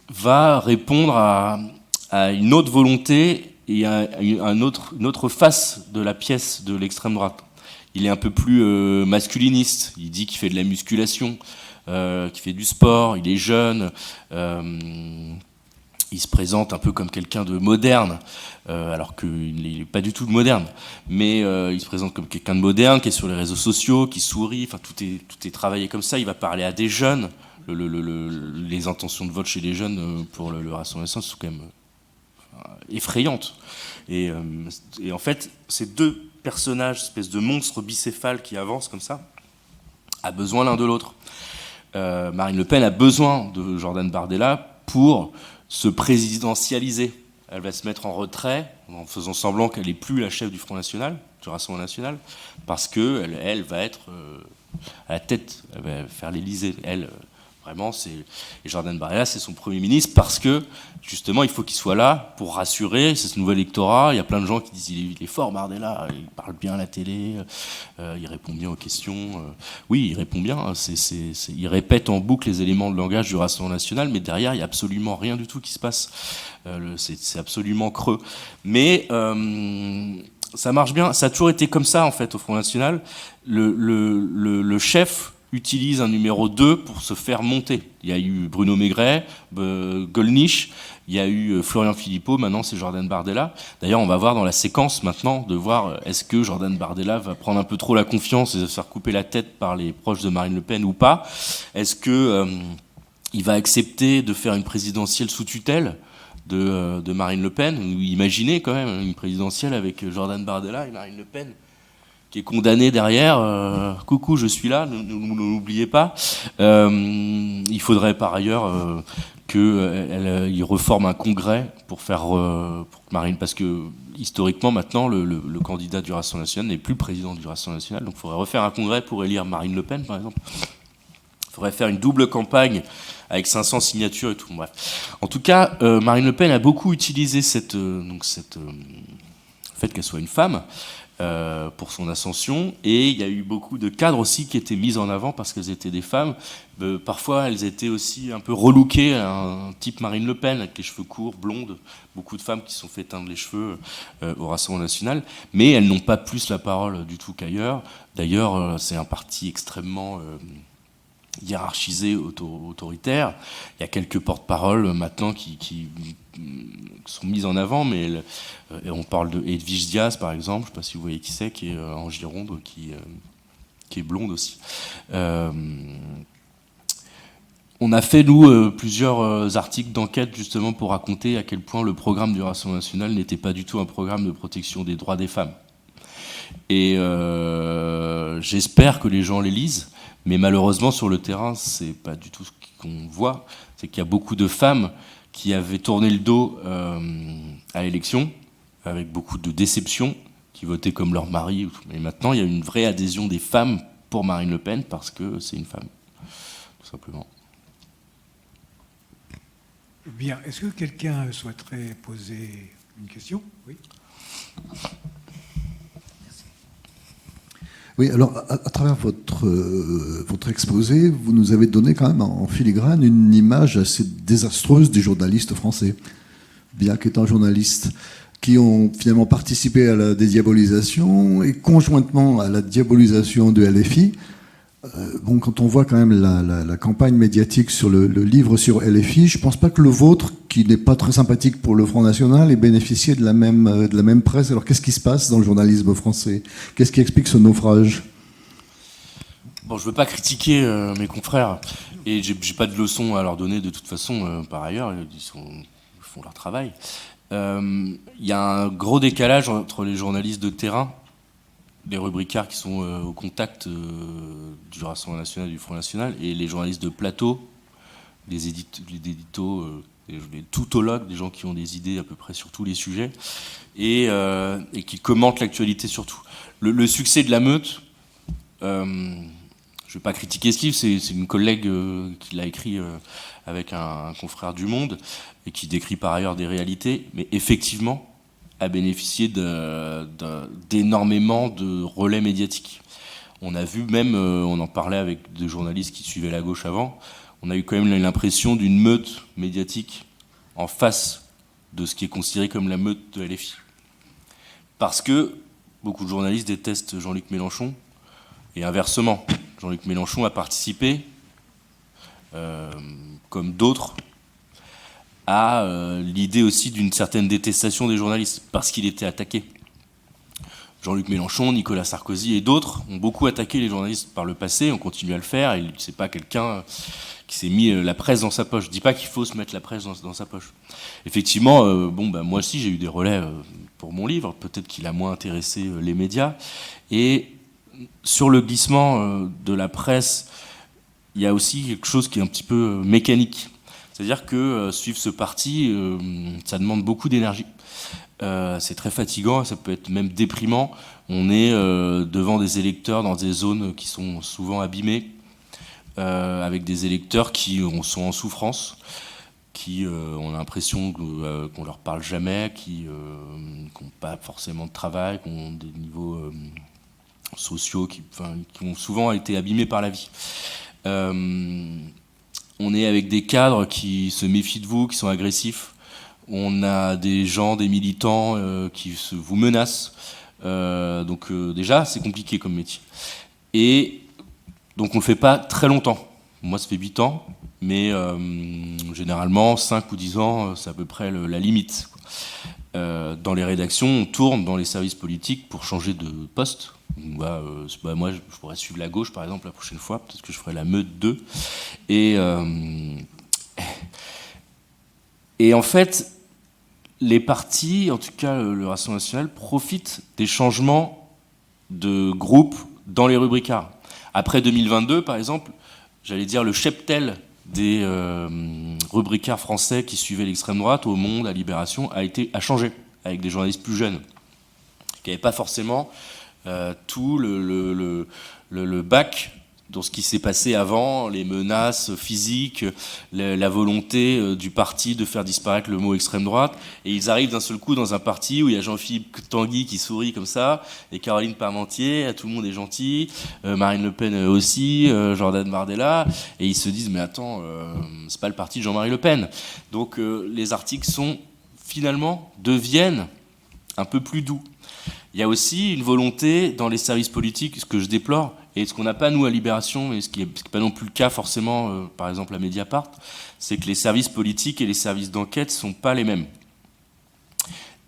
va répondre à une autre volonté et à une autre face de la pièce de l'extrême droite. Il est un peu plus masculiniste. Il dit qu'il fait de la musculation, qu'il fait du sport, il est jeune. Il se présente un peu comme quelqu'un de moderne, alors qu'il n'est pas du tout moderne. Mais il se présente comme quelqu'un de moderne, qui est sur les réseaux sociaux, qui sourit. Enfin, tout est travaillé comme ça. Il va parler à des jeunes. Les intentions de vote chez les jeunes pour le Rassemblement national sont quand même effrayantes. Et en fait, ces deux personnages, espèce de monstres bicéphales qui avancent comme ça, a besoin l'un de l'autre. Marine Le Pen a besoin de Jordan Bardella pour se présidentialiser. Elle va se mettre en retrait en faisant semblant qu'elle n'est plus la chef du Front National, du Rassemblement National, parce qu'elle va être à la tête, elle va faire l'Élysée. Elle, vraiment, et Jordan Bardella, c'est son Premier ministre, parce que, justement, il faut qu'il soit là pour rassurer, c'est ce nouvel électorat. Il y a plein de gens qui disent il est fort, Bardella, il parle bien à la télé, il répond bien aux questions. Oui, il répond bien, il répète en boucle les éléments de langage du Rassemblement National, mais derrière, il n'y a absolument rien du tout qui se passe. C'est absolument creux. Mais ça marche bien, ça a toujours été comme ça, en fait, au Front National. Le chef utilise un numéro 2 pour se faire monter. Il y a eu Bruno Maigret, Gollnisch, il y a eu Florian Philippot, maintenant c'est Jordan Bardella. D'ailleurs, on va voir dans la séquence maintenant de voir est-ce que Jordan Bardella va prendre un peu trop la confiance et se faire couper la tête par les proches de Marine Le Pen ou pas. Est-ce que il va accepter de faire une présidentielle sous tutelle de Marine Le Pen? Imaginez quand même une présidentielle avec Jordan Bardella et Marine Le Pen qui est condamné derrière, coucou, je suis là, ne l'oubliez pas. Il faudrait par ailleurs qu'il reforme un congrès pour faire pour Marine, parce que historiquement maintenant le candidat du Rassemblement national n'est plus président du Rassemblement national, donc il faudrait refaire un congrès pour élire Marine Le Pen par exemple. Il faudrait faire une double campagne avec 500 signatures et tout. Bref. En tout cas, Marine Le Pen a beaucoup utilisé le fait qu'elle soit une femme pour son ascension, et il y a eu beaucoup de cadres aussi qui étaient mis en avant parce qu'elles étaient des femmes. Parfois elles étaient aussi un peu relookées, un type Marine Le Pen avec les cheveux courts, blondes, beaucoup de femmes qui se sont fait teindre les cheveux au Rassemblement national, mais elles n'ont pas plus la parole du tout qu'ailleurs. D'ailleurs, c'est un parti extrêmement hiérarchisé, autoritaire. Il y a quelques porte-paroles maintenant qui sont mises en avant, mais on parle de Edwige Diaz par exemple, je ne sais pas si vous voyez qui c'est, qui est en Gironde, qui est blonde aussi. On a fait, nous, plusieurs articles d'enquête justement pour raconter à quel point le programme du Rassemblement national n'était pas du tout un programme de protection des droits des femmes. Et j'espère que les gens les lisent, mais malheureusement sur le terrain, c'est pas du tout ce qu'on voit. C'est qu'il y a beaucoup de femmes qui avaient tourné le dos à l'élection, avec beaucoup de déception, qui votaient comme leur mari. Mais maintenant, il y a une vraie adhésion des femmes pour Marine Le Pen parce que c'est une femme, tout simplement. Bien. Est-ce que quelqu'un souhaiterait poser une question? Oui. Oui, alors à travers votre votre exposé, vous nous avez donné quand même en filigrane une image assez désastreuse des journalistes français, bien qu'étant journalistes, qui ont finalement participé à la dédiabolisation et conjointement à la diabolisation de LFI. Bon, quand on voit quand même la campagne médiatique sur le livre sur LFI, je ne pense pas que le vôtre, qui n'est pas très sympathique pour le Front National, ait bénéficié de la même presse. Alors qu'est-ce qui se passe dans le journalisme français? Qu'est-ce qui explique ce naufrage? Bon, je ne veux pas critiquer mes confrères, et je n'ai pas de leçons à leur donner de toute façon, par ailleurs, ils font leur travail. Il y a un gros décalage entre les journalistes de terrain, les rubricards qui sont au contact du Rassemblement national et du Front national, et les journalistes de plateau, les éditos, les toutologues, des gens qui ont des idées à peu près sur tous les sujets, et qui commentent l'actualité surtout. Le succès de la meute, je ne vais pas critiquer ce livre, c'est une collègue qui l'a écrit avec un confrère du Monde, et qui décrit par ailleurs des réalités, mais effectivement a bénéficié d'énormément de relais médiatiques. On a vu même, on en parlait avec des journalistes qui suivaient la gauche avant, on a eu quand même l'impression d'une meute médiatique en face de ce qui est considéré comme la meute de LFI. Parce que beaucoup de journalistes détestent Jean-Luc Mélenchon, et inversement, Jean-Luc Mélenchon a participé, comme d'autres, à l'idée aussi d'une certaine détestation des journalistes, parce qu'il était attaqué. Jean-Luc Mélenchon, Nicolas Sarkozy et d'autres ont beaucoup attaqué les journalistes par le passé, on continue à le faire, et c'est pas quelqu'un qui s'est mis la presse dans sa poche. Je dis pas qu'il faut se mettre la presse dans sa poche. Effectivement, moi aussi j'ai eu des relais pour mon livre, peut-être qu'il a moins intéressé les médias, et sur le glissement de la presse, il y a aussi quelque chose qui est un petit peu mécanique. C'est-à-dire que suivre ce parti, ça demande beaucoup d'énergie. C'est très fatigant, ça peut être même déprimant. On est devant des électeurs dans des zones qui sont souvent abîmées, avec des électeurs qui sont en souffrance, qui ont l'impression qu'on leur parle jamais, qui n'ont pas forcément de travail, qui ont des niveaux sociaux qui ont souvent été abîmés par la vie. On est avec des cadres qui se méfient de vous, qui sont agressifs. On a des gens, des militants qui vous menacent. Donc déjà, c'est compliqué comme métier. Et donc on ne le fait pas très longtemps. Moi, ça fait 8 ans, mais généralement, 5 ou 10 ans, c'est à peu près la limite. Dans les rédactions, on tourne dans les services politiques pour changer de poste. Moi, je pourrais suivre la gauche, par exemple, la prochaine fois. Peut-être que je ferai la meute 2. Et en fait, les partis, en tout cas le Rassemblement national, profitent des changements de groupe dans les rubricards. Après 2022, par exemple, j'allais dire le cheptel des rubricards français qui suivaient l'extrême droite, au Monde, à Libération, a changé, avec des journalistes plus jeunes, qui n'avaient pas forcément tout le bac dans ce qui s'est passé avant, les menaces physiques, la volonté du parti de faire disparaître le mot extrême droite. Et ils arrivent d'un seul coup dans un parti où il y a Jean-Philippe Tanguy qui sourit comme ça, et Caroline Parmentier, tout le monde est gentil, Marine Le Pen aussi, Jordan Bardella, et ils se disent mais attends, c'est pas le parti de Jean-Marie Le Pen. Donc les articles deviennent un peu plus doux. Il y a aussi une volonté dans les services politiques, ce que je déplore, et ce qu'on n'a pas nous à Libération, et ce qui n'est pas non plus le cas forcément, par exemple à Mediapart, c'est que les services politiques et les services d'enquête ne sont pas les mêmes.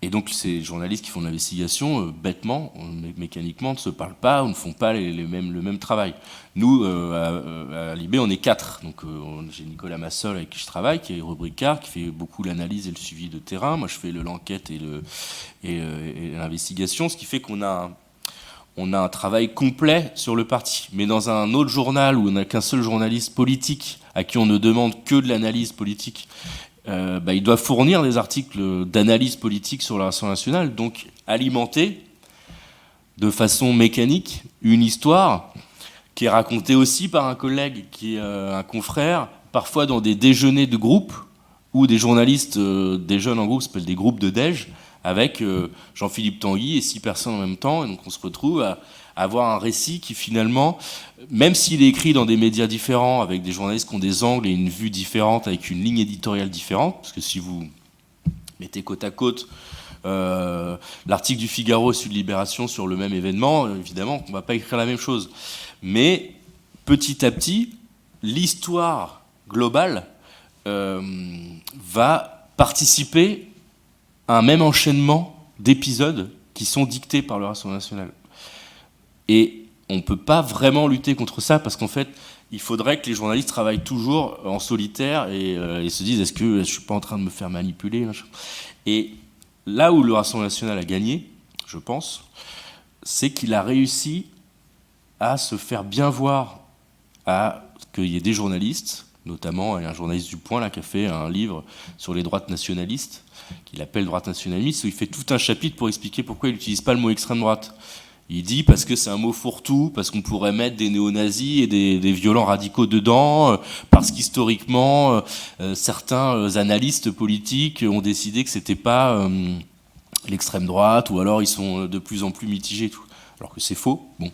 Et donc ces journalistes qui font de l'investigation, bêtement, mécaniquement, ne se parlent pas ou ne font pas le même travail. Nous, à Libé, on est 4. Donc j'ai Nicolas Massol avec qui je travaille, qui est rubricard, qui fait beaucoup l'analyse et le suivi de terrain. Moi, je fais l'enquête et l'investigation, ce qui fait qu'on a un travail complet sur le parti. Mais dans un autre journal où on n'a qu'un seul journaliste politique, à qui on ne demande que de l'analyse politique, il doit fournir des articles d'analyse politique sur le Rassemblement national, donc alimenter de façon mécanique une histoire qui est racontée aussi par un collègue qui est un confrère, parfois dans des déjeuners de groupe, où des journalistes, des jeunes en groupe, s'appellent des groupes de déj, avec Jean-Philippe Tanguy et 6 personnes en même temps, et donc on se retrouve à avoir un récit qui finalement, même s'il est écrit dans des médias différents, avec des journalistes qui ont des angles et une vue différente, avec une ligne éditoriale différente, parce que si vous mettez côte à côte l'article du Figaro et celui de Libération sur le même événement, évidemment, on ne va pas écrire la même chose. Mais petit à petit, l'histoire globale va participer à un même enchaînement d'épisodes qui sont dictés par le Rassemblement national. Et on ne peut pas vraiment lutter contre ça parce qu'en fait, il faudrait que les journalistes travaillent toujours en solitaire et se disent est-ce que je ne suis pas en train de me faire manipuler, machin. Et là où le Rassemblement national a gagné, je pense, c'est qu'il a réussi à se faire bien voir, à qu'il y ait des journalistes, notamment un journaliste du Point là, qui a fait un livre sur les droites nationalistes, qu'il appelle Droite nationaliste, où il fait tout un chapitre pour expliquer pourquoi il n'utilise pas le mot extrême droite. Il dit parce que c'est un mot fourre-tout, parce qu'on pourrait mettre des néo-nazis et des violents radicaux dedans, parce qu'historiquement, certains analystes politiques ont décidé que c'était pas l'extrême droite, ou alors ils sont de plus en plus mitigés, tout. Alors que c'est faux. Bon.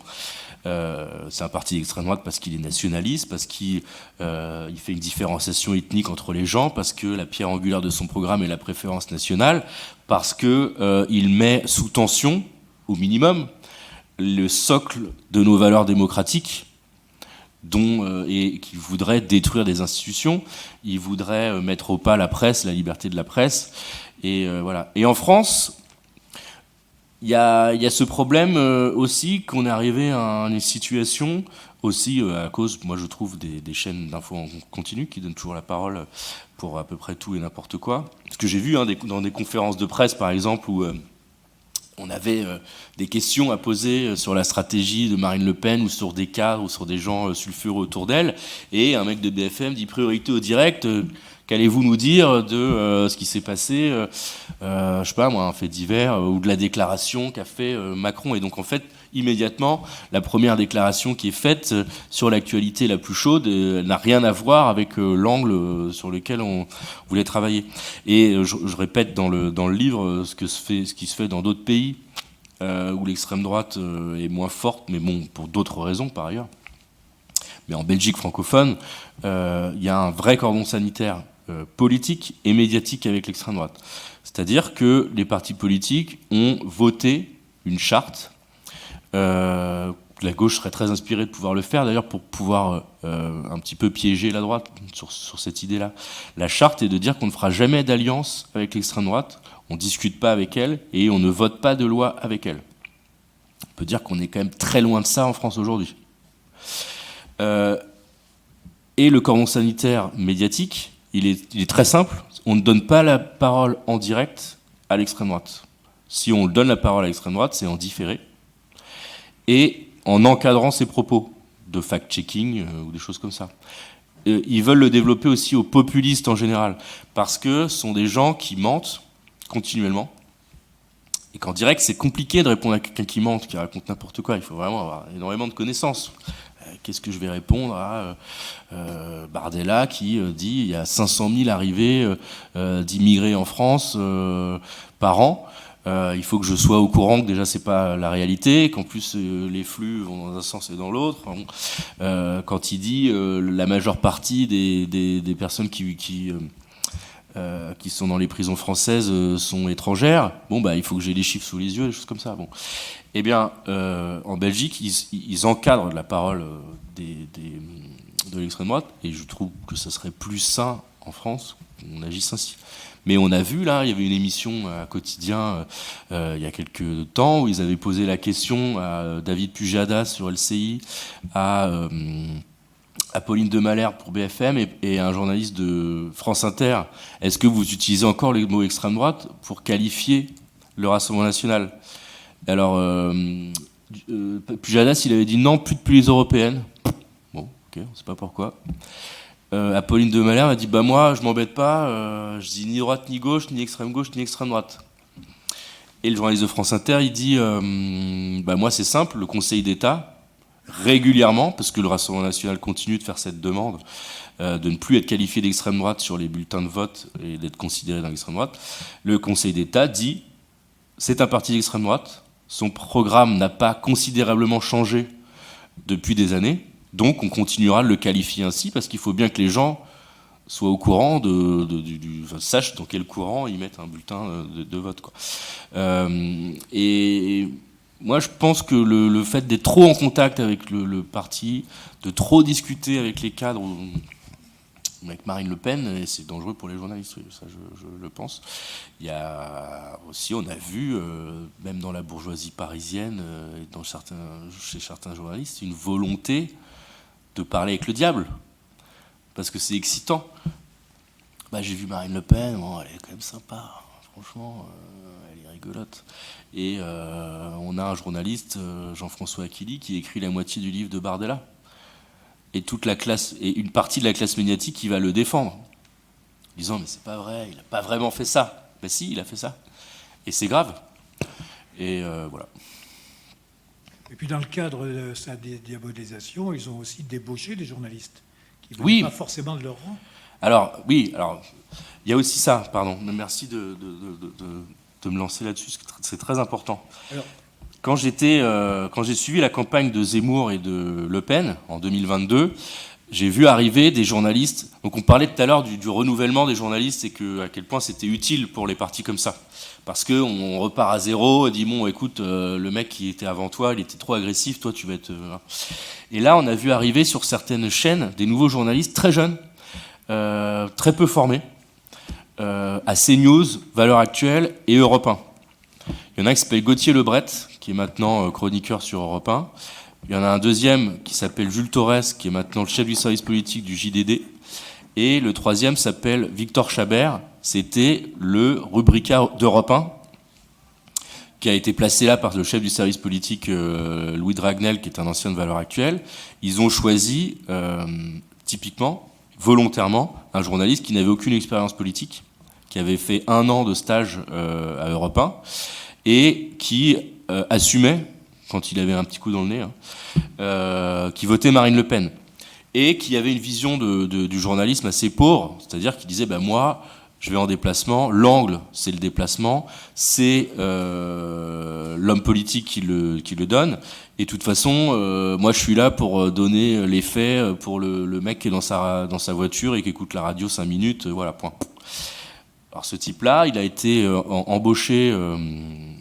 C'est un parti d'extrême droite parce qu'il est nationaliste, parce qu'il fait une différenciation ethnique entre les gens, parce que la pierre angulaire de son programme est la préférence nationale, parce qu'il met sous tension, au minimum, le socle de nos valeurs démocratiques, et qui voudrait détruire des institutions. Il voudrait mettre au pas la presse, la liberté de la presse. Et voilà. Et en France, il y a ce problème aussi qu'on est arrivé à une situation aussi à cause, moi je trouve, des chaînes d'infos en continu qui donnent toujours la parole pour à peu près tout et n'importe quoi. Ce que j'ai vu dans des conférences de presse, par exemple, où on avait des questions à poser sur la stratégie de Marine Le Pen ou sur des cadres ou sur des gens sulfureux autour d'elle, et un mec de BFM dit priorité au direct. Qu'allez-vous nous dire de ce qui s'est passé, je sais pas moi, un fait divers, ou de la déclaration qu'a fait Macron. Et donc en fait, immédiatement, la première déclaration qui est faite sur l'actualité la plus chaude n'a rien à voir avec l'angle sur lequel on voulait travailler. Et je répète dans le livre ce qui se fait dans d'autres pays où l'extrême droite est moins forte, mais bon, pour d'autres raisons par ailleurs. Mais en Belgique francophone, il y a un vrai cordon sanitaire politique et médiatique avec l'extrême droite. C'est-à-dire que les partis politiques ont voté une charte. La gauche serait très inspirée de pouvoir le faire, d'ailleurs, pour pouvoir un petit peu piéger la droite sur cette idée-là. La charte est de dire qu'on ne fera jamais d'alliance avec l'extrême droite, on ne discute pas avec elle et on ne vote pas de loi avec elle. On peut dire qu'on est quand même très loin de ça en France aujourd'hui. Et le cordon sanitaire médiatique, il est très simple. On ne donne pas la parole en direct à l'extrême droite. Si on donne la parole à l'extrême droite, c'est en différé. Et en encadrant ses propos de fact-checking ou des choses comme ça. Ils veulent le développer aussi aux populistes en général, parce que ce sont des gens qui mentent continuellement. Et qu'en direct, c'est compliqué de répondre à quelqu'un qui ment, qui raconte n'importe quoi. Il faut vraiment avoir énormément de connaissances. Qu'est-ce que je vais répondre à Bardella qui dit il y a 500 000 arrivées d'immigrés en France par an. Il faut que je sois au courant que déjà c'est pas la réalité, qu'en plus les flux vont dans un sens et dans l'autre. Quand il dit la majeure partie des personnes qui sont dans les prisons françaises sont étrangères, bon bah il faut que j'ai les chiffres sous les yeux, des choses comme ça. Bon. Eh bien, en Belgique, ils encadrent la parole de l'extrême droite, et je trouve que ça serait plus sain en France qu'on agisse ainsi. Mais on a vu, là, il y avait une émission à Quotidien il y a quelques temps où ils avaient posé la question à David Pujadas sur LCI, à Pauline de Malherbe pour BFM et un journaliste de France Inter. Est-ce que vous utilisez encore les mots extrême droite pour qualifier le Rassemblement national ? Alors, Pujadas, il avait dit non, plus de police européenne. Bon, ok, on ne sait pas pourquoi. Apolline de Malherbe a dit bah moi, je m'embête pas, je dis ni droite ni gauche, ni extrême gauche, ni extrême droite. Et le journaliste de France Inter, il dit bah moi, c'est simple, le Conseil d'État, régulièrement, parce que le Rassemblement national continue de faire cette demande, de ne plus être qualifié d'extrême droite sur les bulletins de vote et d'être considéré dans l'extrême droite, le Conseil d'État dit c'est un parti d'extrême droite. Son programme n'a pas considérablement changé depuis des années. Donc on continuera de le qualifier ainsi parce qu'il faut bien que les gens soient au courant, sachent dans quel courant ils mettent un bulletin de vote, quoi. Et moi je pense que le fait d'être trop en contact avec le parti, de trop discuter avec les cadres, avec Marine Le Pen, et c'est dangereux pour les journalistes, ça je le pense. Il y a aussi, on a vu, même dans la bourgeoisie parisienne, et chez certains journalistes, une volonté de parler avec le diable, parce que c'est excitant. J'ai vu Marine Le Pen, bon, elle est quand même sympa, franchement, elle est rigolote. Et on a un journaliste, Jean-François Aquili, qui écrit la moitié du livre de Bardella. Et toute la classe, et une partie de la classe médiatique qui va le défendre, en disant mais c'est pas vrai, il n'a pas vraiment fait ça. Ben si, il a fait ça. Et c'est grave. Et voilà. Et puis dans le cadre de sa diabolisation, ils ont aussi débauché des journalistes qui ne venaient oui. pas forcément de leur rang. Alors, oui, il y a aussi ça, pardon. Merci de me lancer là-dessus, c'est très important. Alors, quand j'ai suivi la campagne de Zemmour et de Le Pen en 2022, j'ai vu arriver des journalistes. Donc on parlait tout à l'heure du renouvellement des journalistes et à quel point c'était utile pour les partis comme ça. Parce qu'on repart à zéro et dit bon écoute, le mec qui était avant toi, il était trop agressif, toi tu vas être... Et là on a vu arriver sur certaines chaînes des nouveaux journalistes très jeunes, très peu formés, à CNews, Valeurs Actuelles et Europe 1. Il y en a un qui s'appelle Gauthier Lebret, qui est maintenant chroniqueur sur Europe 1. Il y en a un deuxième qui s'appelle Jules Torres, qui est maintenant le chef du service politique du JDD. Et le troisième s'appelle Victor Chabert. C'était le rubricard d'Europe 1, qui a été placé là par le chef du service politique Louis Dragnel, qui est un ancien de Valeurs Actuelles. Ils ont choisi, typiquement, volontairement, un journaliste qui n'avait aucune expérience politique, qui avait fait 1 an de stage à Europe 1, et qui assumait, quand il avait un petit coup dans le nez, qui votait Marine Le Pen, et qui avait une vision du journalisme assez pauvre, c'est-à-dire qu'il disait moi, je vais en déplacement, l'angle, c'est le déplacement, c'est l'homme politique qui le donne, et de toute façon, moi je suis là pour donner les faits pour le mec qui est dans sa voiture et qui écoute la radio 5 minutes, voilà, point. Alors ce type-là, il a été embauché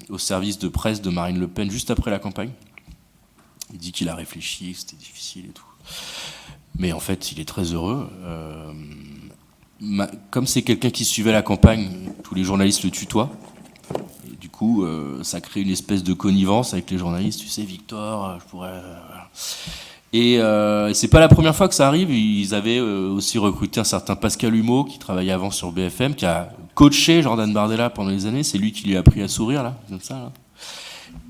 au service de presse de Marine Le Pen juste après la campagne. Il dit qu'il a réfléchi, que c'était difficile et tout. Mais en fait, il est très heureux. Comme c'est quelqu'un qui suivait la campagne, tous les journalistes le tutoient. Et du coup, ça crée une espèce de connivence avec les journalistes. Tu sais, Victor, je pourrais... Et c'est pas la première fois que ça arrive. Ils avaient aussi recruté un certain Pascal Humeau, qui travaillait avant sur BFM, qui a coaché Jordan Bardella pendant des années. C'est lui qui lui a appris à sourire, là, comme ça. Là.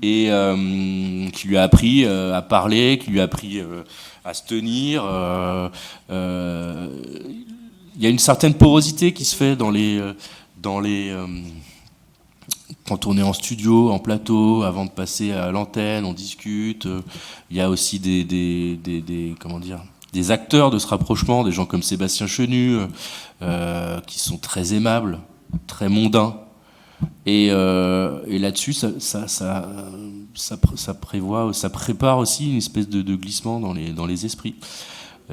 Et qui lui a appris à parler, qui lui a appris à se tenir. Il y a une certaine porosité qui se fait dans les quand on est en studio, en plateau, avant de passer à l'antenne, on discute. Il y a aussi des acteurs de ce rapprochement, des gens comme Sébastien Chenu, qui sont très aimables, très mondains. Et là-dessus, ça prépare aussi une espèce de glissement dans les esprits.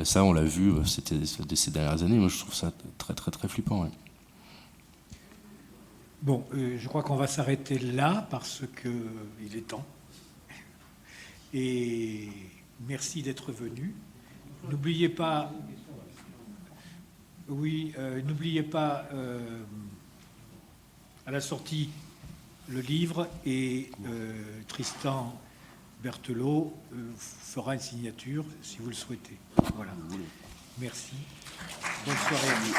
Ça, on l'a vu ces dernières années. Moi, je trouve ça très, très, très flippant. Ouais. Bon, je crois qu'on va s'arrêter là parce qu'il est temps. Et merci d'être venu. N'oubliez pas... Oui, n'oubliez pas à la sortie le livre et Tristan Berthelot fera une signature si vous le souhaitez. Voilà. Merci. Bonne soirée à vous.